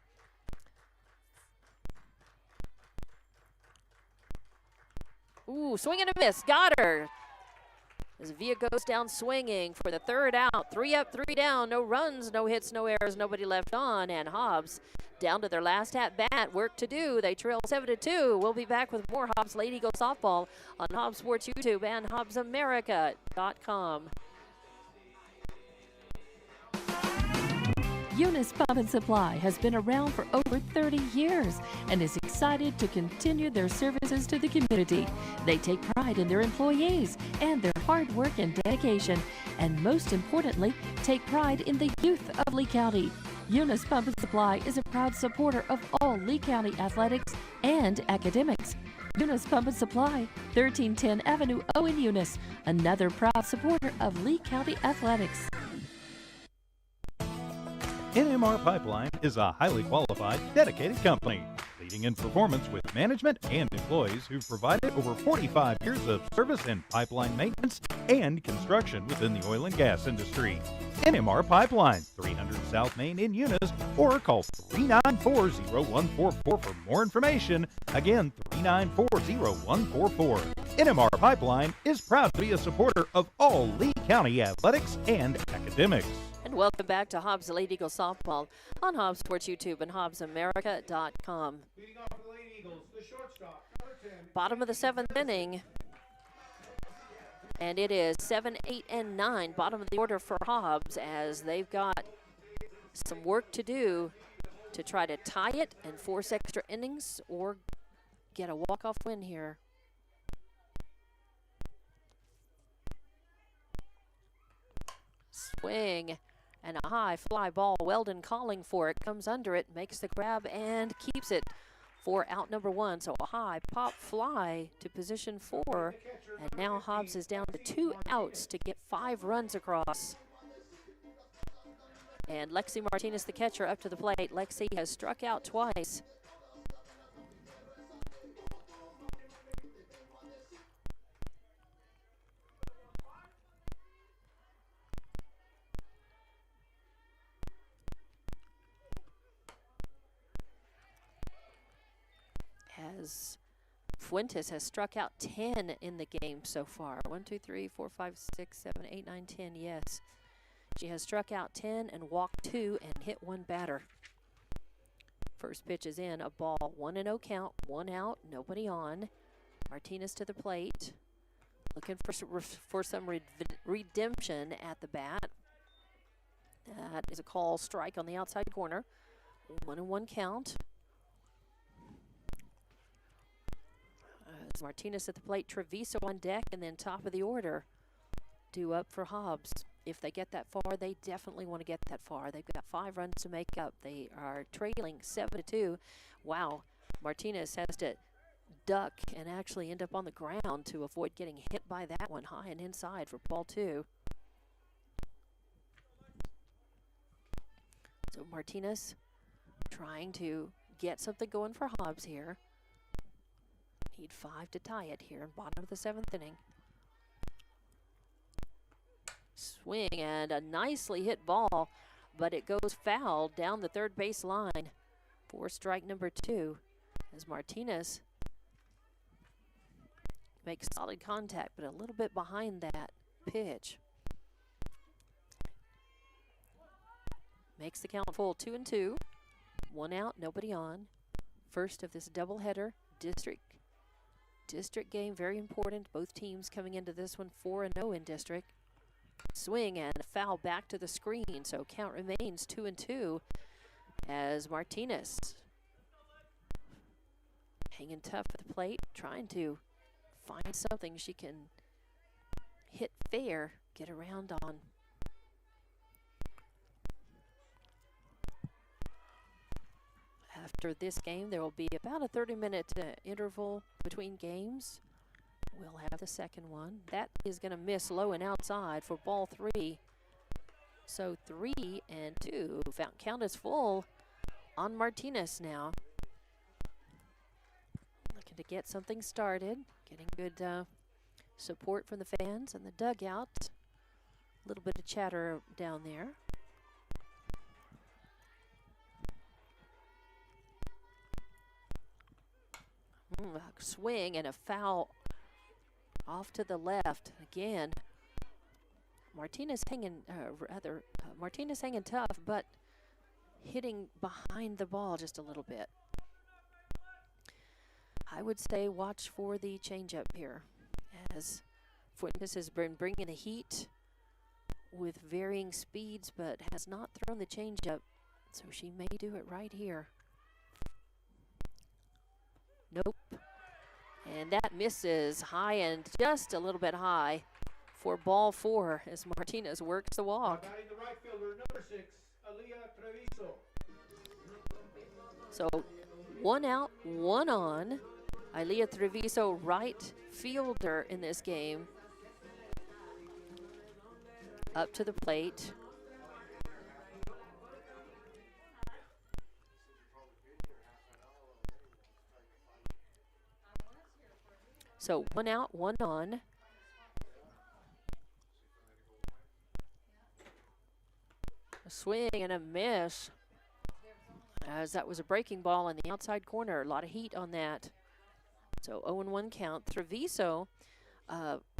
Ooh, swing and a miss. Got her. As Villa goes down swinging for the third out. 3 up, 3 down. No runs, no hits, no errors, nobody left on. And Hobbs down to their last at-bat. Work to do. They trail 7-2. We'll be back with more Hobbs Lady Eagle Softball on Hobbs Sports YouTube and HobbsAmerica.com. Eunice Pump and Supply has been around for over 30 years and is excited to continue their services to the community. They take pride in their employees and their hard work and dedication, and most importantly, take pride in the youth of Lee County. Eunice Pump and Supply is a proud supporter of all Lee County athletics and academics. Eunice Pump and Supply, 1310 Avenue O in Eunice, another proud supporter of Lee County athletics. NMR Pipeline is a highly qualified, dedicated company, leading in performance with management and employees who've provided over 45 years of service in pipeline maintenance and construction within the oil and gas industry. NMR Pipeline, 300 South Main in Eunice, or call 394-0144 for more information. Again, 394-0144. NMR Pipeline is proud to be a supporter of all Lee County athletics and academics. And welcome back to Hobbs Lady Eagle Softball on Hobbs Sports YouTube and HobbsAmerica.com. Leading off for the Lady Eagles, the shortstop, number 10. Bottom of the 7th inning. And it is 7, 8, and 9. Bottom of the order for Hobbs, as they've got some work to do to try to tie it and force extra innings or get a walk-off win here. Swing and a high fly ball. Weldon calling for it, comes under it, makes the grab and keeps it for out number 1. So a high pop fly to position 4, and now Hobbs is down to 2 outs to get 5 runs across. And Lexi Martinez, the catcher, up to the plate. Lexi has struck out twice. As Fuentes has struck out 10 in the game so far. 1, 2, 3, 4, 5, 6, 7, 8, 9, 10, yes. She has struck out 10 and walked 2 and hit 1 batter. First pitch is in, a ball, 1-0 count, 1 out, nobody on. Martinez to the plate, looking for some redemption at the bat. That is a call strike on the outside corner. 1-1 count. Martinez at the plate, Treviso on deck, and then top of the order. Due up for Hobbs. If they get that far, they definitely want to get that far. They've got 5 runs to make up. They are trailing 7-2. Wow, Martinez has to duck and actually end up on the ground to avoid getting hit by that one high and inside for ball 2. So Martinez trying to get something going for Hobbs here. Need 5 to tie it here in bottom of the 7th inning. Swing and a nicely hit ball, but it goes foul down the third base line for strike number 2 as Martinez makes solid contact, but a little bit behind that pitch. Makes the count full, 2-2. 1 out, nobody on. First of this doubleheader district game, very important. Both teams coming into this one 4-0 in district. Swing and a foul back to the screen, so count remains 2-2 as Martinez hanging tough at the plate, trying to find something she can hit fair, get around on. After this game, there will be about a 30-minute interval between games. We'll have the second one. That is going to miss low and outside for ball 3. So 3-2. Count is full on Martinez now. Looking to get something started. Getting good support from the fans and the dugout. A little bit of chatter down there. A swing and a foul off to the left again. Martinez hanging, Martinez hanging tough, but hitting behind the ball just a little bit. I would say watch for the changeup here, as Fuentes has been bringing the heat with varying speeds, but has not thrown the changeup, so she may do it right here. Nope. And that misses high and just a little bit high for ball 4 as Martinez works the walk. Batting the right fielder, number 6, Aaliyah Treviso. So 1 out, 1 on. Aaliyah Treviso, right fielder in this game. Up to the plate. So 1 out, 1 on. A swing and a miss, as that was a breaking ball in the outside corner. A lot of heat on that. So 0-1 count. Treviso,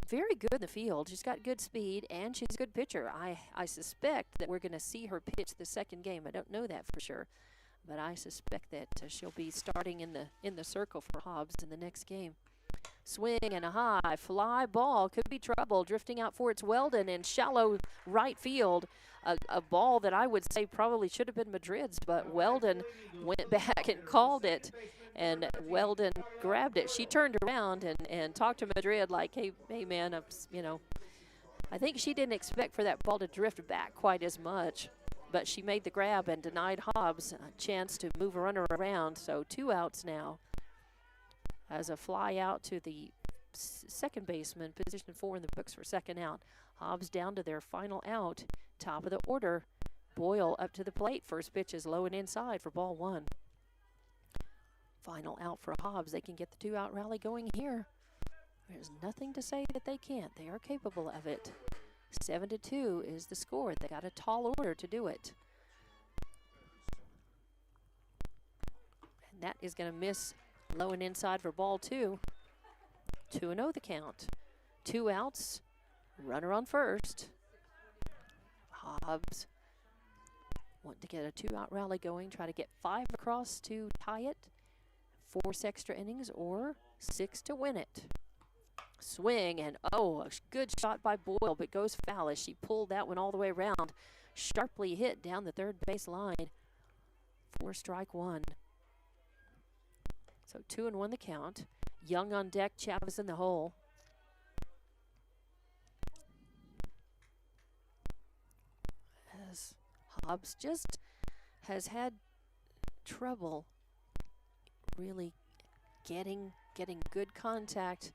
very good in the field. She's got good speed, and she's a good pitcher. I suspect that we're going to see her pitch the second game. I don't know that for sure, but I suspect that she'll be starting in the circle for Hobbs in the next game. Swing and a high fly ball, could be trouble. Drifting out for its Weldon in shallow right field. A ball that I would say probably should have been Madrid's, but Weldon went back and called it, and Weldon grabbed it. She turned around and talked to Madrid like, hey man, I think she didn't expect for that ball to drift back quite as much. but she made the grab and denied Hobbs a chance to move a runner around. So 2 outs now as a fly out to the second baseman, position 4 in the books for second out. Hobbs down to their final out, top of the order. Boyle up to the plate. First pitch is low and inside for ball 1. Final out for Hobbs. They can get the 2-out rally going here. There's nothing to say that they can't. They are capable of it. 7-2 is the score. They got a tall order to do it. And that is going to miss low and inside for ball 2. 2-0 the count. 2 outs. Runner on first. Hobbs want to get a 2-out rally going. Try to get 5 across to tie it. 4 extra innings or 6 to win it. Swing and a good shot by Boyle, but goes foul as she pulled that one all the way around. Sharply hit down the third base line for strike 1. So 2-1 the count. Young on deck, Chavez in the hole. As Hobbs just has had trouble really getting good contact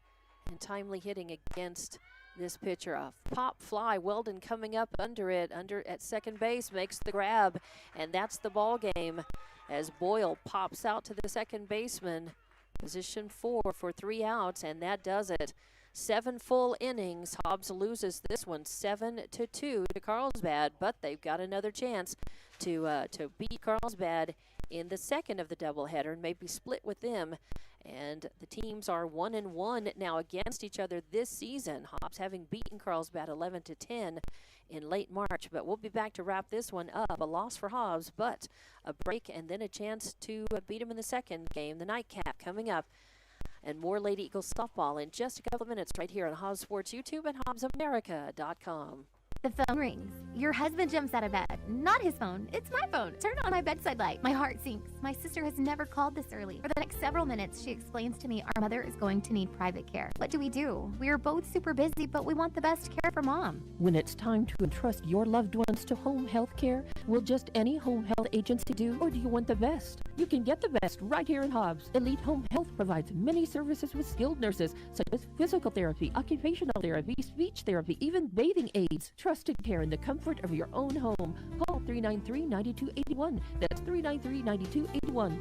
and timely hitting against this pitcher. A pop fly, Weldon coming up under at second base, makes the grab, and that's the ball game as Boyle pops out to the second baseman. Position 4 for 3 outs, and that does it. 7 full innings. Hobbs loses this one 7-2 to Carlsbad, but they've got another chance to beat Carlsbad in the second of the doubleheader and maybe split with them. And the teams are 1-1 now against each other this season. Hobbs having beaten Carlsbad 11-10 in late March. But we'll be back to wrap this one up. A loss for Hobbs, but a break and then a chance to beat him in the second game. The nightcap coming up. And more Lady Eagles softball in just a couple of minutes right here on Hobbs Sports YouTube and HobbsAmerica.com. The phone rings. Your husband jumps out of bed. Not his phone. It's my phone. Turn on my bedside light. My heart sinks. My sister has never called this early. For the next several minutes, she explains to me our mother is going to need private care. What do? We are both super busy, but we want the best care for Mom. When it's time to entrust your loved ones to home health care, will just any home health agency do, or do you want the best? You can get the best right here in Hobbs. Elite Home Health provides many services with skilled nurses, such as physical therapy, occupational therapy, speech therapy, even bathing aids. Trusted care in the comfort of your own home. Call 393-9281. That's 393-9281.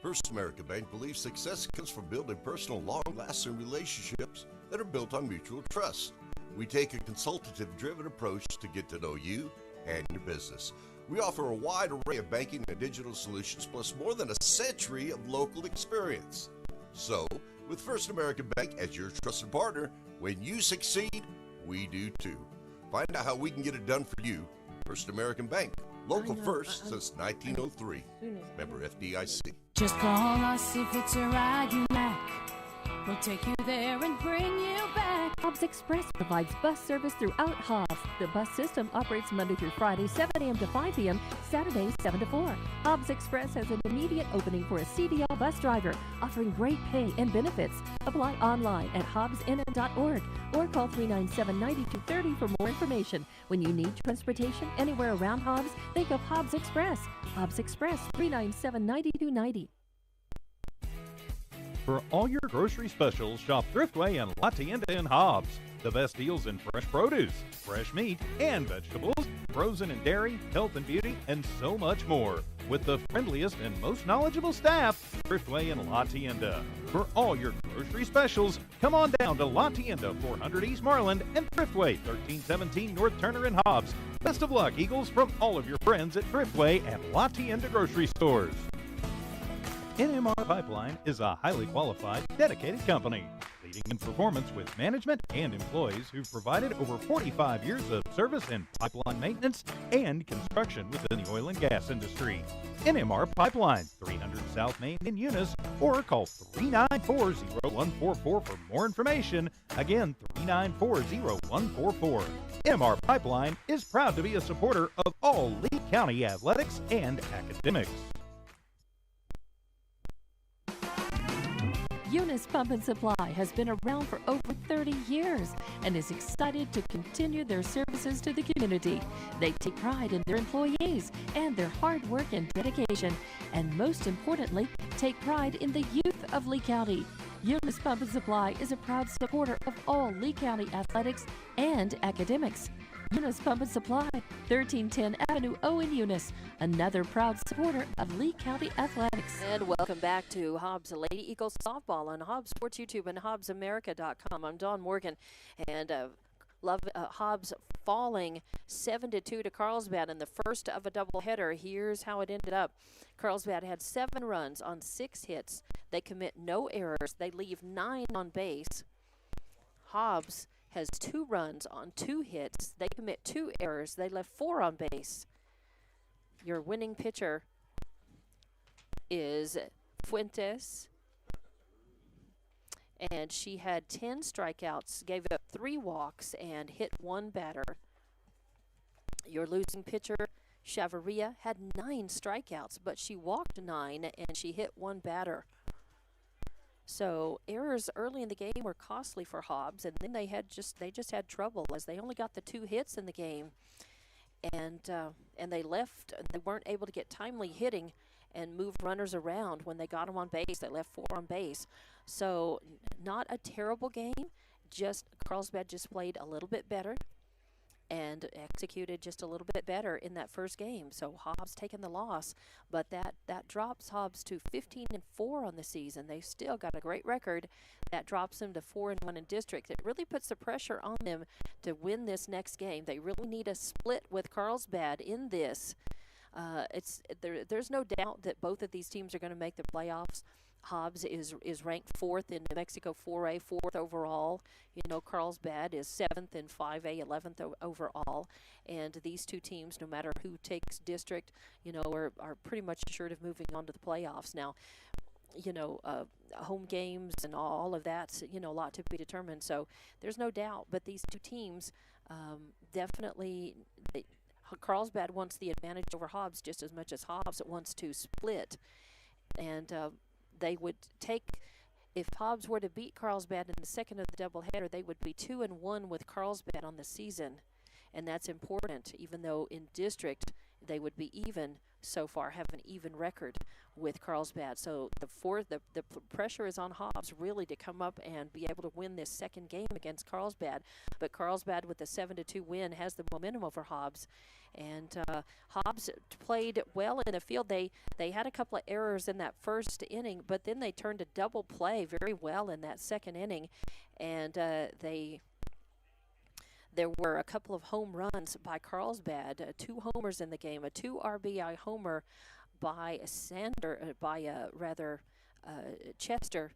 First American Bank believes success comes from building personal, long-lasting relationships that are built on mutual trust. We take a consultative-driven approach to get to know you and your business. We offer a wide array of banking and digital solutions, plus more than a century of local experience. So, with First American Bank as your trusted partner, when you succeed, we do too. Find out how we can get it done for you. First American Bank, local first since 1903. Member FDIC. Just call us if it's a ride you like. We'll take you there and bring you back. Hobbs Express provides bus service throughout Hobbs. The bus system operates Monday through Friday, 7 a.m. to 5 p.m., Saturdays, 7 to 4. Hobbs Express has an immediate opening for a CDL bus driver, offering great pay and benefits. Apply online at hobbsnn.org or call 397-9230 for more information. When you need transportation anywhere around Hobbs, think of Hobbs Express. Hobbs Express, 397-9290. For all your grocery specials, shop Thriftway and La Tienda in Hobbs. The best deals in fresh produce, fresh meat, and vegetables, frozen and dairy, health and beauty, and so much more. With the friendliest and most knowledgeable staff, Thriftway and La Tienda. For all your grocery specials, come on down to La Tienda, 400 East Marland, and Thriftway, 1317 North Turner in Hobbs. Best of luck, Eagles, from all of your friends at Thriftway and La Tienda grocery stores. NMR Pipeline is a highly qualified, dedicated company, leading in performance with management and employees who've provided over 45 years of service in pipeline maintenance and construction within the oil and gas industry. NMR Pipeline, 300 South Main in Eunice, or call 394-0144 for more information. Again, 394-0144. NMR Pipeline is proud to be a supporter of all Lee County athletics and academics. Eunice Pump and Supply has been around for over 30 years and is excited to continue their services to the community. They take pride in their employees and their hard work and dedication, and most importantly, take pride in the youth of Lee County. Eunice Pump and Supply is a proud supporter of all Lee County athletics and academics. Eunice Pump and Supply, 1310 Avenue O in Eunice, another proud supporter of Lee County athletics. And welcome back to Hobbs Lady Eagles softball on Hobbs Sports YouTube and HobbsAmerica.com. I'm Dawn Morgan, and love Hobbs falling 7-2 to Carlsbad in the first of a doubleheader. Here's how it ended up. Carlsbad had 7 runs on 6 hits. They commit no errors. They leave 9 on base. Hobbs has 2 runs on 2 hits. They commit 2 errors. They left 4 on base. Your winning pitcher is Fuentes, and she had 10 strikeouts, gave up 3 walks, and hit 1 batter. Your losing pitcher, Chavarria, had 9 strikeouts, but she walked 9, and she hit 1 batter. So errors early in the game were costly for Hobbs, and then they just had trouble as they only got the 2 hits in the game, and they left. They weren't able to get timely hitting and move runners around when they got them on base. They left 4 on base, so not a terrible game. Just Carlsbad just played a little bit better and executed just a little bit better in that first game. So Hobbs taking the loss, but that drops Hobbs to 15-4 on the season. They still got a great record. That drops them to 4-1 in district. It really puts the pressure on them to win this next game. They really need a split with Carlsbad in this. There's no doubt that both of these teams are going to make the playoffs. Hobbs is ranked 4th in New Mexico 4A, 4th overall. You know, Carlsbad is 7th in 5A, 11th overall. And these two teams, no matter who takes district, you know, are pretty much assured of moving on to the playoffs. Now, you know, home games and all of that's, you know, a lot to be determined. So there's no doubt. But these two teams definitely, Carlsbad wants the advantage over Hobbs just as much as Hobbs wants to split. And they would take, if Hobbs were to beat Carlsbad in the second of the doubleheader, they would be 2-1 with Carlsbad on the season. And that's important, even though in district they would be even so far, have an even record with Carlsbad. So the pressure is on Hobbs really to come up and be able to win this second game against Carlsbad. But Carlsbad with the 7-2 win has the momentum over Hobbs. And Hobbs played well in the field. They had a couple of errors in that first inning, but then they turned a double play very well in that second inning. And there were a couple of home runs by Carlsbad, 2 homers in the game, a 2 RBI homer by Chester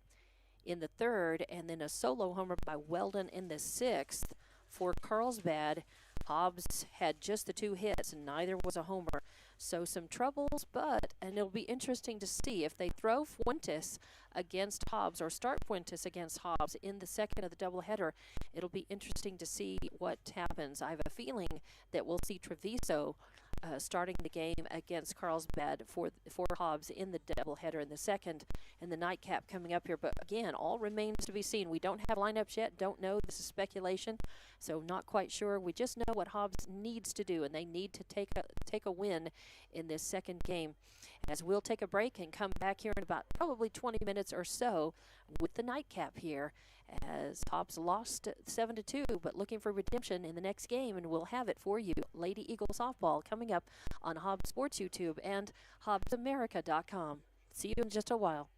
in the third, and then a solo homer by Weldon in the 6th. For Carlsbad, Hobbs had just the 2 hits, and neither was a homer. So some troubles, and it'll be interesting to see if they throw Fuentes against Hobbs or start Fuentes against Hobbs in the second of the doubleheader. It'll be interesting to see what happens. I have a feeling that we'll see Treviso starting the game against Carlsbad for Hobbs in the doubleheader in the second, and the nightcap coming up here. But again, all remains to be seen. We don't have lineups yet. Don't know. This is speculation, so not quite sure. We just know what Hobbs needs to do, and they need to take a win in this second game. As we'll take a break and come back here in about probably 20 minutes or so with the nightcap here, as Hobbs lost 7-2, but looking for redemption in the next game, and we'll have it for you. Lady Eagle softball coming up on Hobbs Sports YouTube and HobbsAmerica.com. See you in just a while.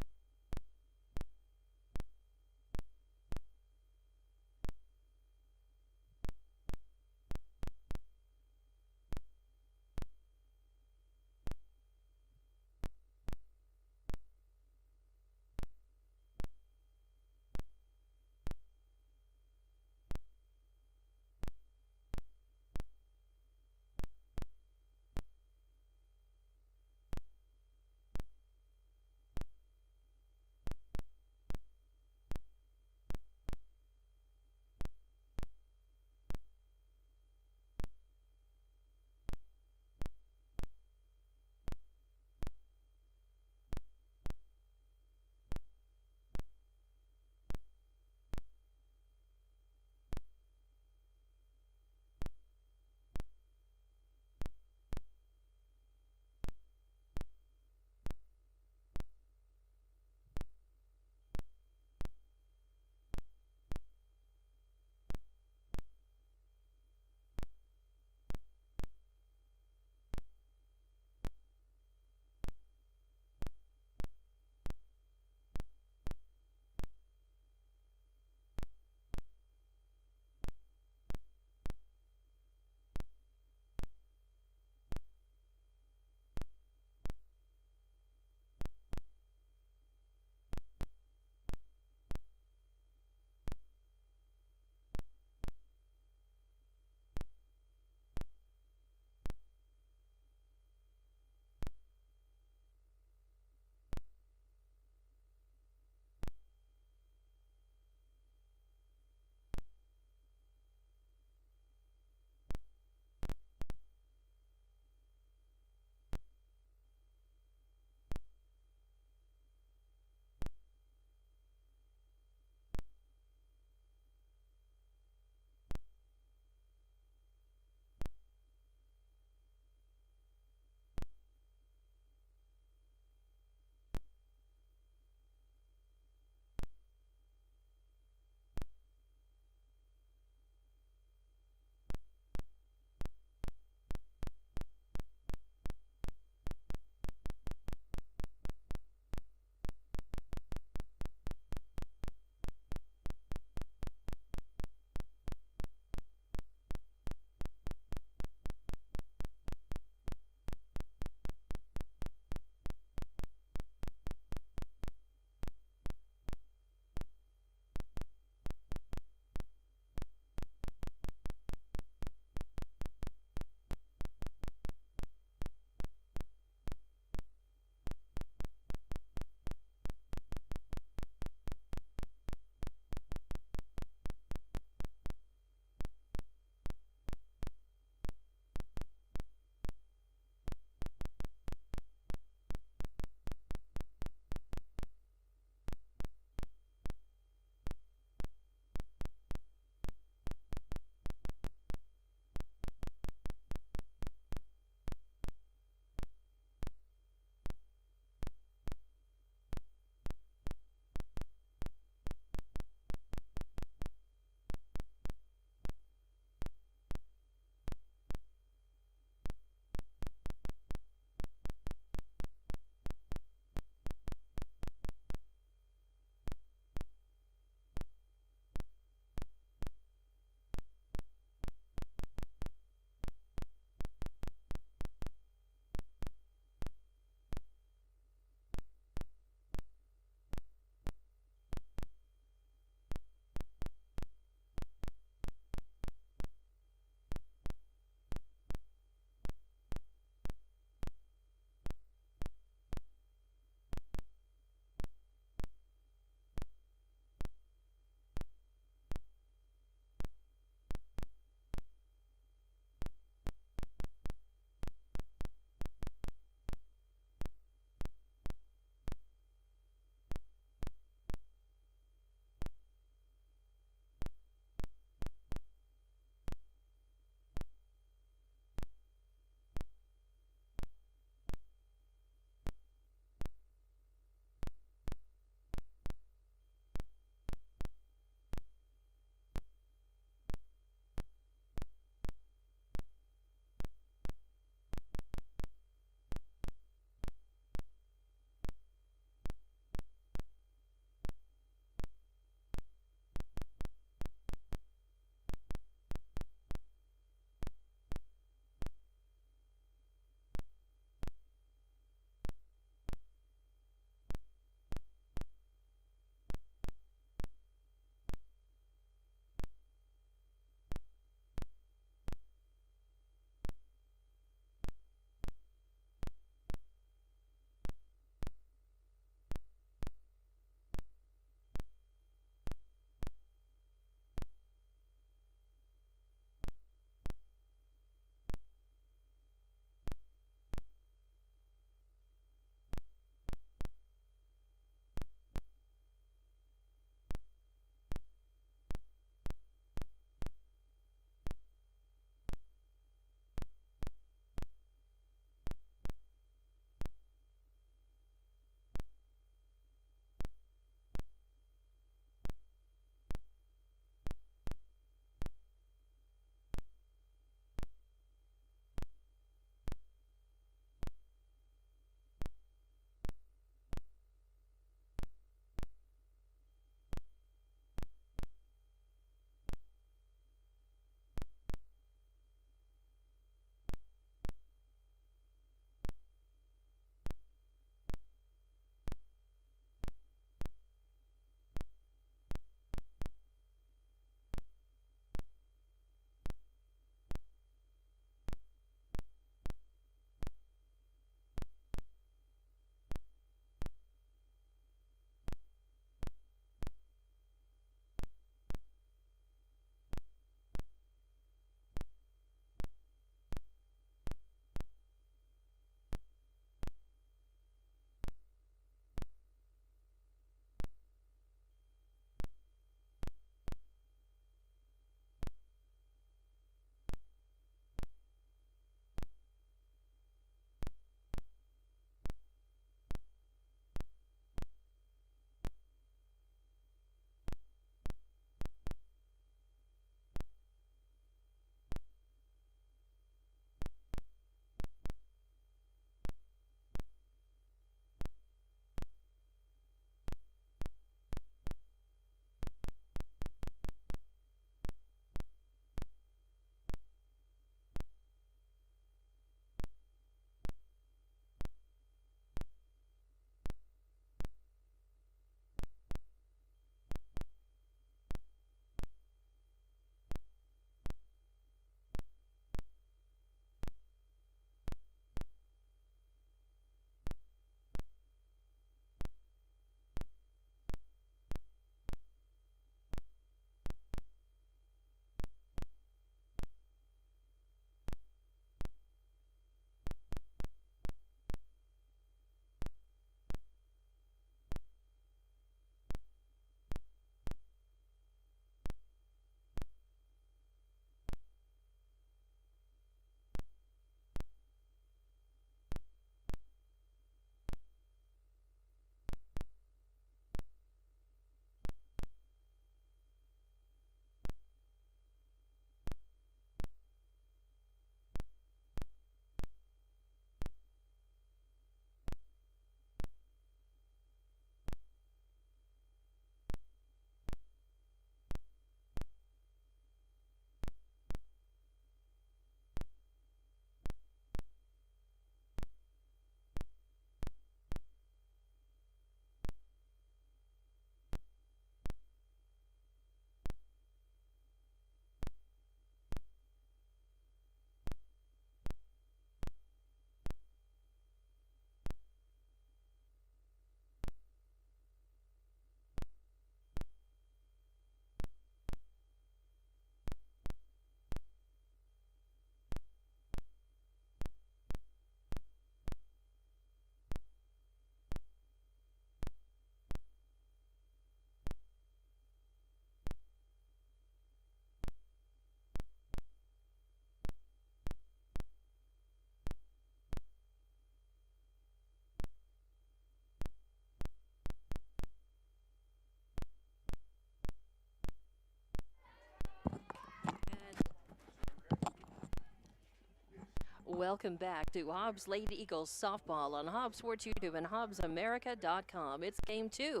Welcome back to Hobbs Lady Eagles softball on Hobbs Sports YouTube and HobbsAmerica.com. It's game 2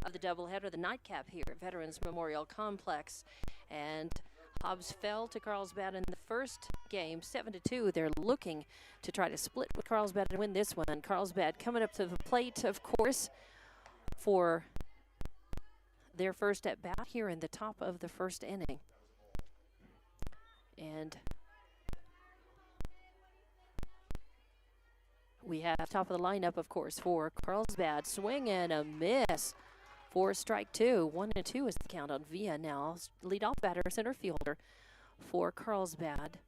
of the doubleheader, the nightcap here at Veterans Memorial Complex. And Hobbs fell to Carlsbad in the first game, 7-2. They're looking to try to split with Carlsbad and win this one. Carlsbad coming up to the plate, of course, for their first at bat here in the top of the first inning. And we have top of the lineup, of course, for Carlsbad. Swing and a miss for strike 2. 1-2 is the count on Villa now. Leadoff batter, center fielder for Carlsbad.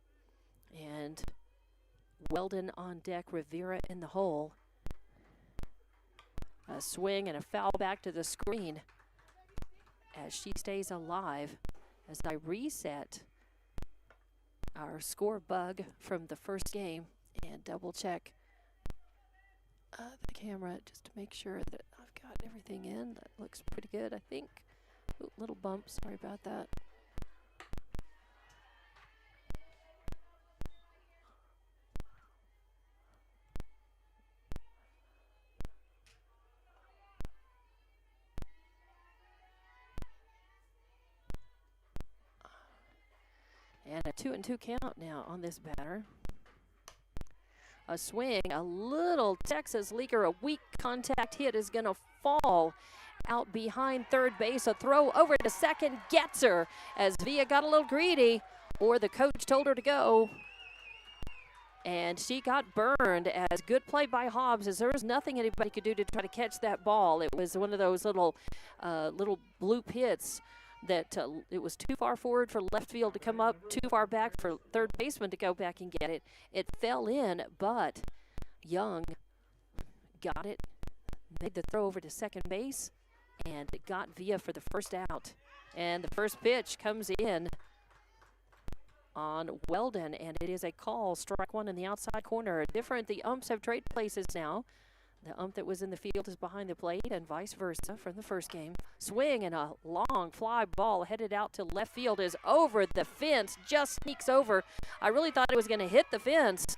And Weldon on deck, Rivera in the hole. A swing and a foul back to the screen as she stays alive. As I reset our score bug from the first game and double check the camera just to make sure that I've got everything in. That looks pretty good, I think. Ooh, little bump, sorry about that. And a 2-2 count now on this batter. A swing, a little Texas leaker, a weak contact hit is going to fall out behind third base. A throw over to second gets her as Villa got a little greedy, or the coach told her to go. And she got burned as good play by Hobbs, as there was nothing anybody could do to try to catch that ball. It was one of those little bloop hits that it was too far forward for left field to come up, too far back for third baseman to go back and get it. It fell in, but Young got it, made the throw over to second base, and it got Villa for the first out. And the first pitch comes in on Weldon, and it is a call, strike 1 in the outside corner. The umps have traded places now. The ump that was in the field is behind the plate, and vice versa from the first game. Swing and a long fly ball headed out to left field is over the fence, just sneaks over. I really thought it was going to hit the fence.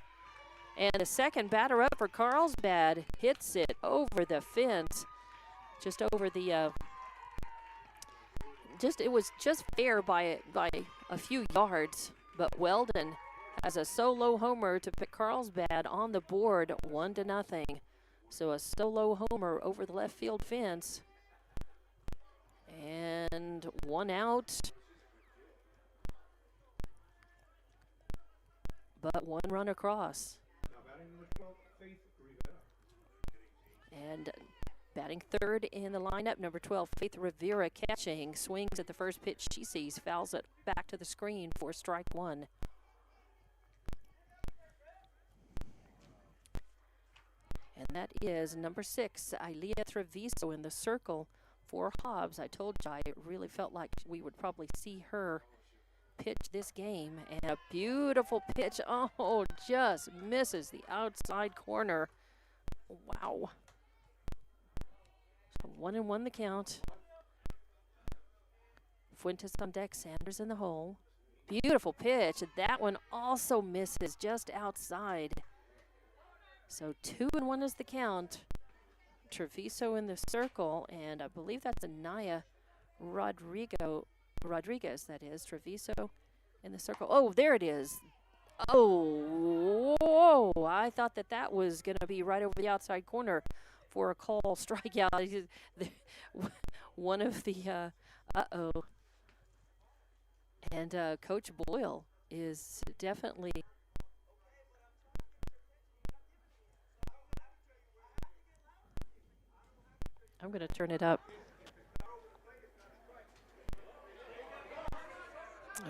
And the second batter up for Carlsbad hits it over the fence, just over the. It was just fair by a few yards, but Weldon has a solo homer to put Carlsbad on the board, 1-0. So a solo homer over the left field fence. And 1 out. But 1 run across. And batting third in the lineup, number 12, Faith Rivera catching. Swings at the first pitch she sees, fouls it back to the screen for strike 1. And that is number 6, Ilea Treviso in the circle for Hobbs. I told you I really felt like we would probably see her pitch this game. And a beautiful pitch. Oh, just misses the outside corner. Wow. So 1-1 the count. Fuentes on deck, Sanders in the hole. Beautiful pitch. That one also misses just outside. So 2-1 is the count. Treviso in the circle, and I believe that's Anaya Rodriguez, that is. Treviso in the circle. Oh, there it is. Oh, whoa. I thought that was going to be right over the outside corner for a call strikeout. One of the, And Coach Boyle is definitely... I'm going to turn it up.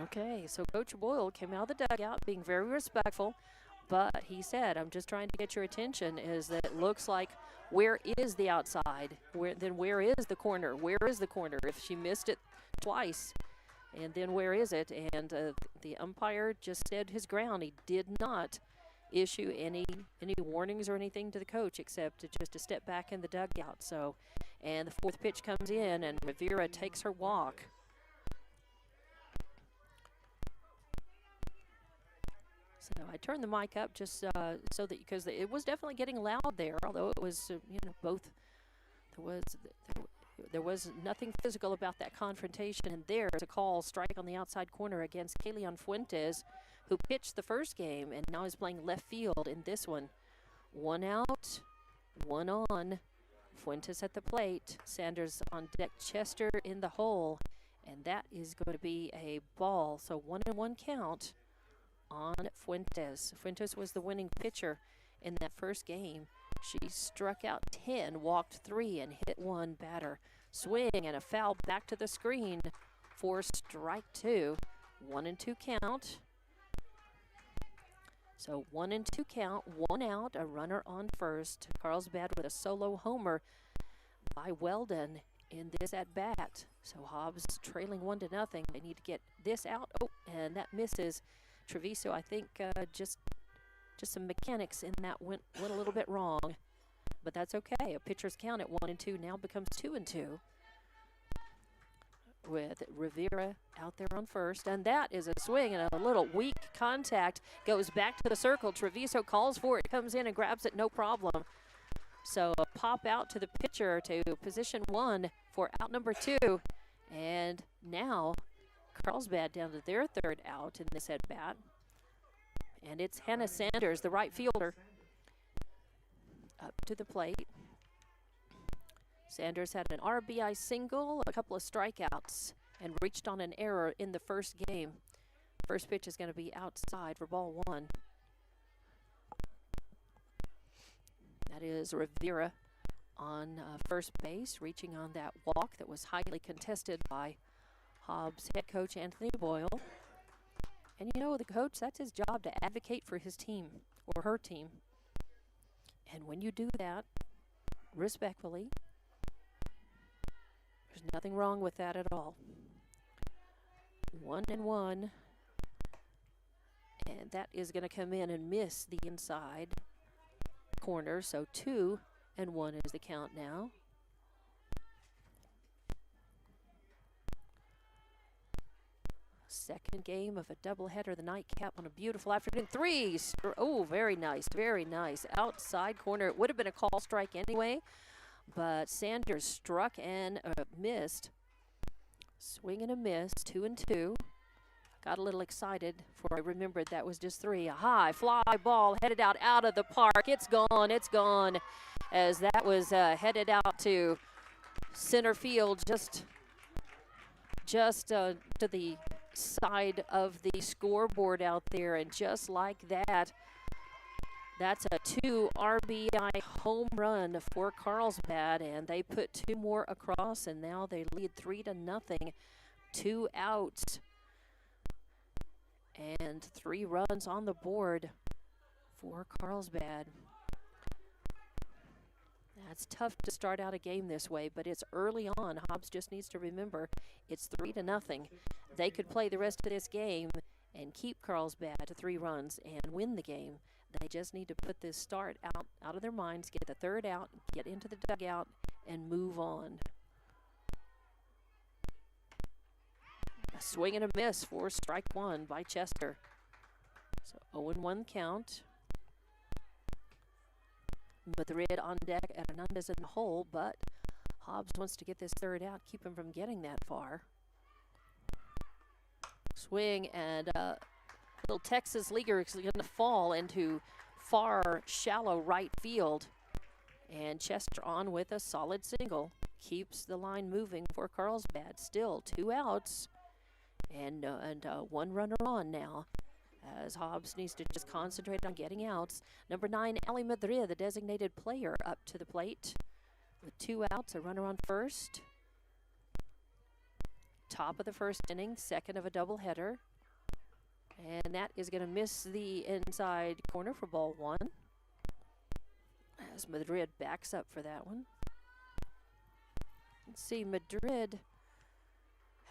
Okay, so Coach Boyle came out of the dugout being very respectful, but he said, I'm just trying to get your attention, is that it looks like, where is the outside? Where is the corner? Where is the corner? If she missed it twice, and then where is it? And the umpire just stood his ground. He did not issue any warnings or anything to the coach except just to step back in the dugout. So, and the fourth pitch comes in, and Rivera takes her walk. So I turned the mic up just so that because it was definitely getting loud there, although it was both there was nothing physical about that confrontation. And there's a call strike on the outside corner against Kalion Fuentes, who pitched the first game and now is playing left field in this one. 1 out, 1 on. Fuentes at the plate. Sanders on deck. Chester in the hole, and that is going to be a ball. So 1-1 count on Fuentes. Fuentes was the winning pitcher in that first game. She struck out 10, walked 3, and hit 1 batter. Swing and a foul back to the screen for strike 2. 1-2 count. So 1-2 count, 1 out, a runner on first. Carlsbad with a solo homer by Weldon in this at bat. So Hobbs trailing 1-0. They need to get this out. Oh, and that misses. Treviso, I think, just some mechanics in that went a little bit wrong, but that's okay. A pitcher's count at 1-2 now becomes 2-2. With Rivera out there on first, and that is a swing and a little weak contact, goes back to the circle. Treviso calls for it, comes in and grabs it, no problem. So a pop out to the pitcher to position 1 for out number 2, and now Carlsbad down to their 3rd out in this at bat, and it's Hannah Sanders, the right fielder, up to the plate. Sanders had an RBI single, a couple of strikeouts, and reached on an error in the first game. First pitch is going to be outside for ball 1. That is Rivera on first base, reaching on that walk that was highly contested by Hobbs head coach Anthony Boyle. And the coach, that's his job, to advocate for his team or her team. And when you do that respectfully, there's nothing wrong with that at all. 1-1. And that is going to come in and miss the inside corner. So 2-1 is the count now. Second game of a doubleheader, the nightcap on a beautiful afternoon. 3. Oh, very nice, very nice. Outside corner. It would have been a call strike anyway, but Sanders struck and missed. Swing and a miss, 2-2. Got a little excited for I remembered that was just 3. A high fly ball headed out of the park. It's gone, as that was headed out to center field, just to the side of the scoreboard out there, and just like that, that's a 2 RBI home run for Carlsbad, and they put 2 more across, and now they lead 3-0. 2 outs and 3 runs on the board for Carlsbad. That's tough to start out a game this way, but it's early on. Hobbs just needs to remember it's 3-0. They could play the rest of this game and keep Carlsbad to 3 runs and win the game. They just need to put this start out of their minds, get the 3rd out, get into the dugout, and move on. A swing and a miss for strike 1 by Chester. So 0-1 count. Madrid on deck, and Hernandez in the hole, but Hobbs wants to get this 3rd out, keep him from getting that far. Swing, and little Texas leaguer is going to fall into far, shallow right field. And Chester on with a solid single. Keeps the line moving for Carlsbad. Still 2 outs and 1 runner on now, as Hobbs needs to just concentrate on getting outs. Number 9, Ali Madrid, the designated player, up to the plate with 2 outs, a runner on first. Top of the first inning, second of a doubleheader. And that is going to miss the inside corner for ball 1, as Madrid backs up for that one. Let's see, Madrid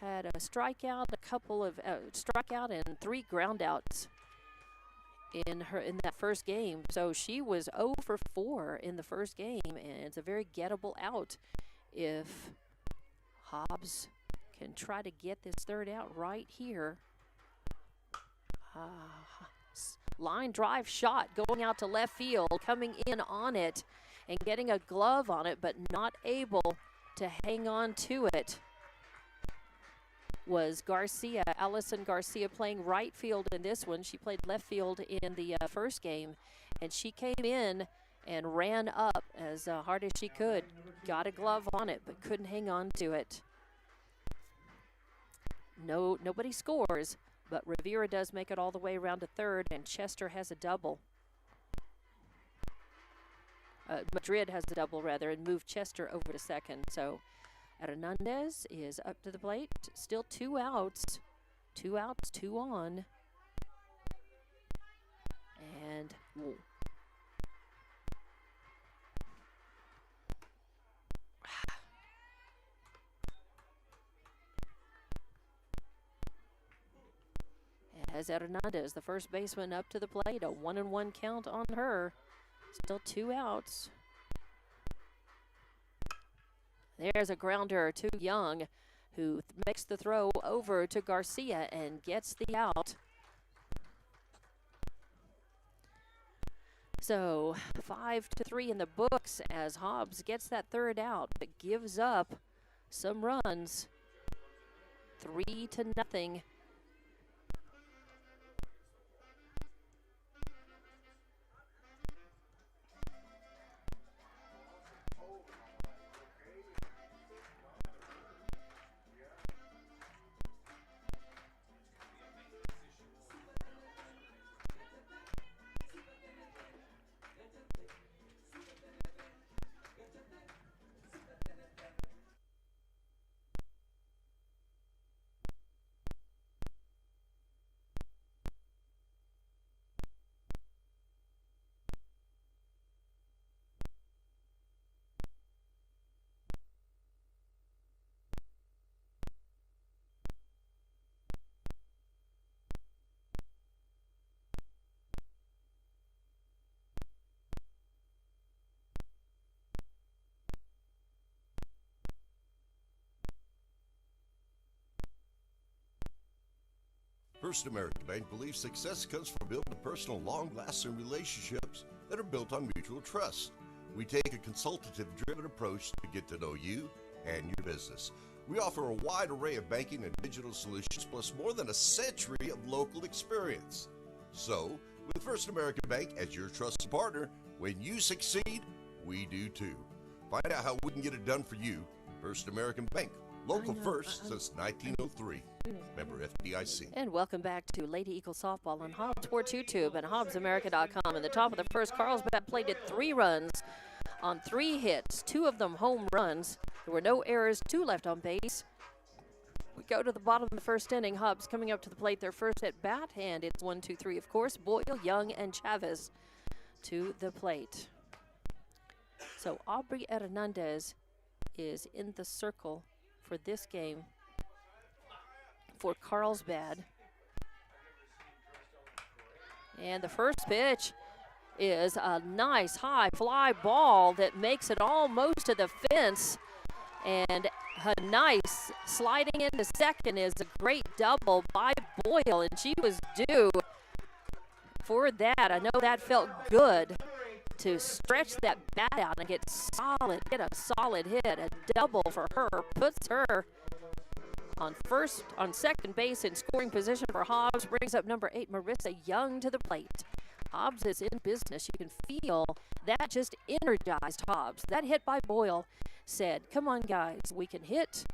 had a strikeout, a couple of strikeout and 3 groundouts in that first game. So she was 0 for 4 in the first game, and it's a very gettable out if Hobbs can try to get this 3rd out right here. line drive shot going out to left field, coming in on it and getting a glove on it, but not able to hang on to it, was Garcia. Allison Garcia playing right field in this one. She played left field in the first game, and she came in and ran up as hard as she could. Got a glove on it, but couldn't hang on to it. Nobody scores, but Rivera does make it all the way around to third, and Chester has a double. Madrid has a double, rather, and moved Chester over to second. So Hernandez is up to the plate. Still 2 outs. 2 outs, 2 on. And as Hernandez, the first baseman, up to the plate. A 1-1 count on her. Still 2 outs. There's a grounder to Young, who makes the throw over to Garcia and gets the out. So 5-3 in the books as Hobbs gets that third out, but gives up some runs. 3-0. First American Bank believes success comes from building personal, long-lasting relationships that are built on mutual trust. We take a consultative-driven approach to get to know you and your business. We offer a wide array of banking and digital solutions, plus more than a century of local experience. So, with First American Bank as your trusted partner, when you succeed, we do too. Find out how we can get it done for you. First American Bank, local first since 1903. Member FDIC. And welcome back to Lady Eagle Softball on Hobbs Sports YouTube and HobbsAmerica.com. In the top of the first, Carlsbad plated 3 runs on 3 hits, 2 of them home runs. There were no errors, 2 left on base. We go to the bottom of the first inning. Hobbs coming up to the plate, their first at bat, and it's 1-2-3, of course. Boyle, Young, and Chavez to the plate. So Aubrey Hernandez is in the circle for this game for Carlsbad. And the first pitch is a nice high fly ball that makes it almost to the fence. And a nice sliding into second is a great double by Boyle, and she was due for that. I know that felt good to stretch that bat out and get a solid hit. A double for her puts her on second base in scoring position for Hobbs. Brings up number 8, Marissa Young, to the plate. Hobbs is in business. You can feel that just energized Hobbs. That hit by Boyle said, come on, guys, we can hit.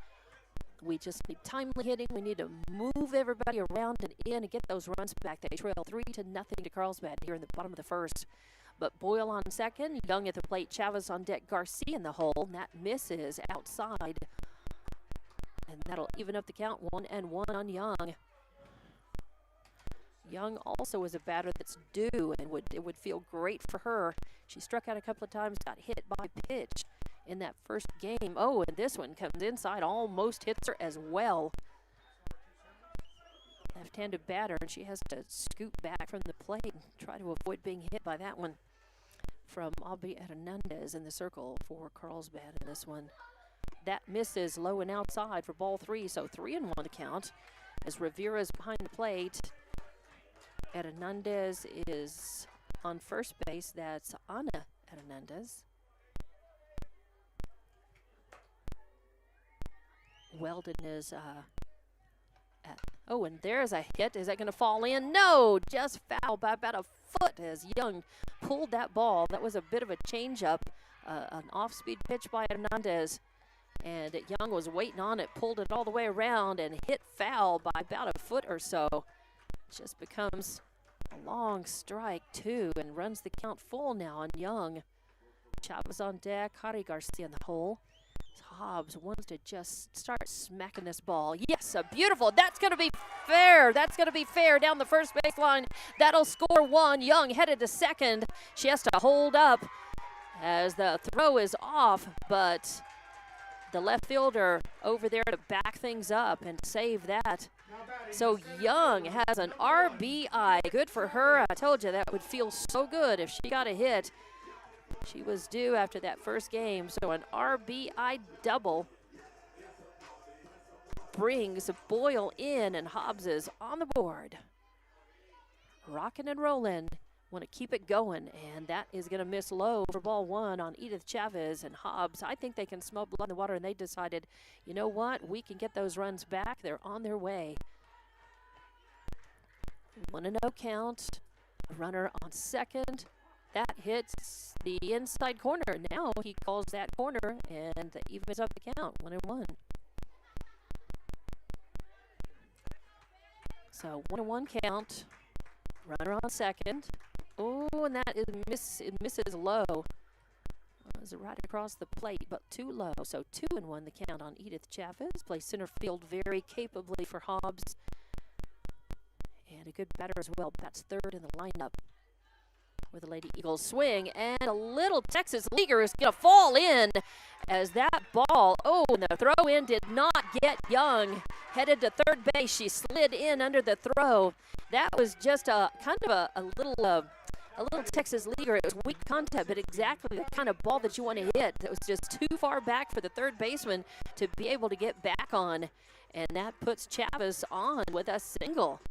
We just need timely hitting. We need to move everybody around and in and get those runs back. They trail 3-0 to Carlsbad here in the bottom of the first. But Boyle on second, Young at the plate, Chavez on deck, Garcia in the hole, and that misses outside. And that'll even up the count, 1-1 on Young. Young also is a batter that's due, and it would feel great for her. She struck out a couple of times, got hit by pitch in that first game. Oh, and this one comes inside, almost hits her as well. Left-handed batter, and she has to scoot back from the plate and try to avoid being hit by that one from Aubrey Hernandez in the circle for Carlsbad in this one. That misses low and outside for ball 3, so 3-1 to count as Rivera's behind the plate. Hernandez is on first base. That's Ana Hernandez. Weldon is oh, and there's a hit. Is that going to fall in? No, just foul by about a foot as Young pulled that ball. That was a bit of a changeup, an off-speed pitch by Hernandez. And Young was waiting on it, pulled it all the way around, and hit foul by about a foot or so. Just becomes a long strike, 2, and runs the count full now on Young. Chavez on deck, Harry Garcia in the hole. Hobbs wants to just start smacking this ball. Yes, a beautiful. That's going to be fair. That's going to be fair down the first baseline. That'll score 1. Young headed to second. She has to hold up as the throw is off, but the left fielder over there to back things up and save that. So Young has an RBI. Good for her. I told you that would feel so good if she got a hit. She was due after that first game, so an RBI double brings Boyle in, and Hobbs is on the board. Rocking and rolling. Want to keep it going, and that is going to miss low for ball 1 on Edith Chavez. And Hobbs, I think they can smell blood in the water, and they decided, you know what, we can get those runs back. They're on their way. 1-0 count. A runner on second. That hits the inside corner. Now he calls that corner and evens up the count, 1-1. So 1-1 count. Runner on second. Oh, and that is it misses low. It was right across the plate, but too low. So 2-1 the count on Edith Chavez. Plays center field very capably for Hobbs. And a good batter as well. That's third in the lineup. Where the Lady Eagles swing, and a little Texas leaguer is going to fall in as that ball, oh, and the throw in did not get Young. Headed to third base, she slid in under the throw. That was just a kind of a little Texas leaguer. It was weak contact, but exactly the kind of ball that you want to hit. It was just too far back for the third baseman to be able to get back on, and that puts Chavez on with a single.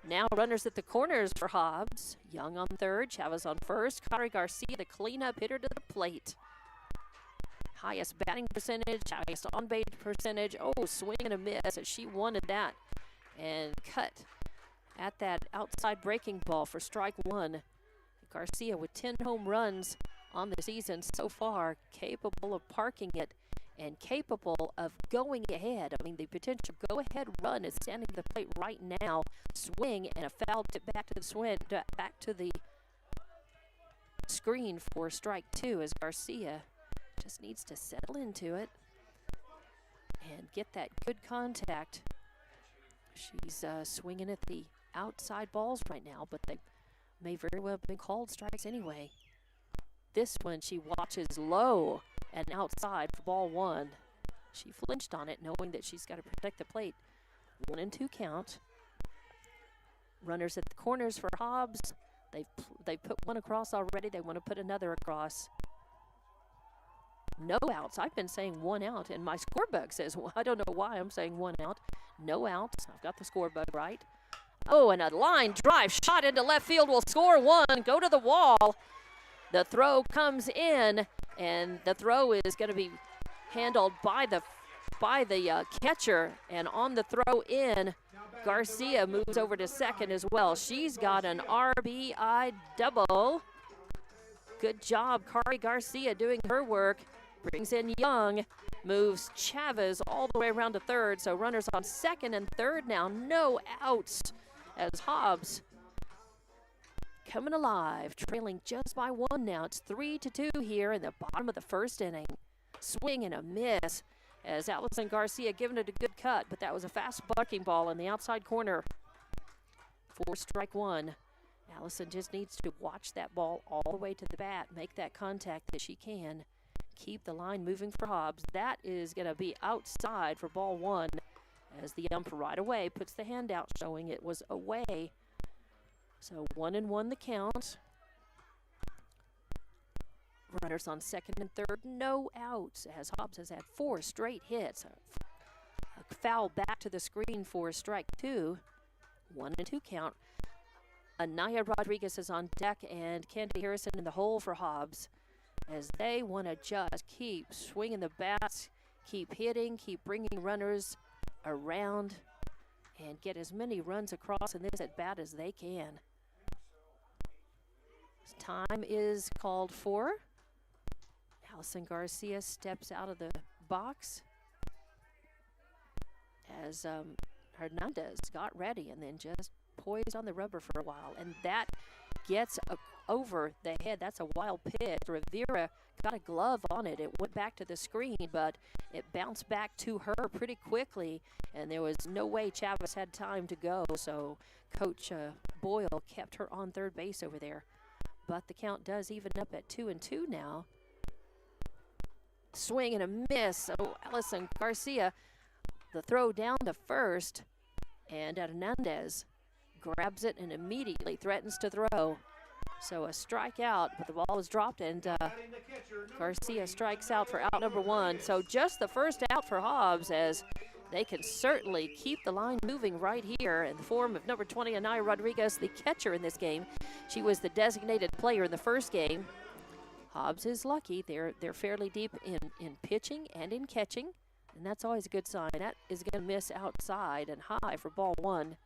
Now runners at the corners for Hobbs. Young on third, Chavez on first. Kari Garcia, the cleanup hitter, to the plate. Highest batting percentage, highest on-base percentage. Oh, swing and a miss as she wanted that. And cut at that outside breaking ball for strike 1. Garcia with 10 home runs on the season so far, capable of parking it and capable of going ahead. I mean, the potential go-ahead run is standing at the plate right now. Swing and a foul tip back to the back to the screen for strike 2 as Garcia just needs to settle into it and get that good contact. She's swinging at the outside balls right now, but they may very well have been called strikes anyway. This one she watches low and outside for ball 1. She flinched on it, knowing that she's got to protect the plate. 1-2 count. Runners at the corners for Hobbs. They've put one across already. They want to put another across. No outs. I've been saying 1 out, and my scorebook says, well, I don't know why I'm saying 1 out. No outs. I've got the scorebook right. Oh, and a line drive shot into left field will score 1. Go to the wall. The throw comes in, and the throw is going to be handled by the catcher. And on the throw in, Garcia moves over to second as well. She's got an RBI double. Good job, Kari Garcia doing her work. Brings in Young, moves Chavez all the way around to third. So runners on second and third now. No outs as Hobbs coming alive, trailing just by 1 now. It's 3-2 here in the bottom of the first inning. Swing and a miss as Allison Garcia giving it a good cut, but that was a fast bucking ball in the outside corner for strike 1. Allison just needs to watch that ball all the way to the bat, make that contact that she can, keep the line moving for Hobbs. That is going to be outside for ball 1 as the umpire right away puts the hand out showing it was away. So 1-1 the count. Runners on second and third, no outs as Hobbs has had 4 straight hits. A foul back to the screen for strike 2. 1-2 count. Anaya Rodriguez is on deck, and Candy Harrison in the hole for Hobbs, as they want to just keep swinging the bats, keep hitting, keep bringing runners around, and get as many runs across in this at bat as they can. Time is called for. Allison Garcia steps out of the box as Hernandez got ready and then just poised on the rubber for a while, and that gets over the head. That's a wild pitch. Rivera got a glove on it. It went back to the screen, but it bounced back to her pretty quickly, and there was no way Chavez had time to go, so Coach Boyle kept her on third base over there. But the count does even up at 2-2 now. Swing and a miss. Oh, Allison Garcia, the throw down to first, and Hernandez grabs it and immediately threatens to throw. So a strikeout, but the ball is dropped, and Garcia strikes out for out number one. So just the first out for Hobbs, as they can certainly keep the line moving right here in the form of number 20, Anaya Rodriguez, the catcher in this game. She was the designated player in the first game. Hobbs is lucky. They're fairly deep in pitching and in catching, and that's always a good sign. That is going to miss outside and high for ball one.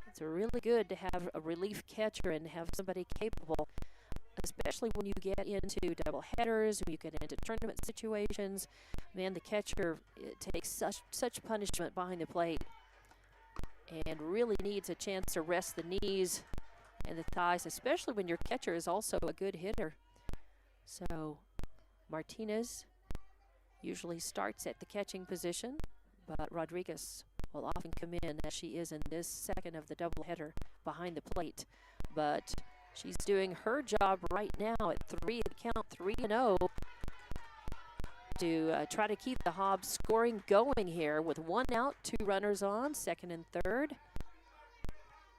It's really good to have a relief catcher and have somebody capable, especially when you get into double headers, when you get into tournament situations. Man, the catcher, it takes such punishment behind the plate and really needs a chance to rest the knees and the thighs, especially when your catcher is also a good hitter. So Martinez usually starts at the catching position, but Rodriguez will often come in, as she is in this second of the doubleheader, behind the plate. But she's doing her job right now at count 3-0 to try to keep the Hobbs scoring going here with 1 out, 2 runners on, second and third.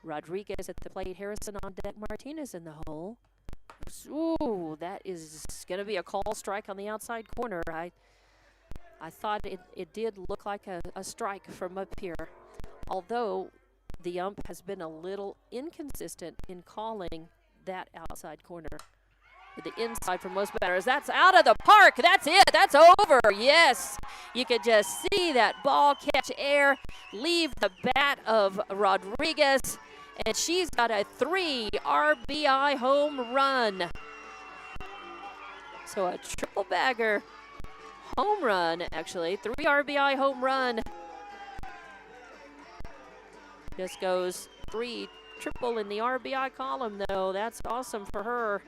Rodriguez at the plate, Harrison on deck, Martinez in the hole. Ooh, that is going to be a call strike on the outside corner. I thought it did look like a strike from up here, although the ump has been a little inconsistent in calling that outside corner. With the inside for most batters. That's out of the park. That's it. That's over. Yes. You could just see that ball catch air, leave the bat of Rodriguez, and she's got a 3 RBI home run. So a triple bagger home run, actually. 3 RBI home run. Just goes 3 triple in the RBI column, though. That's awesome for her.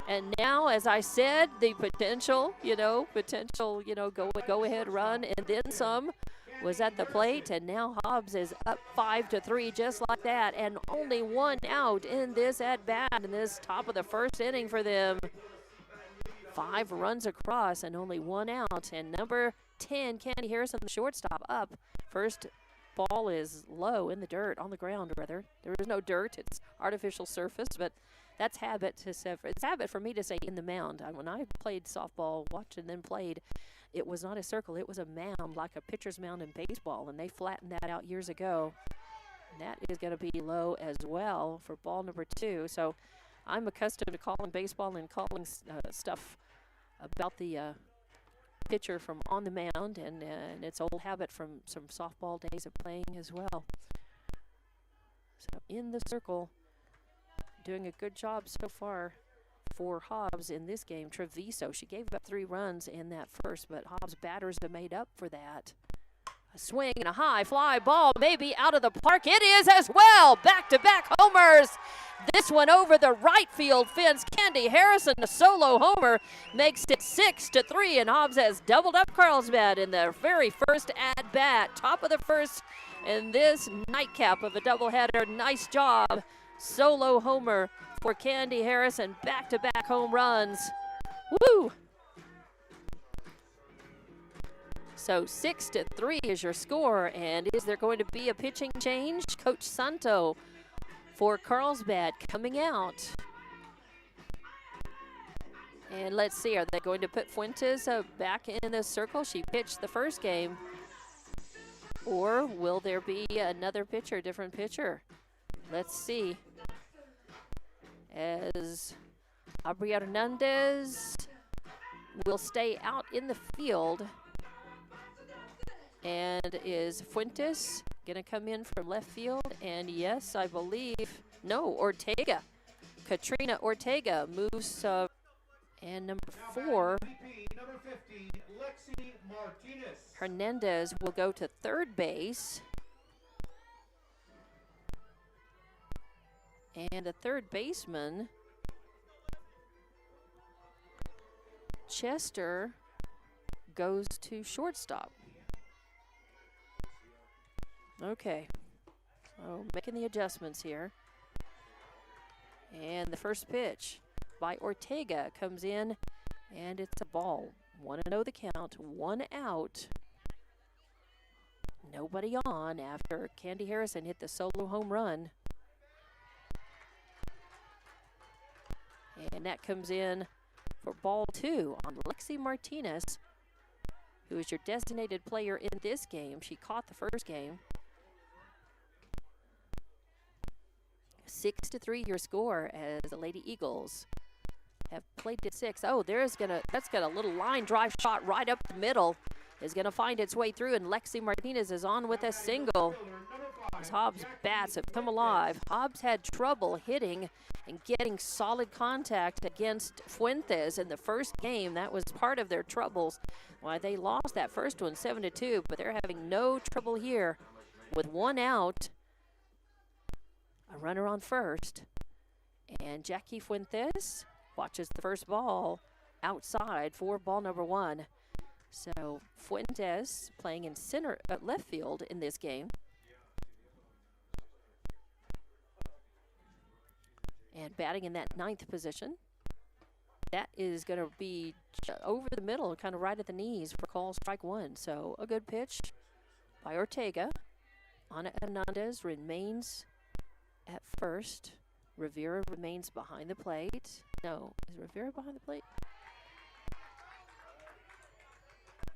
And now, as I said, the potential, go ahead run and then some was at the plate, and now Hobbs is up 5-3 just like that, and only 1 out in this at-bat in this top of the first inning for them. 5 runs across and only 1 out, and number 10, Candy Harrison, the shortstop, up. First ball is low in the dirt, on the ground rather. There is no dirt, it's artificial surface, but that's habit. It's habit for me to say in the mound. When I played softball, watched and then played, it was not a circle. It was a mound, like a pitcher's mound in baseball, and they flattened that out years ago. And that is going to be low as well for ball number 2. So I'm accustomed to calling baseball and calling stuff about the pitcher from on the mound, and it's old habit from some softball days of playing as well. So in the circle, doing a good job so far for Hobbs in this game. Treviso, she gave up 3 runs in that first, but Hobbs batters have made up for that. A swing and a high fly ball, maybe out of the park. It is as well. Back-to-back homers. This one over the right field fence. Candy Harrison, a solo homer, makes it 6-3, and Hobbs has doubled up Carlsbad in their very first at-bat. Top of the first in this nightcap of a doubleheader. Nice job. Solo homer for Candy Harrison. Back-to-back home runs. Woo! So 6-3 is your score, and is there going to be a pitching change? Coach Santo for Carlsbad coming out. And let's see, are they going to put Fuentes back in the circle? She pitched the first game. Or will there be another pitcher, different pitcher? Let's see. As Aubrey Hernandez will stay out in the field. And is Fuentes going to come in from left field? And yes, I believe, no, Ortega. Katrina Ortega moves, and number 4, Number 50, Lexi Martinez. Hernandez will go to third base. And the third baseman, Chester, goes to shortstop. Okay, so making the adjustments here. And the first pitch by Ortega comes in, and it's a ball. 1-0 the count, 1 out. Nobody on after Candy Harrison hit the solo home run. And that comes in for ball 2 on Lexi Martinez, who is your designated player in this game. She caught the first game. 6-3 your score as the Lady Eagles have played at 6. Oh, that's got a little line drive shot right up the middle. Is going to find its way through, and Lexi Martinez is on with a single. As Hobbs' bats have come alive. Hobbs had trouble hitting and getting solid contact against Fuentes in the first game. That was part of their troubles. Why they lost that first one 7-2, but they're having no trouble here with 1 out. A runner on first, and Jackie Fuentes watches the first ball outside for ball number 1. So Fuentes playing in left field in this game. And batting in that 9th position. That is going to be over the middle, kind of right at the knees for call strike 1. So a good pitch by Ortega. Ana Hernandez remains at first. Rivera remains behind the plate. No, is Rivera behind the plate?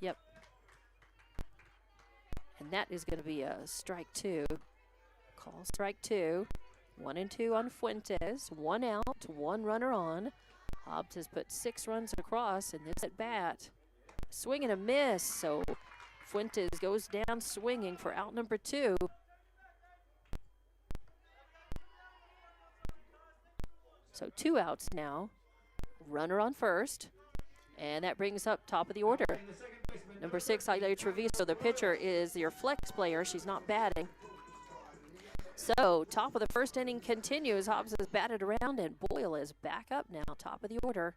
Yep. And that is going to be a strike 2. Call strike 2. 1-2 on Fuentes. 1 out, 1 runner on. Hobbs has put 6 runs across in this at bat. Swing and a miss. So Fuentes goes down swinging for out number 2. So 2 outs now. Runner on first. And that brings up top of the order. Number 6, Ailey Treviso, the pitcher, is your flex player. She's not batting. So top of the first inning continues. Hobbs has batted around, and Boyle is back up now, top of the order.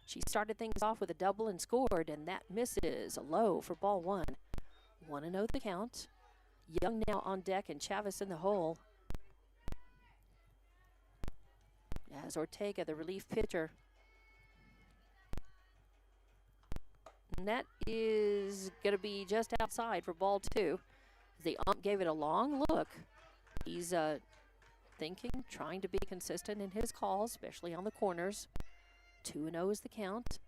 She started things off with a double and scored, and that misses low for ball 1. 1-0 the count. Young now on deck, and Chavez in the hole. As Ortega, the relief pitcher. And that is going to be just outside for ball 2. The ump gave it a long look. He's thinking, trying to be consistent in his calls, especially on the corners. 2-0 is the count.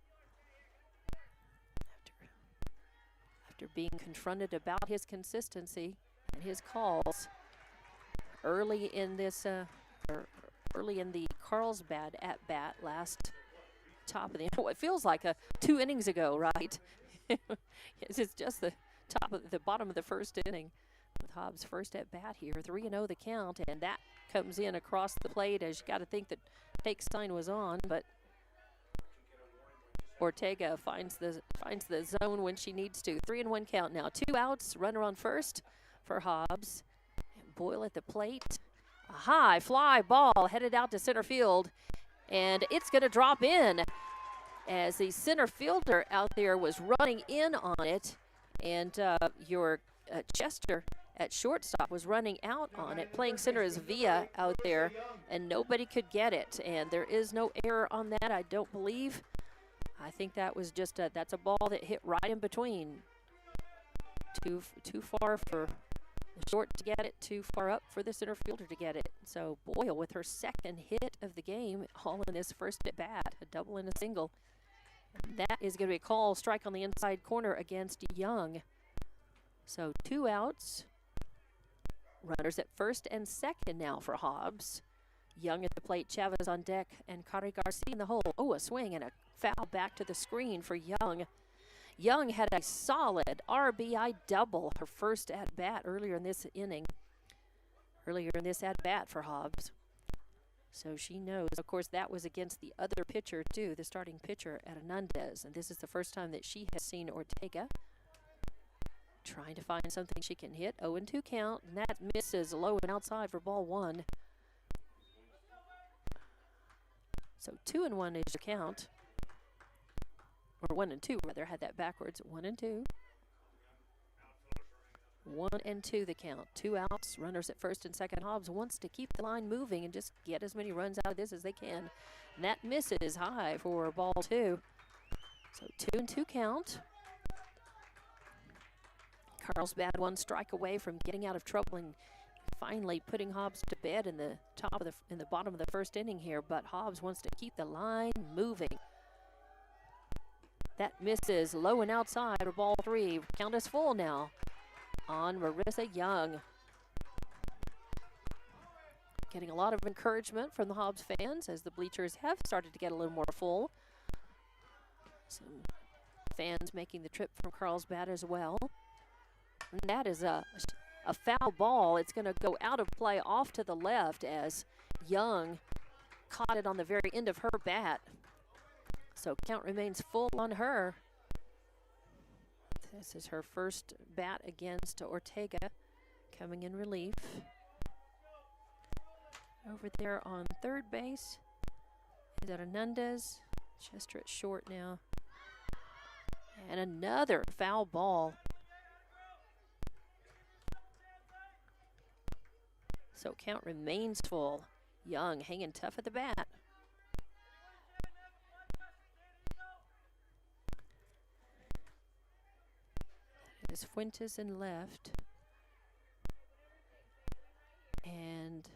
After being confronted about his consistency and his calls early in this, early in the Carlsbad at bat last top of the, it feels like 2 innings ago, right? It's just the bottom of the first inning with Hobbs' first at bat here. 3-0 the count, and that comes in across the plate, as you got to think that take sign was on, but Ortega finds the zone when she needs to. 3-1 count now. 2 outs, runner on first for Hobbs. And Boyle at the plate. A high fly ball headed out to center field, and it's going to drop in as the center fielder out there was running in on it, and your Chester at shortstop was running out on it. Playing center is Villa out there, and nobody could get it, and there is no error on that, I don't believe. I think that was just that's a ball that hit right in between. Too far for the short to get it, too far up for the center fielder to get it. So Boyle with her second hit of the game, all in this first at bat, a double and a single. That is going to be a call strike on the inside corner against Young. So 2 outs. Runners at first and second now for Hobbs. Young at the plate, Chavez on deck, and Cari Garcia in the hole. Oh, a swing and a foul back to the screen for Young. Young had a solid RBI double, her first at-bat earlier in this inning. Earlier in this at-bat for Hobbs. So she knows. Of course, that was against the other pitcher, too, the starting pitcher at Hernandez. And this is the first time that she has seen Ortega. Trying to find something she can hit. 0-2 count, and that misses low and outside for ball 1. So 2-1 is your count. Or 1-2, rather. Had that backwards. 1-2. 1-2 the count. 2 outs. Runners at first and second. Hobbs wants to keep the line moving and just get as many runs out of this as they can. And that misses high for ball 2. So 2-2 count. Carlsbad 1 strike away from getting out of trouble and finally putting Hobbs to bed in the bottom of the first inning here. But Hobbs wants to keep the line moving. That misses low and outside for ball 3. Count is full now on Marissa Young. Getting a lot of encouragement from the Hobbs fans as the bleachers have started to get a little more full. Some fans making the trip from Carlsbad as well. And that is a foul ball. It's going to go out of play off to the left as Young caught it on the very end of her bat. So count remains full on her. This is her first bat against Ortega, coming in relief. Over there on third base is that Hernandez. Chester at short now. And another foul ball. So count remains full. Young hanging tough at the bat. It is Fuentes in left. And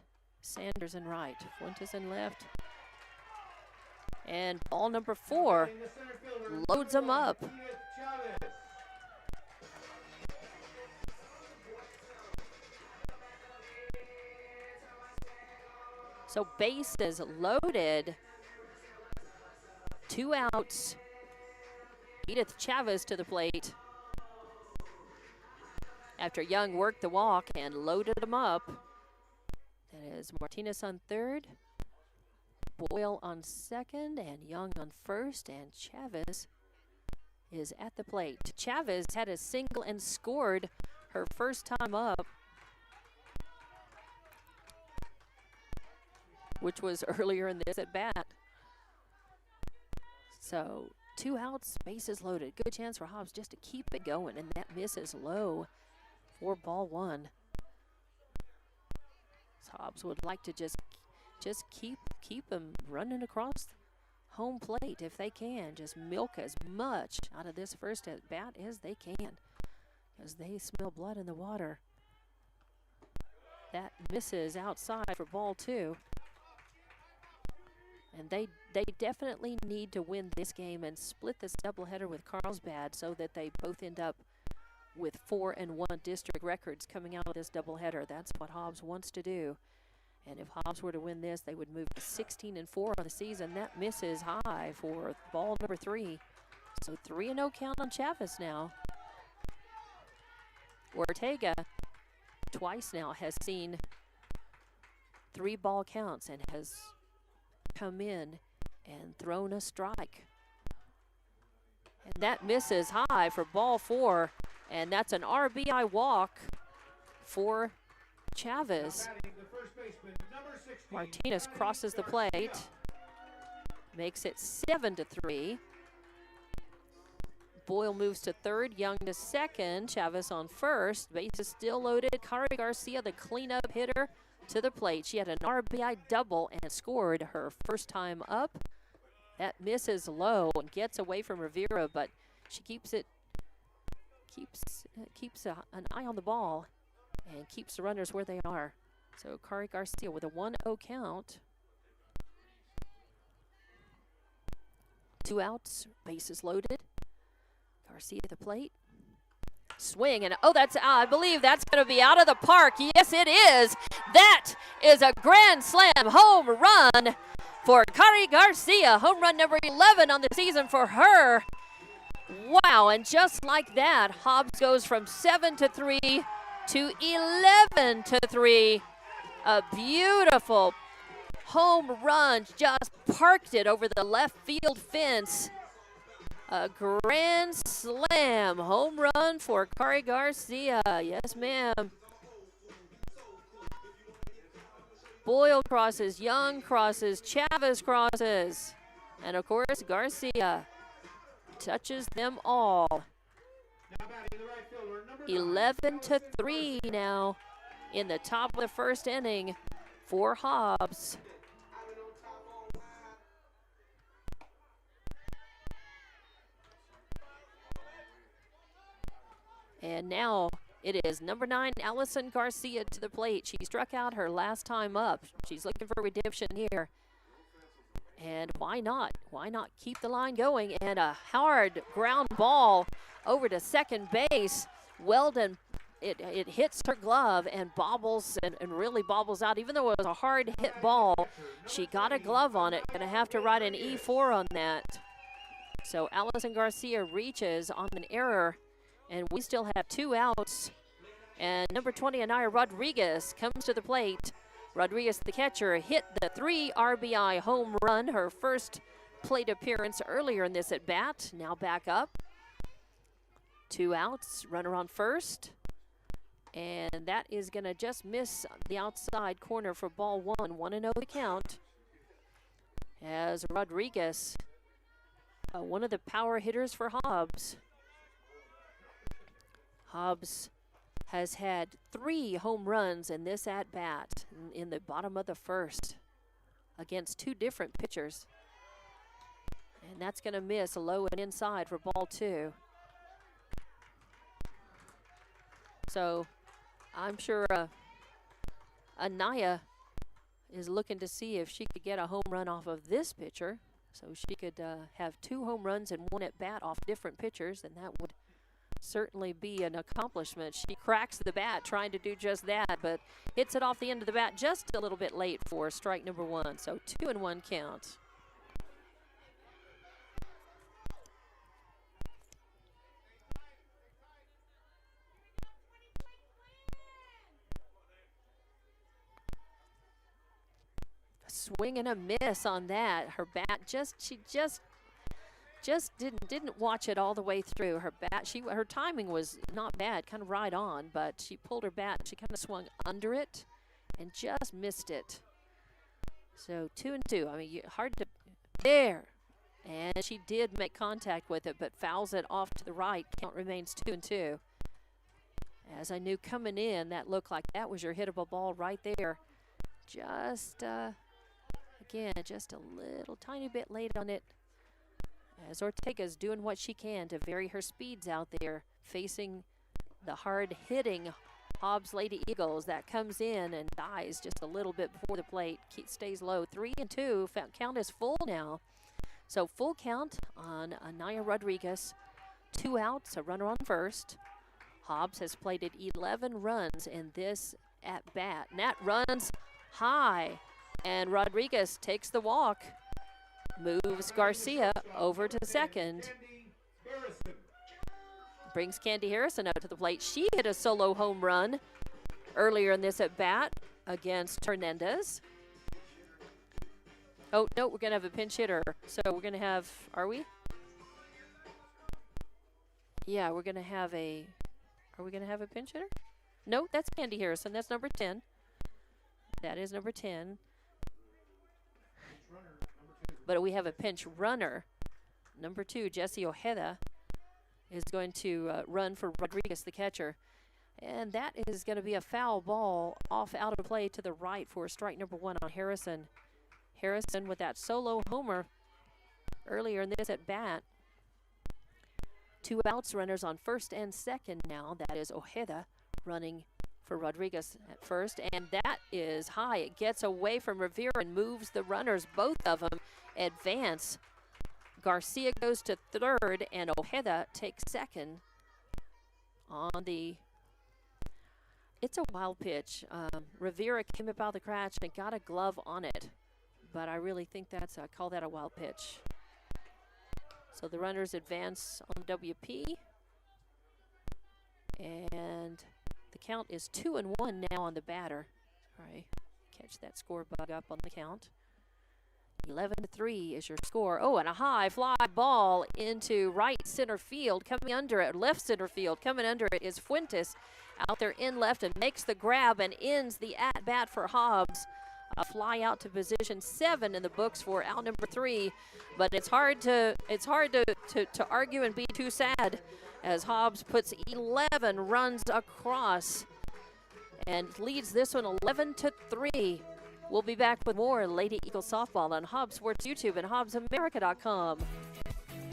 Sanders in right. Fuentes in left. And ball number 4 loads them up. So bases loaded. 2 outs. Edith Chavez to the plate. After Young worked the walk and loaded them up. That is Martinez on third. Boyle on second and Young on first. And Chavez is at the plate. Chavez had a single and scored her first time up, which was earlier in this at bat. So 2 outs, bases loaded. Good chance for Hobbs just to keep it going, and that misses low for ball 1. So Hobbs would like to just keep them running across home plate if they can. Just milk as much out of this first at bat as they can, because they smell blood in the water. That misses outside for ball 2. And they definitely need to win this game and split this doubleheader with Carlsbad so that they both end up with 4-1 district records coming out of this doubleheader. That's what Hobbs wants to do. And if Hobbs were to win this, they would move to 16-4 on the season. That misses high for ball number 3. So 3-0 count on Chavez now. Ortega twice now has seen 3 ball counts and has come in and thrown a strike. And that misses high for ball 4, and that's an RBI walk for Chavez. Martinez crosses the plate, makes it 7-3. Boyle moves to third, Young to second, Chavez on first. Base is still loaded. Cari Garcia, the cleanup hitter, to the plate. She had an RBI double and scored her first time up. That misses low and gets away from Rivera, but she keeps an eye on the ball and keeps the runners where they are. So Cari Garcia with a 1-0 count. 2 outs, bases loaded. Garcia at the plate. Swing, and that's, I believe that's going to be out of the park. Yes, it is. That is a grand slam home run for Kari Garcia. Home run number 11 on the season for her. Wow, and just like that, Hobbs goes from 7-3 to 11-3. A beautiful home run, just parked it over the left field fence. A grand slam home run for Kari Garcia. Yes, ma'am. Boyle crosses, Young crosses, Chavez crosses. And of course, Garcia touches them all. 11-3 now in the top of the first inning for Hobbs. And now it is number 9, Allison Garcia to the plate. She struck out her last time up. She's looking for redemption here. And why not? Why not keep the line going? And a hard ground ball over to second base. Weldon, it hits her glove and bobbles and really bobbles out. Even though it was a hard hit ball, she got a glove on it. Gonna have to write an E4 on that. So Allison Garcia reaches on an error. And we still have 2 outs. And number 20, Anaya Rodriguez, comes to the plate. Rodriguez, the catcher, hit the 3 RBI home run, her first plate appearance earlier in this at bat. Now back up. 2 outs, runner on first. And that is going to just miss the outside corner for ball 1. 1-0 the count. As Rodriguez, one of the power hitters for Hobbs. Hobbs has had 3 home runs in this at-bat in the bottom of the first against 2 different pitchers. And that's going to miss low and inside for ball 2. So I'm sure Anaya is looking to see if she could get a home run off of this pitcher. So she could have 2 home runs and 1 at-bat off different pitchers, and that would certainly be an accomplishment. She cracks the bat trying to do just that, but hits it off the end of the bat just a little bit late for strike number 1. So 2-1 count. A swing and a miss on that. Her bat she just didn't watch it all the way through. Her timing was not bad, kind of right on, but she pulled her bat. She kind of swung under it and just missed it. So 2-2. I mean, hard to there, and she did make contact with it, but fouls it off to the right. Count remains 2-2. As I knew coming in, that looked like that was your hittable ball right there. Just again, just a little tiny bit late on it. As Ortega's doing what she can to vary her speeds out there, facing the hard-hitting Hobbs Lady Eagles. That comes in and dies just a little bit before the plate. Stays low. 3-2. Count is full now. So full count on Anaya Rodriguez. 2 outs, a runner on first. Hobbs has plated 11 runs in this at-bat. And that runs high. And Rodriguez takes the walk. Moves Garcia over to second. Brings Candy Harrison out to the plate. She hit a solo home run earlier in this at-bat against Hernandez. Oh, no, we're going to have a pinch hitter. So we're going to have, are we? Yeah, we're going to have a, are we going to have a pinch hitter? No, that's Candy Harrison. That's number 10. That is number 10. But we have a pinch runner. Number 2, Jesse Ojeda, is going to run for Rodriguez, the catcher. And that is going to be a foul ball off out of play to the right for strike number 1 on Harrison. Harrison with that solo homer earlier in this at bat. 2 outs, runners on first and second now. That is Ojeda running for Rodriguez at first. And that is high. It gets away from Rivera and moves the runners. Both of them advance. Garcia goes to third, and Ojeda takes second on the. It's a wild pitch. Rivera came up out of the scratch and got a glove on it, but I really think I call that a wild pitch. So the runners advance on WP, and the count is 2-1 now on the batter. All right, catch that score bug up on the count. 11-3 is your score. Oh, and a high fly ball into right center field. Coming under it, left center field. Coming under it is Fuentes out there in left and makes the grab and ends the at-bat for Hobbs. A fly out to position 7 in the books for out number 3, but it's hard to argue and be too sad as Hobbs puts 11 runs across and leads this one 11-3. We'll be back with more Lady Eagles softball on Hobbs Sports YouTube and HobbsAmerica.com.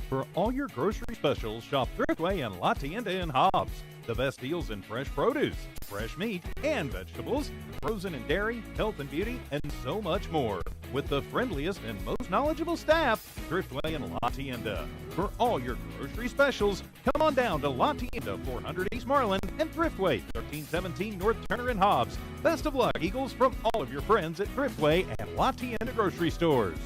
For all your grocery specials, shop Thriftway and La Tienda in Hobbs. The best deals in fresh produce, fresh meat and vegetables, frozen and dairy, health and beauty, and so much more. With the friendliest and most knowledgeable staff, Thriftway and La Tienda. For all your grocery specials, come on down to La Tienda, 400 East Marlin, and Thriftway, 1317 North Turner in Hobbs. Best of luck, Eagles, from all of your friends at Thriftway and La Tienda grocery stores.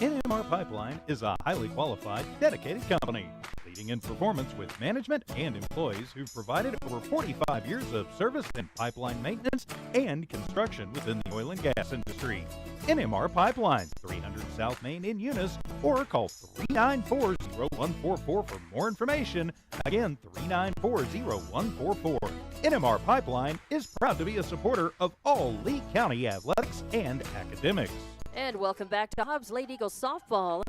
NMR Pipeline is a highly qualified, dedicated company, leading in performance with management and employees who've provided over 45 years of service and pipeline maintenance and construction within the oil and gas industry. NMR Pipeline, 300 South Main in Eunice, or call 394-0144 for more information. Again, 394-0144. NMR Pipeline is proud to be a supporter of all Lee County athletics and academics. And welcome back to Hobbs Lady Eagles softball.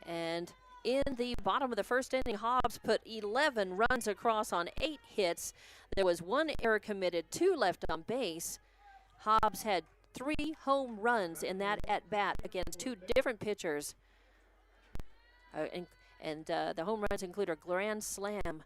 And in the bottom of the first inning, Hobbs put 11 runs across on 8 hits. There was 1 error committed, 2 left on base. Hobbs had 3 home runs in that at-bat against 2 different pitchers. The home runs include a grand slam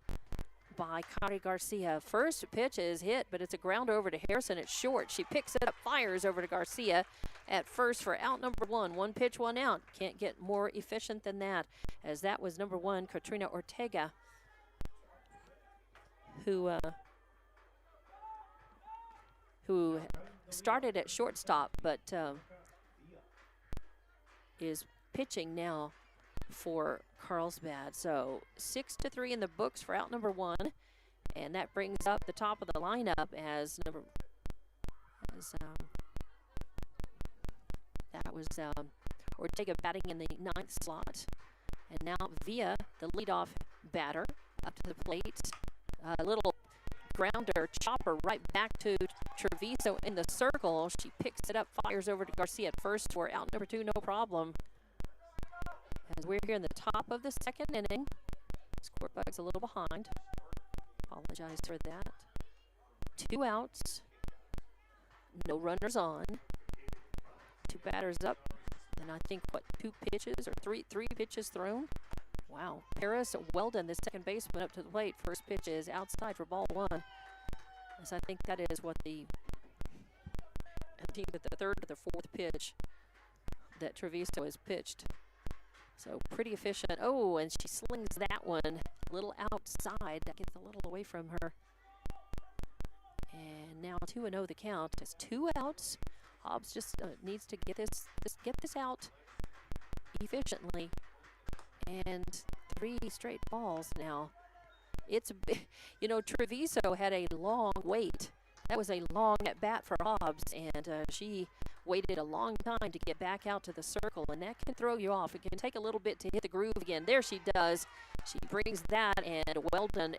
by Kari Garcia. First pitch is hit, but it's a ground over to Harrison. It's short. She picks it up, fires over to Garcia at first for out number 1. 1 pitch, 1 out. Can't get more efficient than that, as that was number 1, Katrina Ortega, who started at shortstop, but is pitching now for Carlsbad. So 6-3 in the books for out number 1, and that brings up the top of the lineup as that was Ortega batting in the 9th slot, and now Villa, the leadoff batter, up to the plate. A little grounder chopper right back to Treviso in the circle. She picks it up, fires over to Garcia at first for out number 2, no problem. As we're here in the top of the second inning, score bug's a little behind. Apologize for that. 2 outs, no runners on. 2 batters up, and I think 2 pitches or three pitches thrown. Wow. Paris Weldon, the second baseman, up to the plate. First pitch is outside for ball 1. As I think that is the third or the 4th pitch that Treviso has pitched. So pretty efficient. Oh, and she slings that one a little outside. That gets a little away from her. And now 2-0 the count. It's 2 outs. Hobbs just needs to get this out efficiently. And 3 straight balls now. It's Treviso had a long wait. That was a long at bat for Hobbs, and she waited a long time to get back out to the circle, and that can throw you off. It can take a little bit to hit the groove again. There she does. She brings that, and Weldon,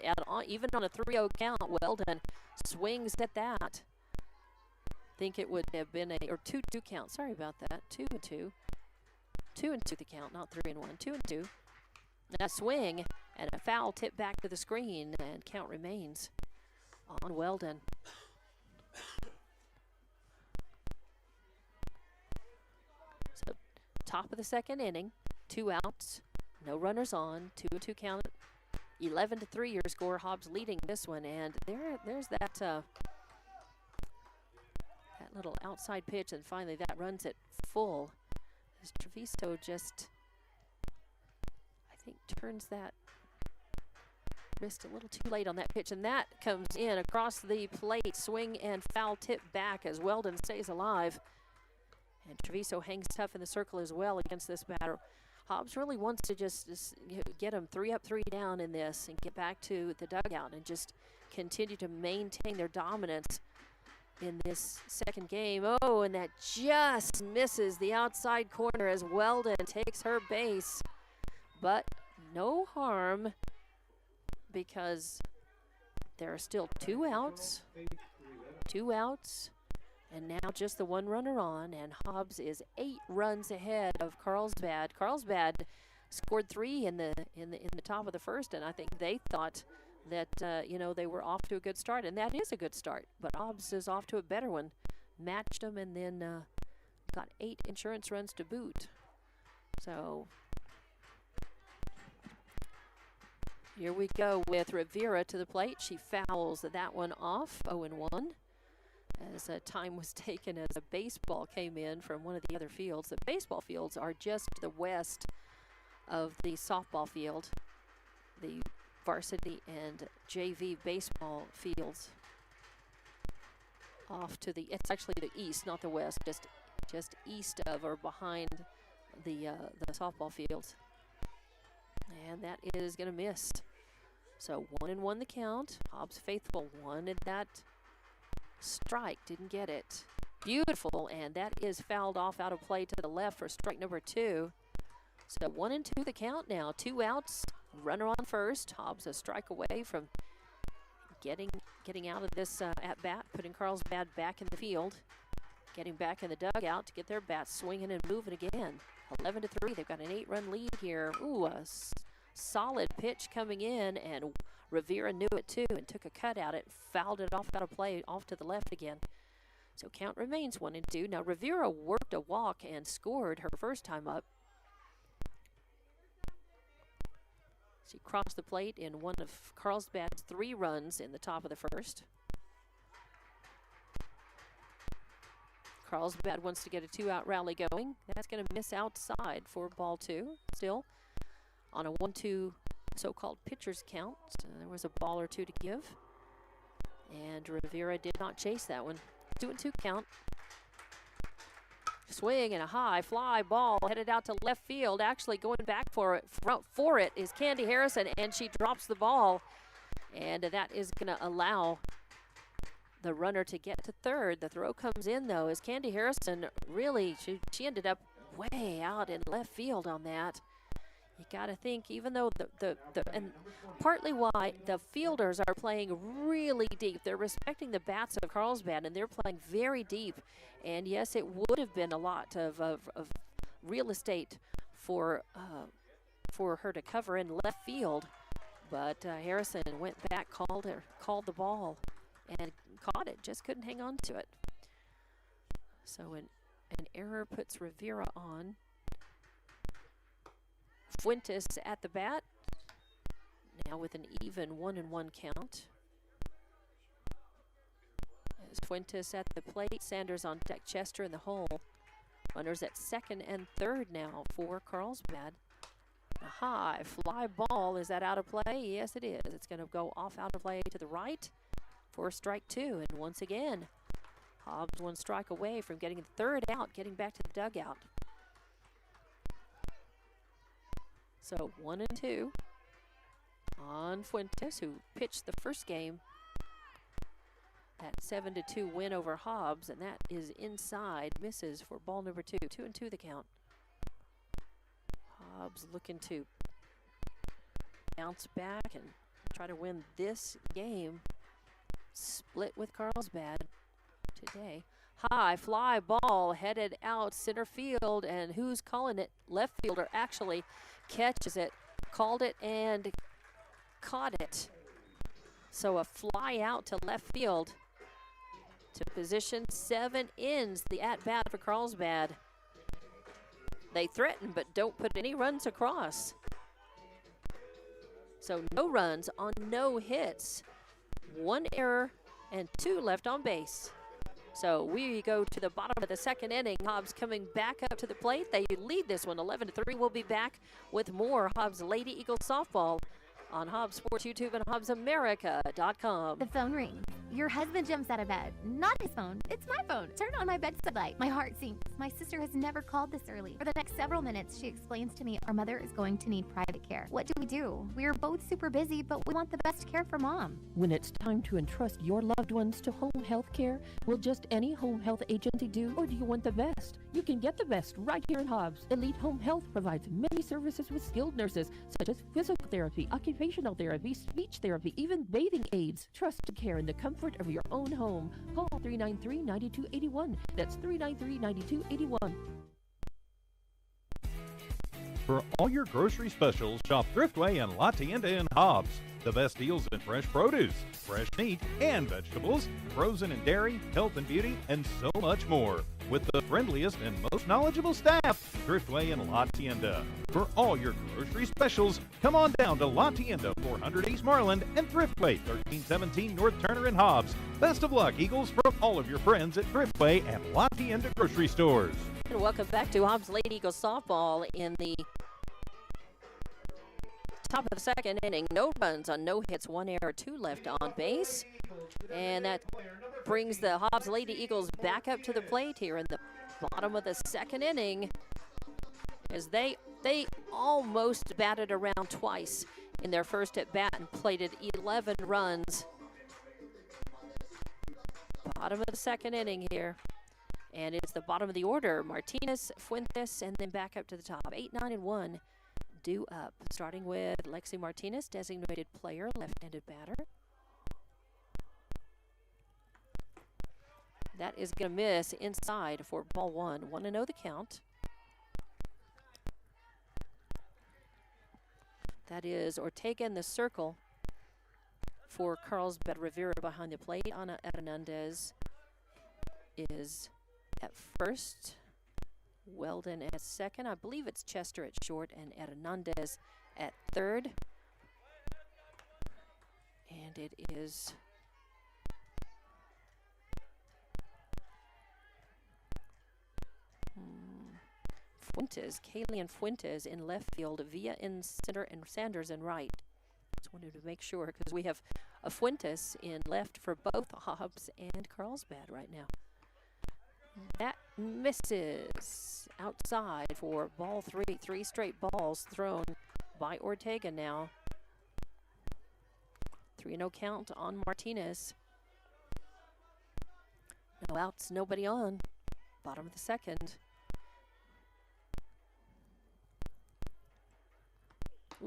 even on a 3-0 count, Weldon swings at that. I think it would have been a 2-2 count. Sorry about that. 2-2. 2-2 the count, not 3-1. 2-2. A swing and a foul tip back to the screen, and count remains on Weldon. So top of the second inning, 2 outs, no runners on, 2-2 count. 11-3 your score. Hobbs leading this one, and there's that little outside pitch, and finally that runs it full. As Treviso just, I think, turns that wrist a little too late on that pitch, and that comes in across the plate. Swing and foul tip back as Weldon stays alive. And Treviso hangs tough in the circle as well against this batter. Hobbs really wants to just get him 3 up, 3 down in this and get back to the dugout and just continue to maintain their dominance in this second game. Oh, and that just misses the outside corner as Weldon takes her base. But no harm because there are still 2 outs. 2 outs. And now just the 1 runner on, and Hobbs is 8 runs ahead of Carlsbad. Carlsbad scored 3 in the top of the first, and I think they thought that they were off to a good start, and that is a good start. But Hobbs is off to a better one. Matched them, and then got 8 insurance runs to boot. So here we go with Rivera to the plate. She fouls that one off, 0-1. As time was taken as a baseball came in from one of the other fields. The baseball fields are just to the west of the softball field, the varsity and JV baseball fields. Off to the, it's actually the east, not the west, just east of or behind the softball fields. And that is going to miss. So 1-1 the count. Hobbs faithful wanted that strike, didn't get it. Beautiful, and that is fouled off out of play to the left for strike number 2. So 1-2 the count now. 2 outs, runner on first. Hobbs a strike away from getting out of this at bat, putting Carlsbad back in the field, getting back in the dugout to get their bats swinging and moving again. 11-3. They've got an 8-run lead here. Ooh, a solid pitch coming in, and Rivera knew it too and took a cut at it, fouled it off out of play, off to the left again. So count remains 1-2. Now Rivera worked a walk and scored her first time up. She crossed the plate in one of Carlsbad's 3 runs in the top of the first. Carlsbad wants to get a 2-out rally going. That's going to miss outside for ball 2. Still on a 1-2 so-called pitcher's count. There was a ball or 2 to give. And Rivera did not chase that one. 2-2 count. Swing and a high fly ball headed out to left field. Actually going back for it is Candy Harrison, and she drops the ball. And that is going to allow the runner to get to third. The throw comes in, though, as Candy Harrison really, she ended up way out in left field on that. You got to think, even though and partly why the fielders are playing really deep. They're respecting the bats of Carlsbad, and they're playing very deep. And yes, it would have been a lot of real estate for her to cover in left field, but Harrison went back, called the ball, and caught it. Just couldn't hang on to it. So an error puts Rivera on. Fuentes at the bat, now with an even 1-1 count. As Fuentes at the plate, Sanders on deck, Chester in the hole. Runners at second and third now for Carlsbad. A high fly ball, is that out of play? Yes, it is. It's going to go off out of play to the right for strike 2. And once again, Hobbs 1 strike away from getting the 3rd out, getting back to the dugout. So 1-2 on Fuentes, who pitched the first game. That 7-2 win over Hobbs, and that is inside, misses for ball number 2. 2-2 the count. Hobbs looking to bounce back and try to win this game. Split with Carlsbad today. High fly ball headed out center field, and who's calling it? Left fielder actually catches it, called it, and caught it. So a fly out to left field to position 7 ends the at-bat for Carlsbad. They threaten but don't put any runs across. So no runs on no hits. 1 error and 2 left on base. So we go to the bottom of the second inning. Hobbs coming back up to the plate. They lead this one 11-3. We'll be back with more Hobbs Lady Eagles softball on Hobbs Sports YouTube and HobbsAmerica.com. The phone rings. Your husband jumps out of bed. Not his phone. It's my phone. Turn on my bedside light. My heart sinks. My sister has never called this early. For the next several minutes, she explains to me our mother is going to need private care. What do? We are both super busy, but we want the best care for Mom. When it's time to entrust your loved ones to home health care, will just any home health agency do, or do you want the best? You can get the best right here in Hobbs. Elite Home Health provides many services with skilled nurses, such as physical therapy, occupational therapy, speech therapy, even bathing aids. Trusted care in the comfort of your own home. Call 393-9281. That's 393-9281. For all your grocery specials, shop Thriftway and La Tienda in Hobbs. The best deals in fresh produce, fresh meat and vegetables, frozen and dairy, health and beauty, and so much more. With the friendliest and most knowledgeable staff, Thriftway and La Tienda. For all your grocery specials, come on down to La Tienda, 400 East Marland, and Thriftway, 1317 North Turner in Hobbs. Best of luck, Eagles, from all of your friends at Thriftway and La Tienda grocery stores. And welcome back to Hobbs Lady Eagles softball in the top of the second inning. No runs on no hits, 1 error, 2 left on base. And that brings the Hobbs Lady Eagles back up to the plate here in the bottom of the second inning, as they almost batted around twice in their first at bat and plated 11 runs. Bottom of the second inning here. And it's the bottom of the order. Martinez, Fuentes, and then back up to the top. 8, 9, and 1 due up. Starting with Lexi Martinez, designated player, left-handed batter. That is going to miss inside for ball 1. 1-0 the count. That is Ortega in the circle for Carlsbad. Rivera behind the plate. Ana Hernandez is at first. Weldon at second. I believe it's Chester at short and Hernandez at third. And it is Fuentes, Kalian Fuentes in left field, Villa in center, and Sanders in right. Just wanted to make sure, because we have a Fuentes in left for both Hobbs and Carlsbad right now. That misses outside for ball 3. 3 straight balls thrown by Ortega now. 3-0 count on Martinez. No outs, nobody on. Bottom of the second.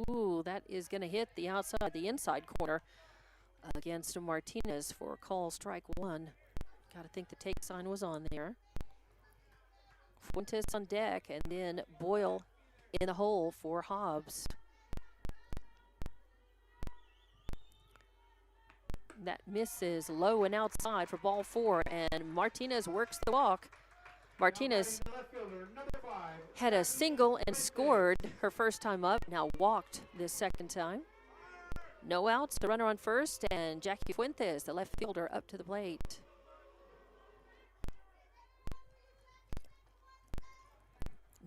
Ooh, that is going to hit the outside, the inside corner against Martinez for a call, strike 1. Got to think the take sign was on there. Fuentes on deck, and then Boyle in the hole for Hobbs. That misses low and outside for ball 4, and Martinez works the walk. Martinez had a single and scored her first time up, now walked this second time. No outs, the runner on first, and Jackie Fuentes, the left fielder, up to the plate.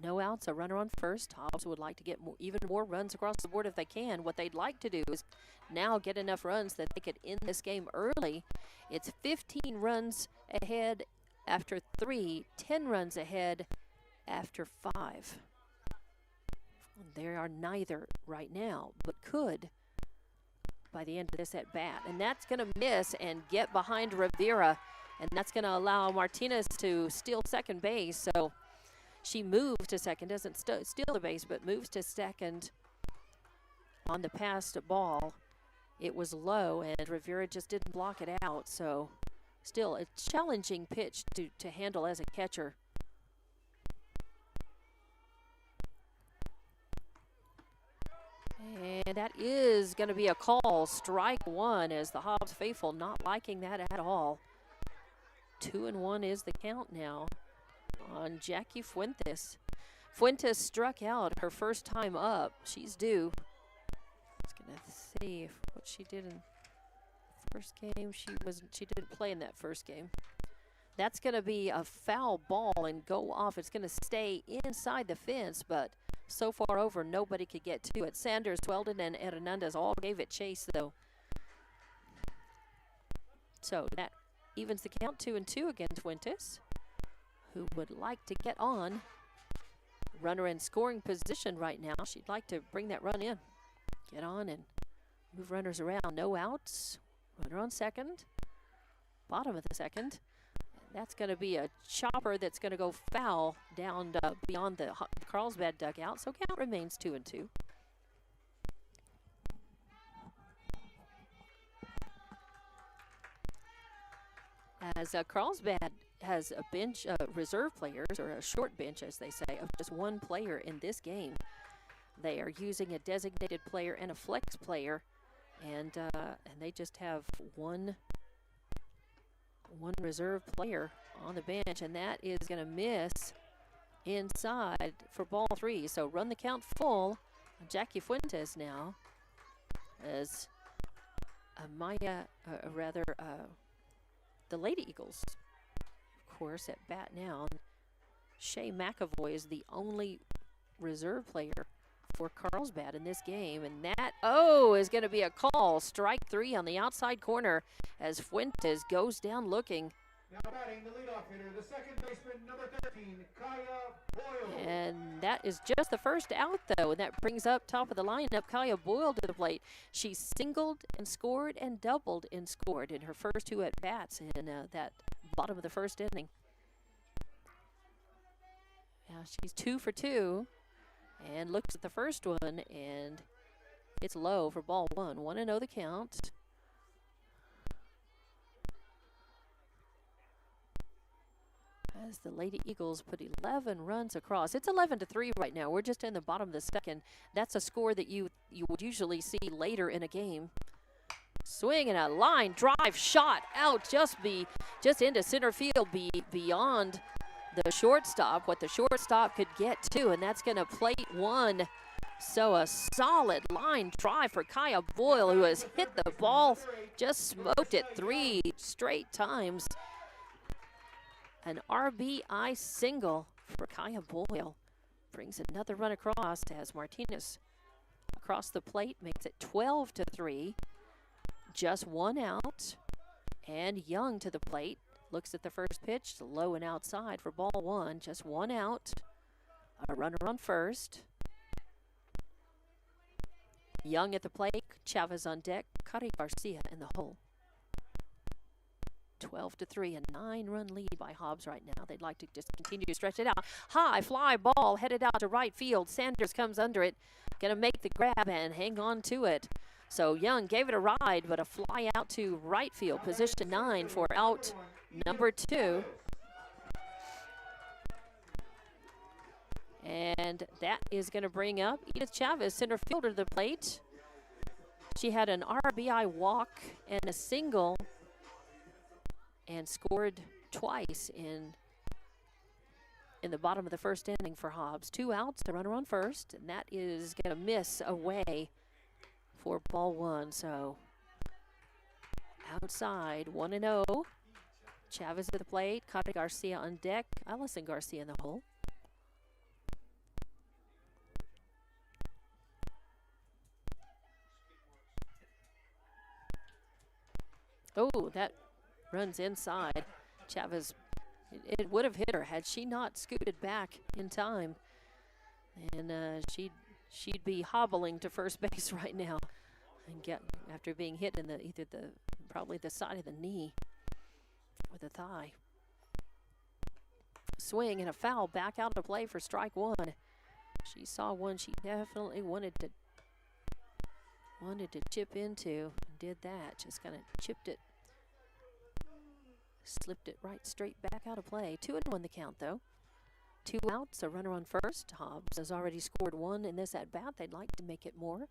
No outs, a runner on first. Hobbs would like to get even more runs across the board if they can. What they'd like to do is now get enough runs that they could end this game early. It's 15 runs ahead after 3, 10 runs ahead after 5. They are neither right now, but could by the end of this at bat. And that's going to miss and get behind Rivera, and that's going to allow Martinez to steal second base. So she moves to second, doesn't steal the base, but moves to second on the passed ball. It was low, and Rivera just didn't block it out. So still a challenging pitch to handle as a catcher. And that is going to be a call, strike 1, as the Hobbs faithful not liking that at all. 2-1 is the count now on Jackie Fuentes. Fuentes struck out her first time up. She's due. I was going to see what she did in first game. She didn't play in that first game. That's going to be a foul ball and go off. It's going to stay inside the fence, but so far over, nobody could get to it. Sanders, Weldon, and Hernandez all gave it chase, though. So that evens the count 2-2 against Fuentes, who would like to get on. Runner in scoring position right now. She'd like to bring that run in. Get on and move runners around. No outs. Runner on second. Bottom of the second. That's going to be a chopper that's going to go foul down beyond the Carlsbad dugout. So count remains 2-2. As Carlsbad has a bench of reserve players, or a short bench, as they say, of just one player in this game. They are using a designated player and a flex player, and they just have one reserve player on the bench, and that is going to miss inside for ball 3. So run the count full. Jackie Fuentes now, as the Lady Eagles, of course, at bat now. Shay McAvoy is the only reserve player for Carlsbad in this game, and that, is going to be a call. Strike 3 on the outside corner as Fuentes goes down looking. Now batting the leadoff hitter, the second baseman, number 13, Kaya Boyle. And that is just the first out, though, and that brings up top of the lineup Kaya Boyle to the plate. She singled and scored and doubled and scored in her first 2 at-bats in that bottom of the first inning. Now she's 2 for 2 and looks at the first one, and it's low for ball 1. 1-0 the count. As the Lady Eagles put 11 runs across. It's 11-3 right now. We're just in the bottom of the second. That's a score that you would usually see later in a game. Swing and a line drive shot out just into center field, beyond the shortstop, what the shortstop could get to, and that's going to plate 1. So a solid line drive for Kaya Boyle, who has hit the ball, just smoked it 3 straight times. An RBI single for Kaya Boyle brings another run across as Martinez across the plate makes it 12-3. Just 1 out, and Young to the plate. Looks at the first pitch, low and outside for ball 1. Just 1 out. A runner on first. Young at the plate, Chavez on deck, Cari Garcia in the hole. 12-3, a 9-run lead by Hobbs right now. They'd like to just continue to stretch it out. High fly ball headed out to right field. Sanders comes under it, going to make the grab and hang on to it. So Young gave it a ride, but a fly out to right field, position 9 for out number 2. And that is going to bring up Edith Chavez, center fielder, to the plate. She had an RBI walk and a single and scored twice in the bottom of the first inning for Hobbs. 2 outs, the runner on first, and that is going to miss away for ball 1. So outside, 1-0. Chavez at the plate, Cari Garcia on deck, Allison Garcia in the hole. Oh, that runs inside. Chavez, it would have hit her had she not scooted back in time. And she'd be hobbling to first base right now and get after being hit in probably the side of the knee or the thigh. Swing and a foul back out of play for strike 1. She saw one she definitely wanted to chip into, and did that. Just kind of chipped it, slipped it right straight back out of play. 2-1 the count, though. 2 outs, a runner on first. Hobbs has already scored 1 in this at-bat. They'd like to make it more.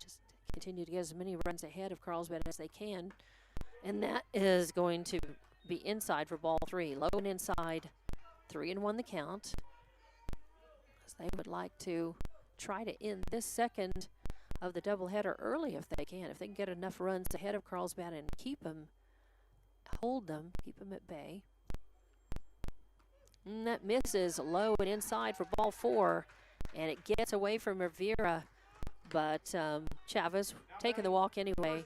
Just continue to get as many runs ahead of Carlsbad as they can. And that is going to be inside for ball 3. Low and inside, 3-1 the count. As they would like to try to end this second of the doubleheader early if they can. If they can get enough runs ahead of Carlsbad and keep them, hold them, keep them at bay. And that misses low and inside for ball 4. and it gets away from Rivera, but Chavez taking the walk anyway.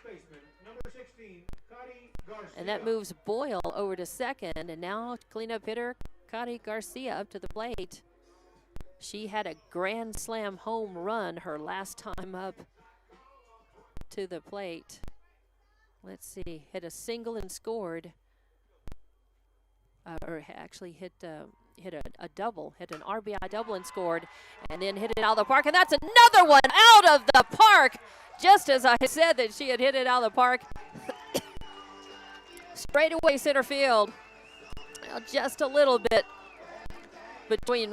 And that moves Boyle over to second, and now cleanup hitter Cati Garcia up to the plate. She had a grand slam home run her last time up to the plate. Let's see, hit a single and scored, or actually hit a double, hit an RBI double and scored, and then hit it out of the park, and that's another one out of the park, just as I said that she had hit it out of the park. Straight away center field, just a little bit between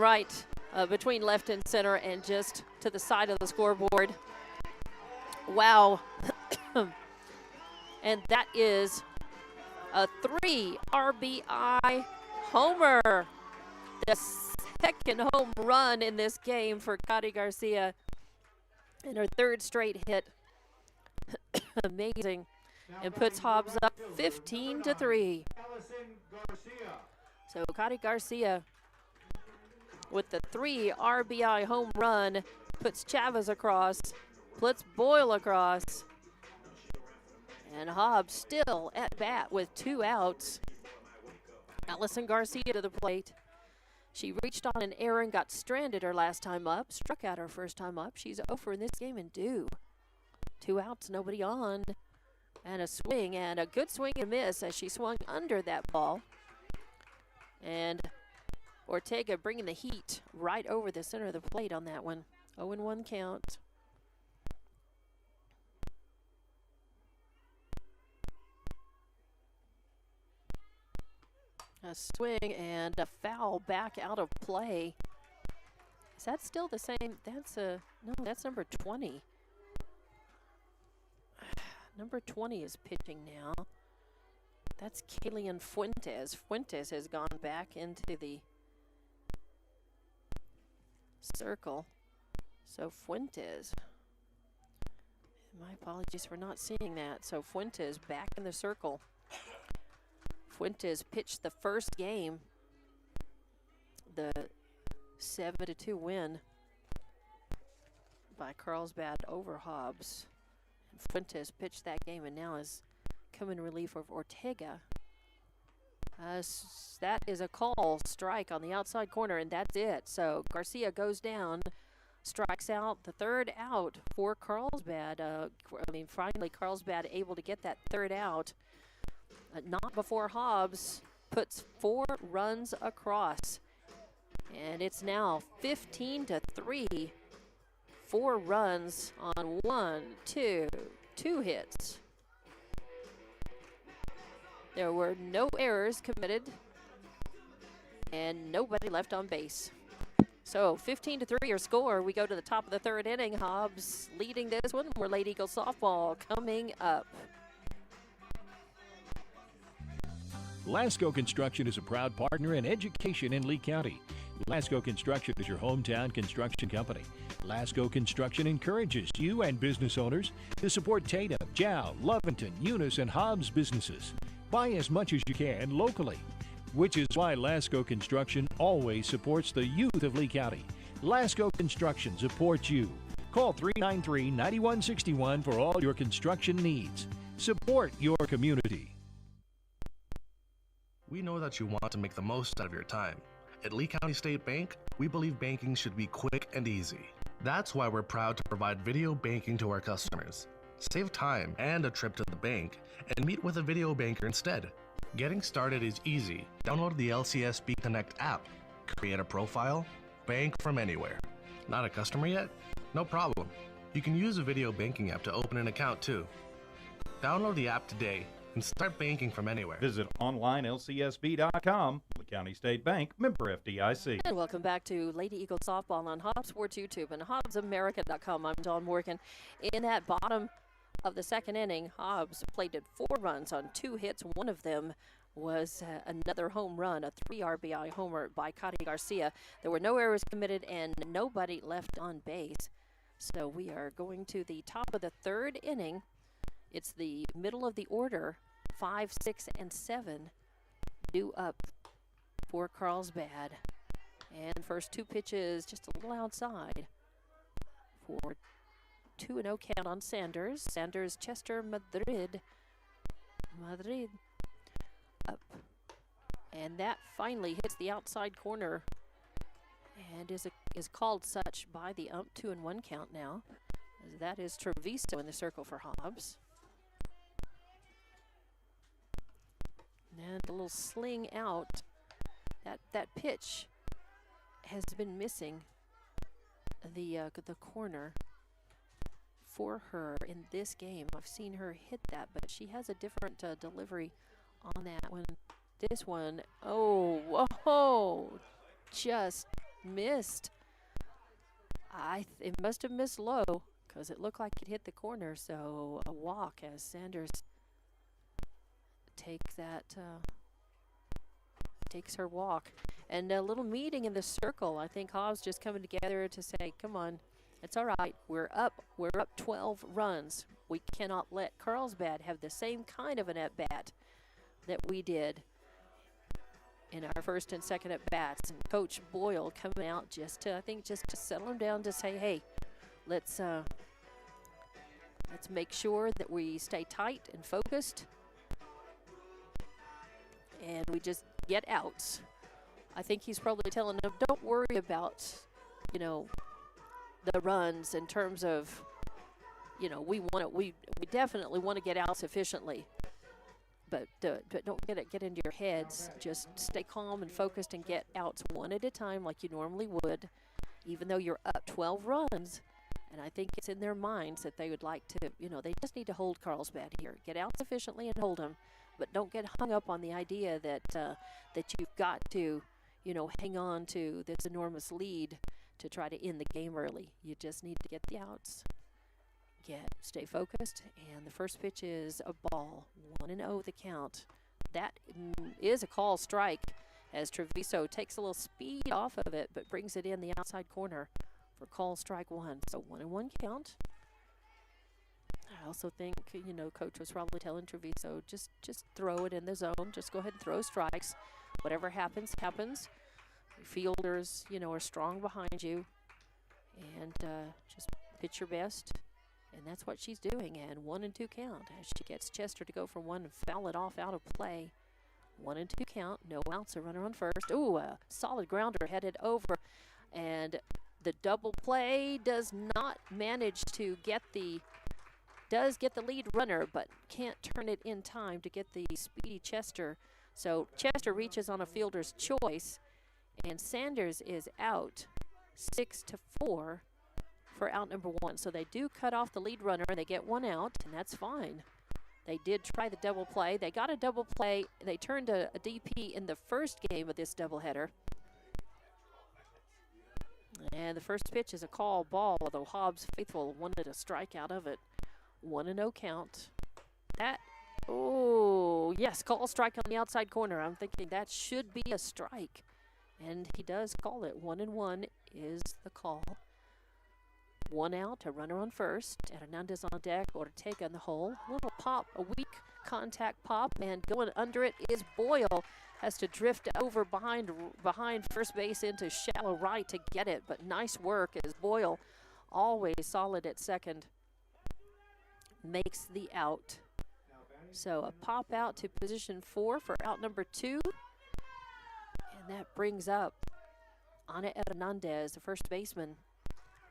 between left and center, and just to the side of the scoreboard. Wow. And that is a 3 RBI homer. The second home run in this game for Cati Garcia, and her third straight hit. Amazing. And puts Hobbs up 15-3. So Cati Garcia with the 3 RBI home run puts Chavez across, puts Boyle across, and Hobbs still at bat with 2 outs. Allison Garcia to the plate. She reached on an error and got stranded her last time up, struck out her first time up. She's over in this game and due. 2 outs, nobody on. And a swing, and a good swing and miss as she swung under that ball. And Ortega bringing the heat right over the center of the plate on that one. 0-1 count. A swing and a foul back out of play. Is that still the same? No, that's number 20. Number 20 is pitching now. That's Kalian Fuentes. Fuentes has gone back into the circle. So Fuentes. My apologies for not seeing that. So Fuentes back in the circle. Fuentes pitched the first game, the 7-2 win by Carlsbad over Hobbs. Fuentes pitched that game and now is come in relief of Ortega. That is a call strike on the outside corner, and that's it. So Garcia goes down, strikes out, the third out for Carlsbad. Finally Carlsbad able to get that third out. Not before Hobbs puts 4 runs across. And it's now 15-3. 4 runs on 2 hits. There were no errors committed and nobody left on base. So 15-3 your score. We go to the top of the third inning. Hobbs leading this one. More Lady Eagle softball coming up. Lasco Construction is a proud partner in education in Lee County. Lasco Construction is your hometown construction company. Lasco Construction encourages you and business owners to support Tatum, Jow, Lovington, Eunice, and Hobbs businesses. Buy as much as you can locally, which is why Lasco Construction always supports the youth of Lee County. Lasco Construction supports you. Call 393-9161 for all your construction needs. Support your community. We know that you want to make the most out of your time. At Lee County State Bank, we believe banking should be quick and easy. That's why we're proud to provide video banking to our customers. Save time and a trip to the bank, and meet with a video banker instead. Getting started is easy. Download the LCSB Connect app, create a profile, bank from anywhere. Not a customer yet? No problem. You can use a video banking app to open an account too. Download the app today and start banking from anywhere. Visit onlinelcsb.com. Lee County State Bank, member FDIC. And welcome back to Lady Eagle Softball on Hobbs Sports YouTube and HobbsAmerica.com. I'm Dawn Morgan. In that bottom of the second inning, Hobbs plated 4 runs on 2 hits. One of them was another home run, a 3 RBI homer by Cati Garcia. There were no errors committed and nobody left on base. So we are going to the top of the third inning. It's the middle of the order. 5, 6, and 7 due up for Carlsbad. And first 2 pitches just a little outside for 2-0 count on Sanders. Sanders, Chester, Madrid up. And that finally hits the outside corner and is called such by the ump. 2-1 count now. That is Treviso in the circle for Hobbs. And a little sling out. That pitch has been missing the corner for her in this game. I've seen her hit that, but she has a different delivery on that one. This one, oh, whoa, just missed. It must have missed low because it looked like it hit the corner. So a walk as Sanders takes her walk. And a little meeting in the circle. I think Hobbs just coming together to say, come on, it's all right. We're up 12 runs. We cannot let Carlsbad have the same kind of an at-bat that we did in our first and second at-bats. And Coach Boyle coming out just to settle him down to say, hey, let's make sure that we stay tight and focused and we just get outs. I think he's probably telling them, don't worry about, the runs in terms of, we definitely want to get outs efficiently. But don't get into your heads. Just stay calm and focused and get outs one at a time like you normally would, even though you're up 12 runs. And I think it's in their minds that they would like to, they just need to hold Carlsbad here. Get outs efficiently and hold them. But don't get hung up on the idea that you've got to, hang on to this enormous lead to try to end the game early. You just need to get the outs. Stay focused, and the first pitch is a ball. 1-0 the count. That is a call strike as Treviso takes a little speed off of it, but brings it in the outside corner for call strike 1. So 1-1 count. I also think, Coach was probably telling Treviso, just throw it in the zone. Just go ahead and throw strikes. Whatever happens, happens. Your fielders, are strong behind you. And just pitch your best. And that's what she's doing. And 1-2 count as she gets Chester to go for one and foul it off out of play. 1-2 count. No outs. A runner on first. Ooh, a solid grounder headed over. And the double play does not manage to get the lead runner, but can't turn it in time to get the speedy Chester. So Chester reaches on a fielder's choice, and Sanders is out 6-4 for out number 1. So they do cut off the lead runner, and they get 1 out, and that's fine. They did try the double play. They got a double play. They turned a DP in the first game of this doubleheader. And the first pitch is a call ball, although Hobbs faithful wanted a strike out of it. 1-0 count. Yes, call strike on the outside corner. I'm thinking that should be a strike. And he does call it. 1-1 is the call. 1 out, a runner on first. And Hernandez on deck, Ortega in the hole. A little pop, a weak contact pop, and going under it is Boyle. Has to drift over behind first base into shallow right to get it. But nice work as Boyle, always solid at second, makes the out. So a pop out to position 4 for out number 2. And that brings up Ana Hernandez, the first baseman.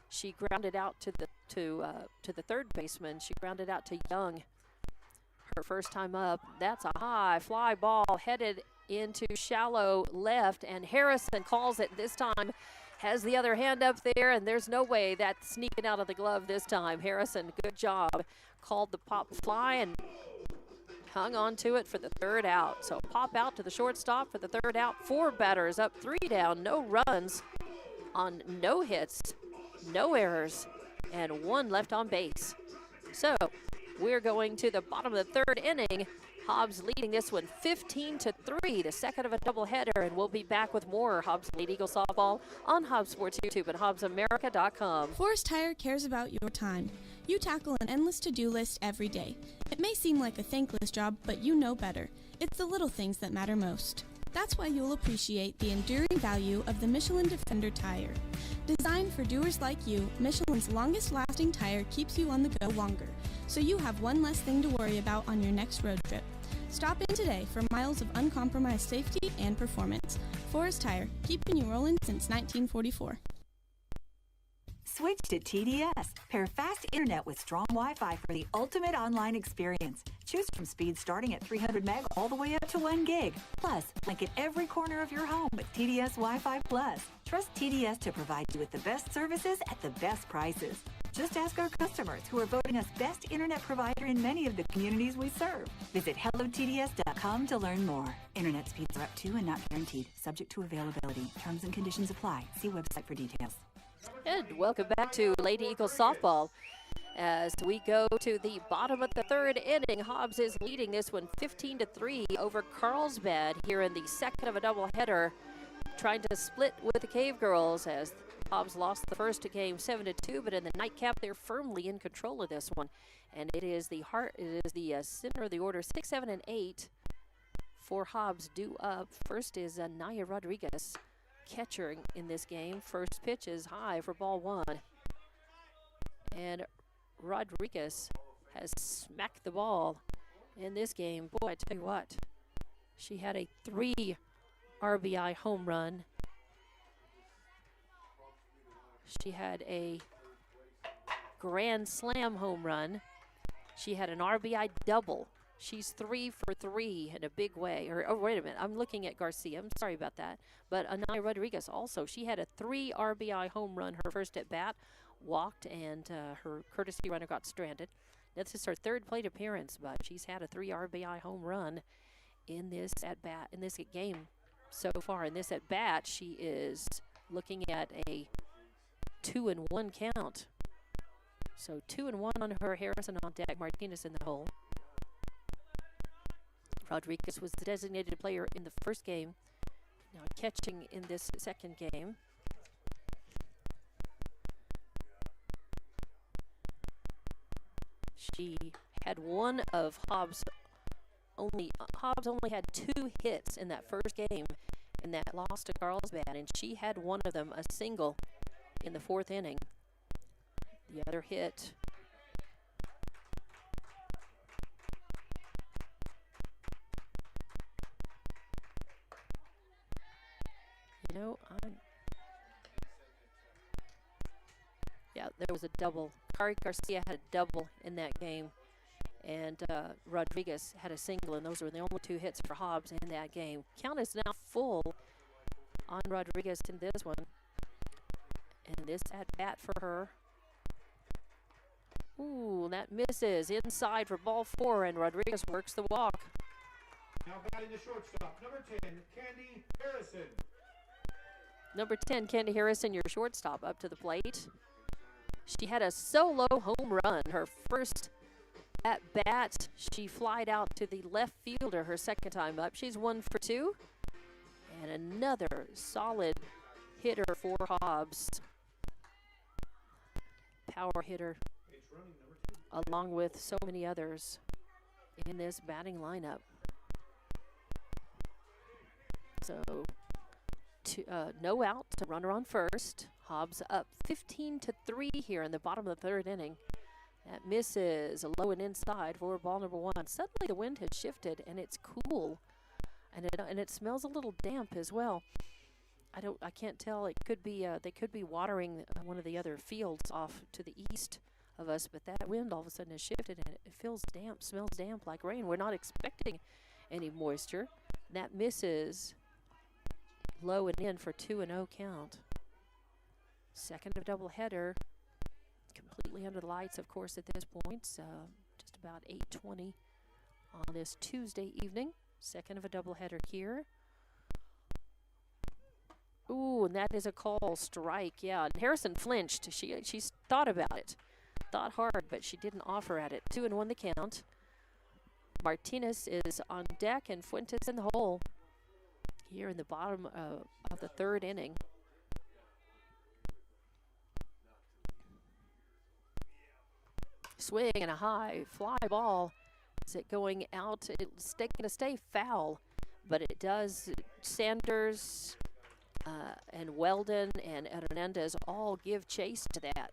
She grounded out to the third baseman. She grounded out to Young. Her first time up. That's a high fly ball headed into shallow left, and Harrison calls it this time. Has the other hand up there, and there's no way that's sneaking out of the glove this time. Harrison, good job. Called the pop fly and hung on to it for the third out. So pop out to the shortstop for the third out. 4 batters up, 3 down, no runs on no hits, no errors, and 1 left on base. So we're going to the bottom of the 3rd inning. Hobbs leading this one 15-3, the second of a doubleheader, and we'll be back with more Hobbs Lady Eagle softball on Hobbs Sports YouTube and HobbsAmerica.com. Forest Tire cares about your time. You tackle an endless to-do list every day. It may seem like a thankless job, but you know better. It's the little things that matter most. That's why you'll appreciate the enduring value of the Michelin Defender tire. Designed for doers like you, Michelin's longest-lasting tire keeps you on the go longer, so you have one less thing to worry about on your next road trip. Stop in today for miles of uncompromised safety and performance. Forest Tire, keeping you rolling since 1944. Switch to TDS. Pair fast internet with strong Wi-Fi for the ultimate online experience. Choose from speeds starting at 300 meg all the way up to 1 gig. Plus, blanket every corner of your home with TDS Wi-Fi Plus. Trust TDS to provide you with the best services at the best prices. Just ask our customers who are voting us best internet provider in many of the communities we serve. Visit hellotds.com to learn more. Internet speeds are up to and not guaranteed. Subject to availability. Terms and conditions apply. See website for details. And welcome back to Lady Eagles softball. As we go to the bottom of the third inning, Hobbs is leading this one 15-3 over Carlsbad here in the second of a doubleheader, trying to split with the Cavegirls as Hobbs lost the first game 7-2, but in the nightcap they're firmly in control of this one. And it is the center of the order, 6, 7, and 8 for Hobbs due up. First is Naya Rodriguez, catcher in this game. First pitch is high for ball 1. And Rodriguez has smacked the ball in this game. Boy, I tell you what, she had a 3 RBI home run. She had a grand slam home run. She had an RBI double. She's 3 for 3 in a big way. Oh, wait a minute. I'm looking at Garcia. I'm sorry about that. But Anaya Rodriguez also. She had a 3 RBI home run her first at bat. Walked, and her courtesy runner got stranded. This is her third plate appearance, but she's had a 3 RBI home run in this at bat, in this game so far. In this at bat, she is looking at a 2-1 count. So 2-1 on her. Harrison on deck, Martinez in the hole. Rodriguez was the designated player in the first game. Now catching in this second game. She had one of Hobbs only had 2 hits in that first game in that loss to Carlsbad, and she had one of them, a single, in the 4th inning. The other hit there was a double. Kari Garcia had a double in that game, and Rodriguez had a single, and those were the only 2 hits for Hobbs in that game. Count is now full on Rodriguez in this one, and this at bat for her. Ooh, that misses inside for ball 4, and Rodriguez works the walk. Now batting the shortstop, number 10, Candy Harrison. Number 10, Candy Harrison, your shortstop, up to the plate. She had a solo home run. Her first at bat, she flied out to the left fielder her second time up. She's 1 for 2. And another solid hitter for Hobbs. Power hitter, along with so many others in this batting lineup. So, no out, runner on first. Hobbs up 15-3 here in the bottom of the 3rd inning. That misses low and inside for ball number 1. Suddenly the wind has shifted and it's cool, and it smells a little damp as well. I can't tell. It could be they could be watering one of the other fields off to the east of us, but that wind all of a sudden has shifted and it feels damp, smells damp like rain. We're not expecting any moisture. That misses low and in for 2-0 count. Second of doubleheader, completely under the lights, of course, at this point. Just about 8:20 on this Tuesday evening. Second of a doubleheader here. Ooh, and that is a call strike. Yeah, and Harrison flinched. She thought about it, thought hard, but she didn't offer at it. 2-1 the count. Martinez is on deck and Fuentes in the hole here in the bottom of the 3rd inning. Swing and a high fly ball. Is it going out? It's going to stay foul, But it does, Sanders and Weldon and Hernandez all give chase to that.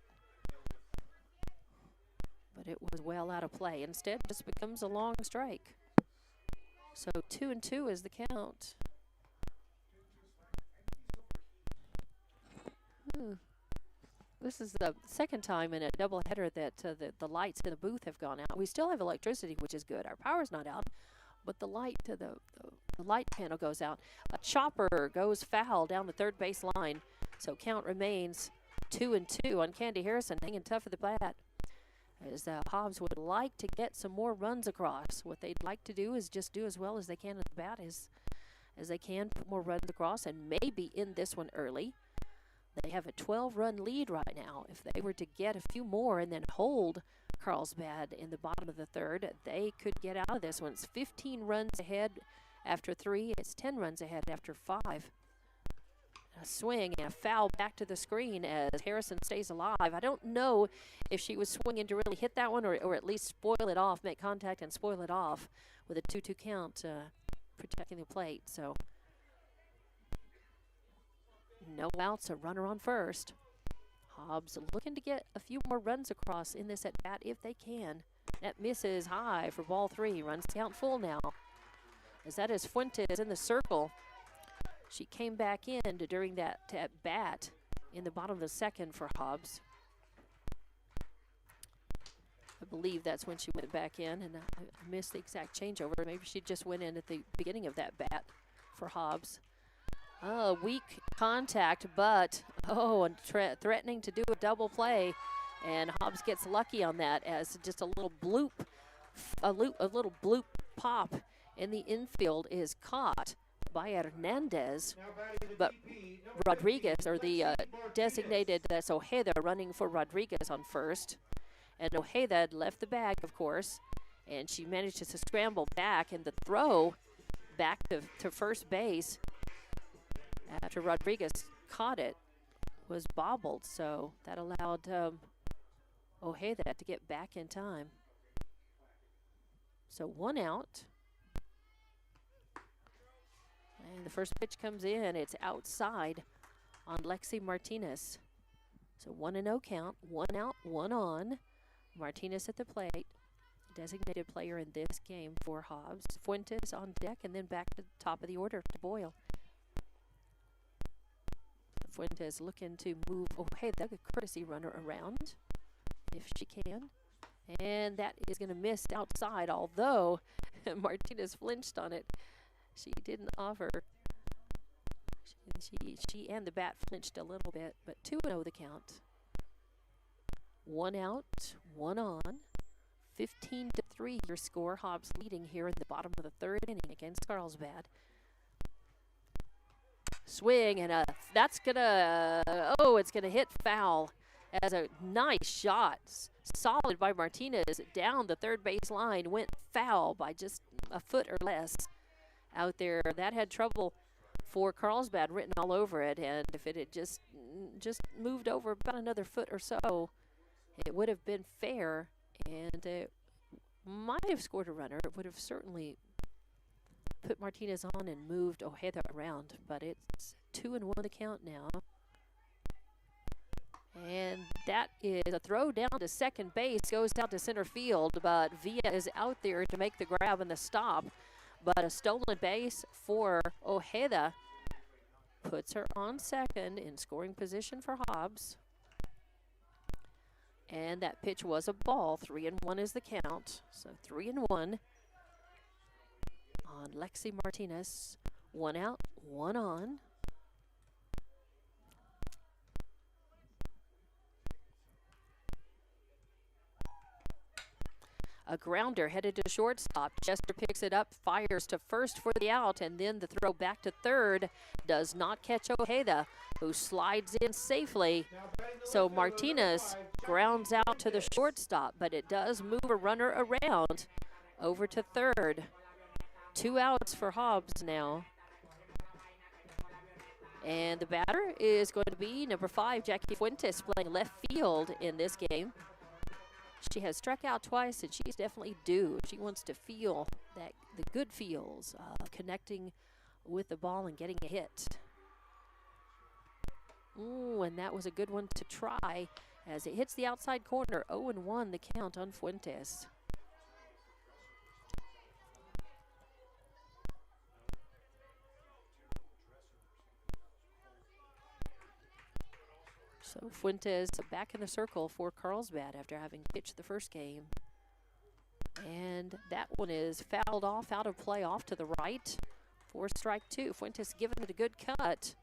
But it was well out of play. Instead, it just becomes a long strike. So 2-2 is the count. This is the second time in a doubleheader that the lights in the booth have gone out. We still have electricity, which is good. Our power's not out, but the light to the light panel goes out. A chopper goes foul down the third base line. So count remains 2-2 on Candy Harrison, hanging tough at the bat. As Hobbs would like to get some more runs across. What they'd like to do is just do as well as they can at the bat as they can, put more runs across, and maybe in this one early. They have a 12-run lead right now. If they were to get a few more and then hold Carlsbad in the bottom of the third, they could get out of this one. It's 15 runs ahead after 3. It's 10 runs ahead after 5. A swing and a foul back to the screen as Harrison stays alive. I don't know if she was swinging to really hit that one or at least spoil it off, make contact and spoil it off with a 2-2 count, protecting the plate. So no outs, a runner on first. Hobbs looking to get a few more runs across in this at-bat if they can. That misses high for ball 3. Runs count full now. As that is Fuentes in the circle. She came back in during that at-bat in the bottom of the second for Hobbs. I believe that's when she went back in, and I missed the exact changeover. Maybe she just went in at the beginning of that bat for Hobbs. Weak contact, but, and threatening to do a double play, and Hobbs gets lucky on that as just a little bloop, a little bloop pop in the infield is caught by Hernandez, but Rodriguez, or the designated, that's Ojeda running for Rodriguez on first. And Ojeda had left the bag, of course, and she managed to scramble back, and the throw back to first base after Rodriguez caught it was bobbled, so that allowed Ojeda to get back in time. So 1 out. And the first pitch comes in. It's outside on Lexi Martinez. So 1-0 count. 1 out, 1 on. Martinez at the plate. Designated player in this game for Hobbs. Fuentes on deck, and then back to the top of the order to Boyle. Fuentes looking to move Ojeda, a courtesy runner, around if she can. And that is going to miss outside, although Martinez flinched on it. She didn't offer. She and the bat flinched a little bit, but 2-0 the count. 1 out, 1 on. 15-3 your score. Hobbs leading here in the bottom of the third inning against Carlsbad. Swing, and that's gonna, it's gonna hit foul as a nice shot. Solid by Martinez down the third base line. Went foul by just a foot or less out there. That had trouble for Carlsbad written all over it, and if it had just moved over about another foot or so, it would have been fair, and it might have scored a runner. It would have certainly put Martinez on and moved Ojeda around, but it's 2-1 the count now. And that is a throw down to second base, goes out to center field, but Villa is out there to make the grab and the stop. But a stolen base for Ojeda puts her on second in scoring position for Hobbs. And that pitch was a ball. 3-1 is the count. So 3-1 on Lexi Martinez. 1 out, 1 on. A grounder headed to shortstop. Chester picks it up, fires to first for the out, and then the throw back to third does not catch Ojeda, who slides in safely. So Martinez grounds out to the shortstop, but it does move a runner around over to third. 2 outs for Hobbs now. And the batter is going to be number 5, Jackie Fuentes, playing left field in this game. She has struck out twice, and she's definitely due. She wants to feel that the good feels, connecting with the ball and getting a hit. Ooh, and that was a good one to try as it hits the outside corner. 0-1 the count on Fuentes. So Fuentes back in the circle for Carlsbad after having pitched the first game. And that one is fouled off, out of play, off to the right for strike 2. Fuentes giving it a good cut.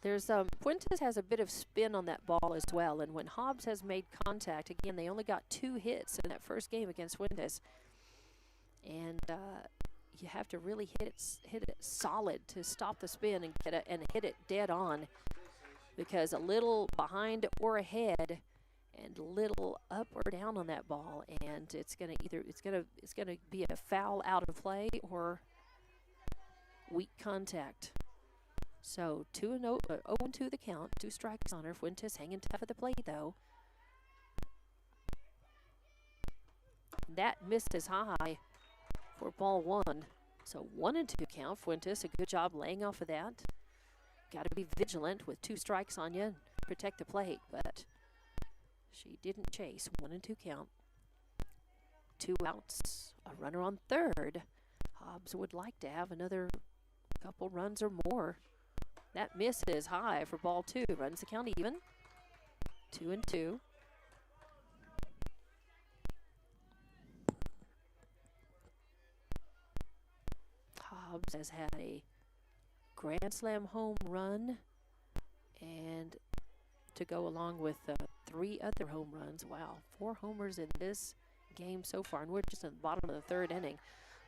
There's Fuentes has a bit of spin on that ball as well, and when Hobbs has made contact, again, they only got 2 hits in that first game against Fuentes. And you have to really hit it solid to stop the spin and hit it dead on, because a little behind or ahead and a little up or down on that ball, and it's gonna be a foul out of play or weak contact. So 0-2 the count, 2 strikes on her. Fuentes hanging tough at the plate though. That misses high for ball 1. So 1-2 count. Fuentes, a good job laying off of that. Got to be vigilant with 2 strikes on you and protect the plate, but she didn't chase. 1-2 count. 2 outs, a runner on third. Hobbs would like to have another couple runs or more. That misses high for ball 2. Runs the count even. 2-2. Hobbs has had a Grand Slam home run, and to go along with 3 other home runs. Wow, 4 homers in this game so far, and we're just in the bottom of the 3rd inning.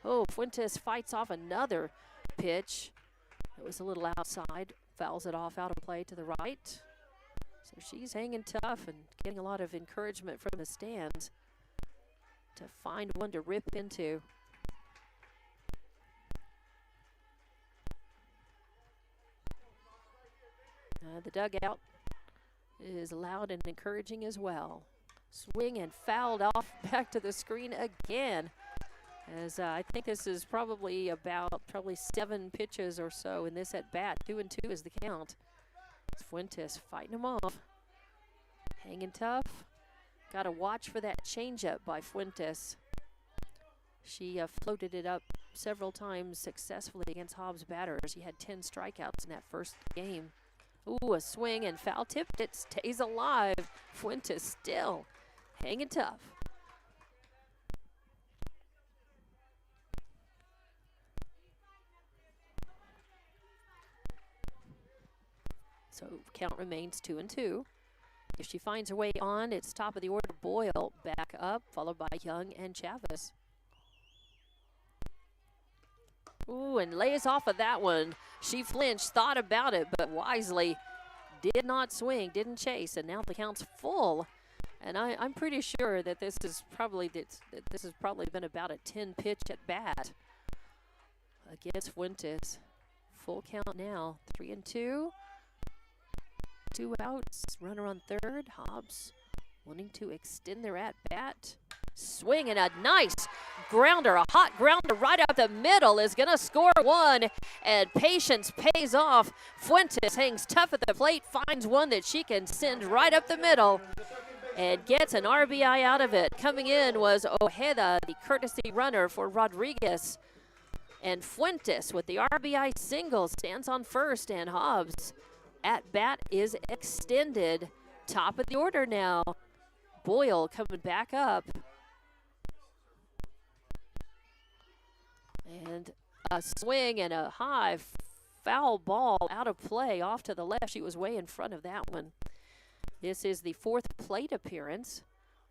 Oh, Fuentes fights off another pitch. It was a little outside, fouls it off out of play to the right. So she's hanging tough and getting a lot of encouragement from the stands to find one to rip into. The dugout is loud and encouraging as well. Swing and fouled off back to the screen again. As I think this is probably 7 pitches or so in this at bat. 2-2 is the count. Fuentes fighting them off. Hanging tough. Got to watch for that changeup by Fuentes. She floated it up several times successfully against Hobbs batters. He had 10 strikeouts in that first game. Ooh, a swing and foul tipped. It stays alive. Fuentes still hanging tough. So count remains 2-2. If she finds her way on, it's top of the order. Boyle back up, followed by Young and Chavez. Ooh, and lays off of that one. She flinched, thought about it, but wisely did not swing, didn't chase, and now the count's full. And I'm pretty sure that this has probably been about a 10-pitch at bat against Fuentes. Full count now, 3-2. 2 outs, runner on third. Hobbs wanting to extend their at-bat. Swing and a nice grounder, a hot grounder right up the middle is going to score 1, and patience pays off. Fuentes hangs tough at the plate, finds one that she can send right up the middle and gets an RBI out of it. Coming in was Ojeda, the courtesy runner for Rodriguez. And Fuentes with the RBI single stands on first, and Hobbs at bat is extended. Top of the order now. Boyle coming back up. And a swing and a high foul ball out of play off to the left. She was way in front of that one. This is the 4th plate appearance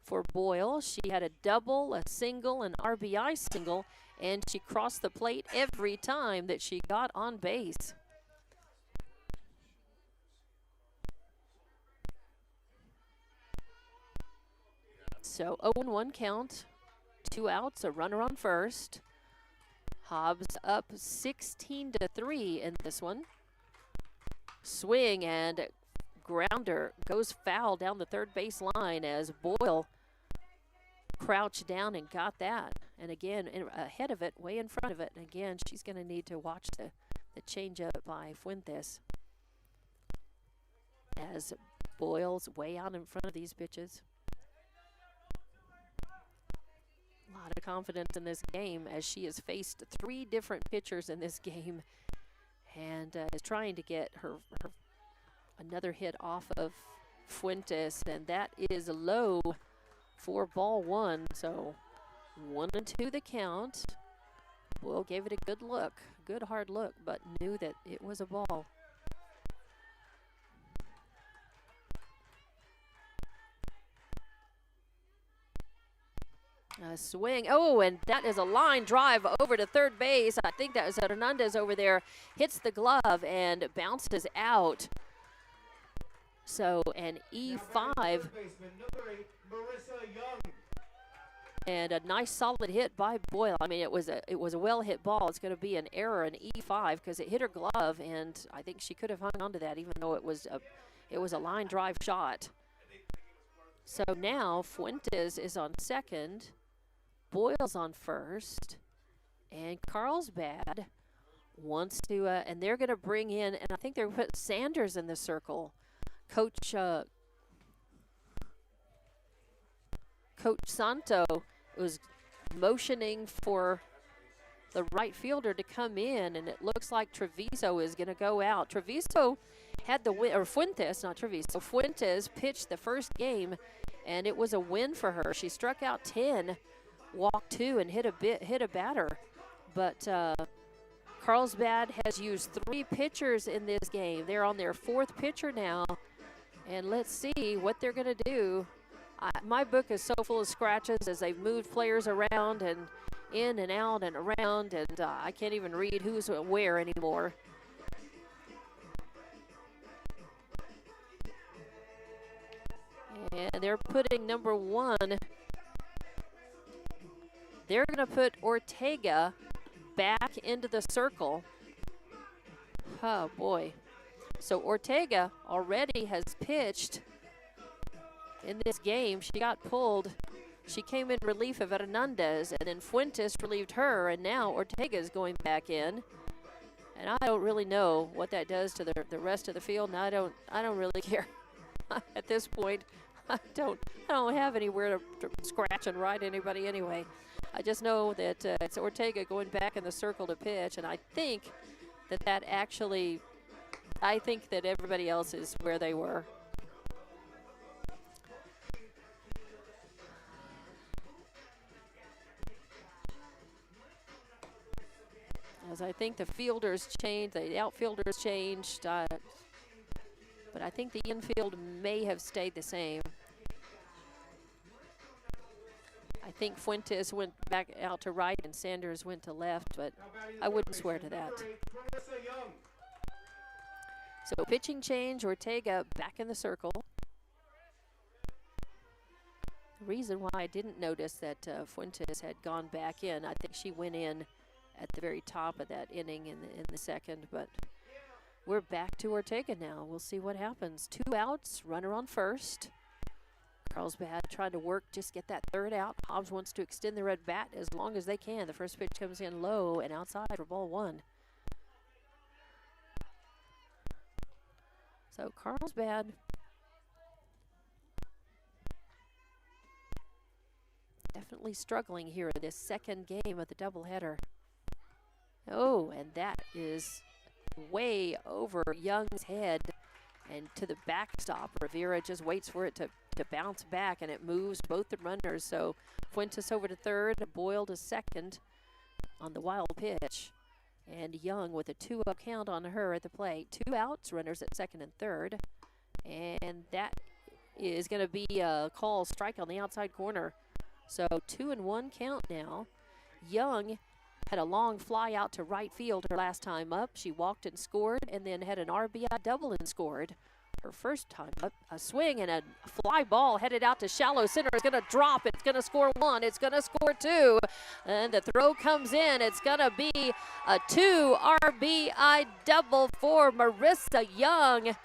for Boyle. She had a double, a single, an RBI single, and she crossed the plate every time that she got on base. So 0-1 count, 2 outs, a runner on first. Hobbs up 16-3 in this one. Swing and grounder goes foul down the third base line as Boyle crouched down and got that. And again, ahead of it, way in front of it. And again, she's going to need to watch the changeup by Fuentes as Boyle's way out in front of these pitches. A lot of confidence in this game as she has faced 3 different pitchers in this game and is trying to get her another hit off of Fuentes, and that is low for ball 1. So 1-2 the count. Boyle gave it a good look, good hard look, but knew that it was a ball. A swing. Oh, and that is a line drive over to third base. I think that was Hernandez over there. Hits the glove and bounces out. So an E5. And a nice solid hit by Boyle. I mean, it was a well hit ball. It's going to be an error, an E5, because it hit her glove, and I think she could have hung on to that, even though it was a line drive shot. So now Fuentes is on second, Boyle's on first, and Carlsbad wants to, and they're going to bring in, and I think they're going to put Sanders in the circle. Coach Santo was motioning for the right fielder to come in, and it looks like Treviso is going to go out. Treviso had the win, or Fuentes, not Treviso. Fuentes pitched the first game, and it was a win for her. She struck out 10, walked 2, and hit a batter. But Carlsbad has used 3 pitchers in this game. They're on their 4th pitcher now, and let's see what they're going to do. My book is so full of scratches as they've moved players around and in and out and around, and I can't even read who's where anymore. And they're putting number 1. They're going to put Ortega back into the circle. Oh, boy. So Ortega already has pitched in this game. She got pulled. She came in relief of Hernandez, and then Fuentes relieved her, and now Ortega is going back in. And I don't really know what that does to the rest of the field, and I don't really care. At this point, I don't have anywhere to scratch and write anybody anyway. I just know that it's Ortega going back in the circle to pitch, and I think that everybody else is where they were. As I think the fielders changed, the outfielders changed, but I think the infield may have stayed the same. I think Fuentes went back out to right and Sanders went to left, but I wouldn't swear to that. So pitching change, Ortega back in the circle. The reason why I didn't notice that Fuentes had gone back in, I think she went in at the very top of that inning in the second, but we're back to Ortega now. We'll see what happens. 2 outs, runner on first. Carlsbad trying to work, just get that 3rd out. Hobbs wants to extend the red bat as long as they can. The first pitch comes in low and outside for ball 1. So Carlsbad definitely struggling here in this second game of the doubleheader. Oh, and that is way over Young's head and to the backstop. Rivera just waits for it to bounce back, and it moves both the runners. So Fuentes over to third, Boyle to second on the wild pitch. And Young with a 2-0 count on her at the plate. 2 outs, runners at second and third. And that is going to be a call strike on the outside corner. So 2-1 count now. Young had a long fly out to right field her last time up. She walked and scored, and then had an RBI double and scored her first time up. A swing and a fly ball headed out to shallow center. It's going to drop. It's going to score 1. It's going to score 2. And the throw comes in. It's going to be a 2 RBI double for Marissa Young.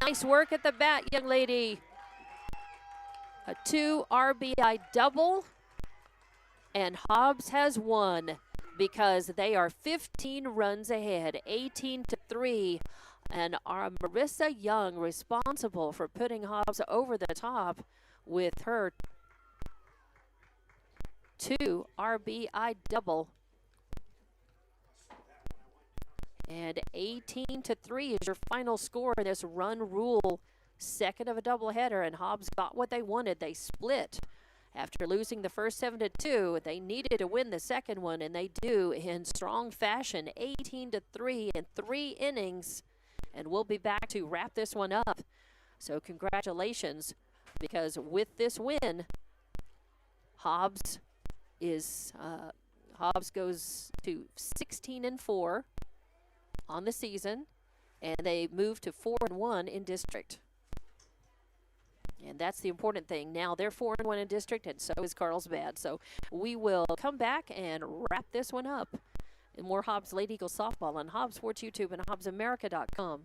Nice work at the bat, young lady. A 2 RBI double. And Hobbs has won because they are 15 runs ahead, 18-3. And our Marissa Young responsible for putting Hobbs over the top with her 2 RBI double. And 18-3 is your final score in this run rule second of a doubleheader. And Hobbs got what they wanted. They split. After losing the first 7-2, they needed to win the second one, and they do in strong fashion, 18-3 in 3 innings. And we'll be back to wrap this one up. So congratulations, because with this win, Hobbs goes to 16-4 on the season, and they move to 4-1 in district. And that's the important thing. Now they're 4-1 in district, and so is Carlsbad. So we will come back and wrap this one up. And more Hobbs Lady Eagle softball on Hobbs Sports YouTube and HobbsAmerica.com.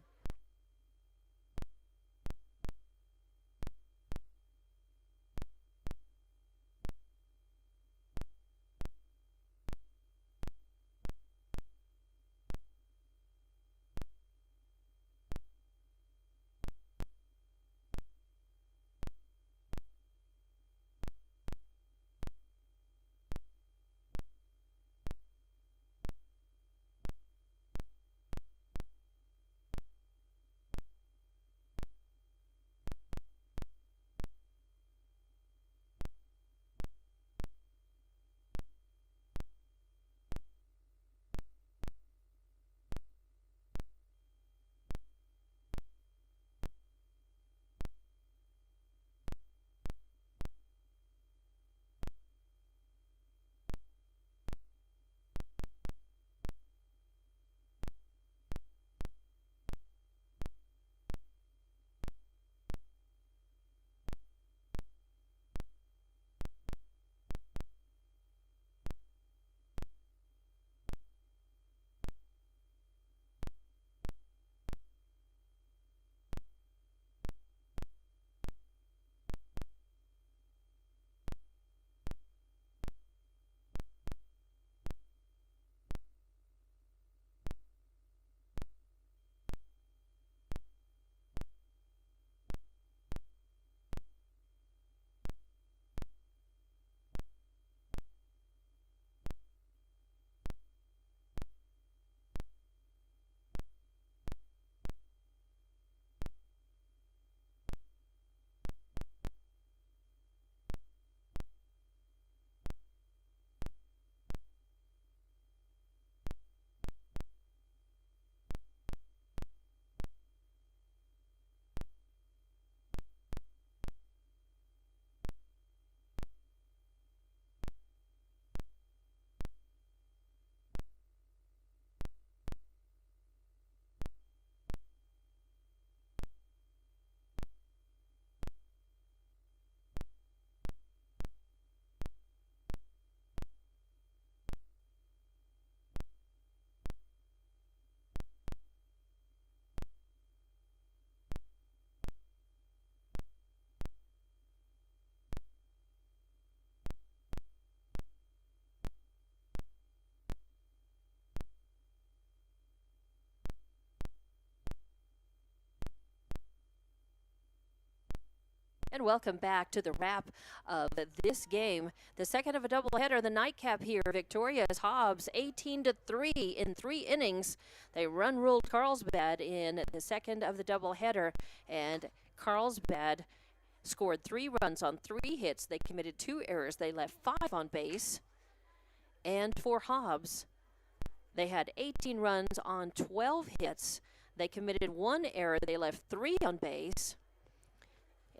And welcome back to the wrap of this game. The second of a doubleheader, the nightcap here. Victoria's Hobbs 18-3 in 3 innings. They run-ruled Carlsbad in the second of the doubleheader, and Carlsbad scored 3 runs on 3 hits. They committed 2 errors. They left 5 on base. And for Hobbs, they had 18 runs on 12 hits. They committed 1 error. They left 3 on base.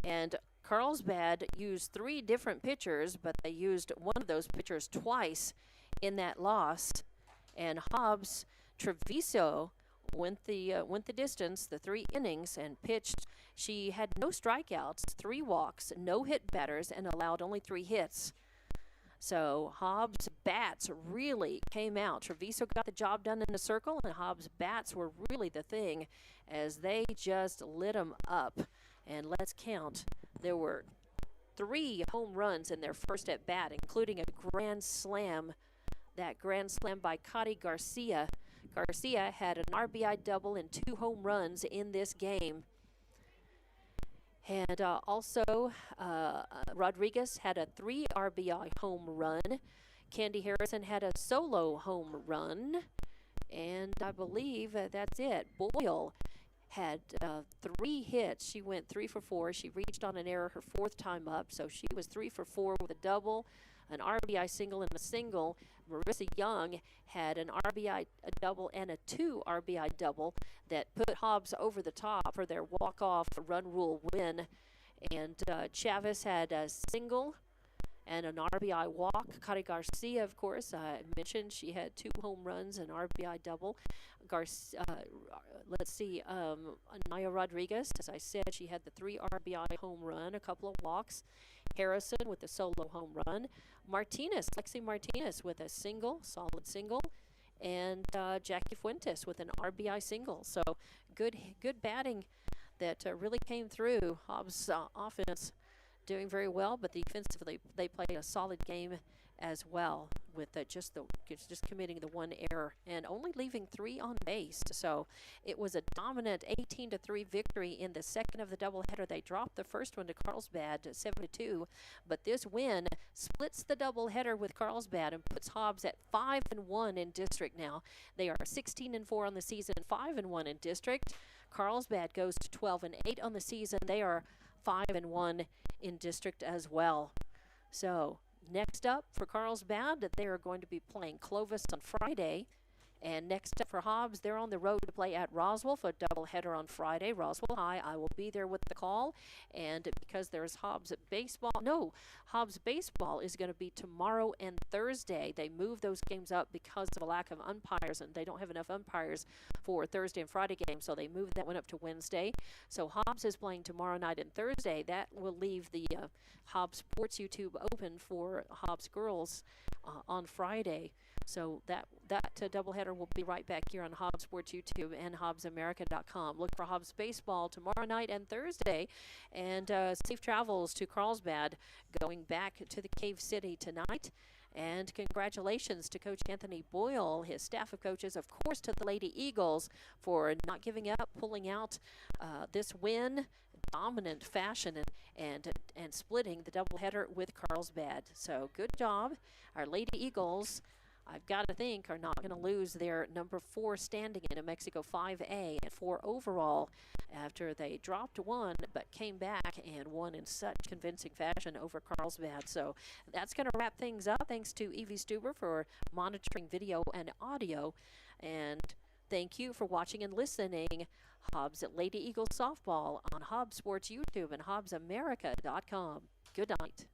And Carlsbad used 3 different pitchers, but they used one of those pitchers twice in that loss. And Hobbs, Treviso went the distance, the 3 innings, and pitched. She had no strikeouts, 3 walks, no hit batters, and allowed only 3 hits. So Hobbs' bats really came out. Treviso got the job done in the circle, and Hobbs' bats were really the thing as they just lit them up. And let's count. There were 3 home runs in their first at bat, including a grand slam. That grand slam by Cody Garcia. Garcia had an RBI double and 2 home runs in this game. And also, Rodriguez had a 3 RBI home run. Candy Harrison had a solo home run. And I believe that's it. Boyle had 3 hits. She went 3 for 4. She reached on an error her 4th time up. So she was 3 for 4 with a double, an RBI single, and a single. Marissa Young had an RBI double and a 2 RBI double that put Hobbs over the top for their walk-off run rule win. And Chavez had a single and an RBI walk. Cody Garcia, of course, I mentioned she had 2 home runs and RBI double. Let's see, Naya Rodriguez, as I said, she had the 3 RBI home run, a couple of walks. Harrison with a solo home run. Lexi Martinez with a single, solid single. And Jackie Fuentes with an RBI single. So good batting that really came through. Hobbs' offense doing very well, but defensively they played a solid game as well with just committing the 1 error and only leaving 3 on base. So it was a dominant 18-3 victory in the second of the doubleheader. They dropped the first one to Carlsbad 7-2, but this win splits the doubleheader with Carlsbad and puts Hobbs at 5-1 in district now. They are 16-4 on the season, 5-1 in district. Carlsbad goes to 12-8 on the season. They are 5-1 in district as well. So next up for Carlsbad, they are going to be playing Clovis on Friday. And next up for Hobbs, they're on the road to play at Roswell for a doubleheader on Friday. Roswell High, I will be there with the call. And because there's Hobbs baseball is going to be tomorrow and Thursday. They moved those games up because of a lack of umpires, and they don't have enough umpires for Thursday and Friday games, so they moved that one up to Wednesday. So Hobbs is playing tomorrow night and Thursday. That will leave the Hobbs Sports YouTube open for Hobbs Girls on Friday. So that doubleheader will be right back here on Hobbs Sports YouTube and HobbsAmerica.com. Look for Hobbs baseball tomorrow night and Thursday. And safe travels to Carlsbad going back to the Cave City tonight. And congratulations to Coach Anthony Boyle, his staff of coaches, of course, to the Lady Eagles for not giving up, pulling out this win, dominant fashion, and splitting the doubleheader with Carlsbad. So good job. Our Lady Eagles, I've got to think, are not going to lose their number 4 standing in New Mexico 5A and 4 overall after they dropped 1 but came back and won in such convincing fashion over Carlsbad. So that's going to wrap things up. Thanks to Evie Stuber for monitoring video and audio. And thank you for watching and listening. Hobbs at Lady Eagles Softball on Hobbs Sports YouTube and HobbsAmerica.com. Good night.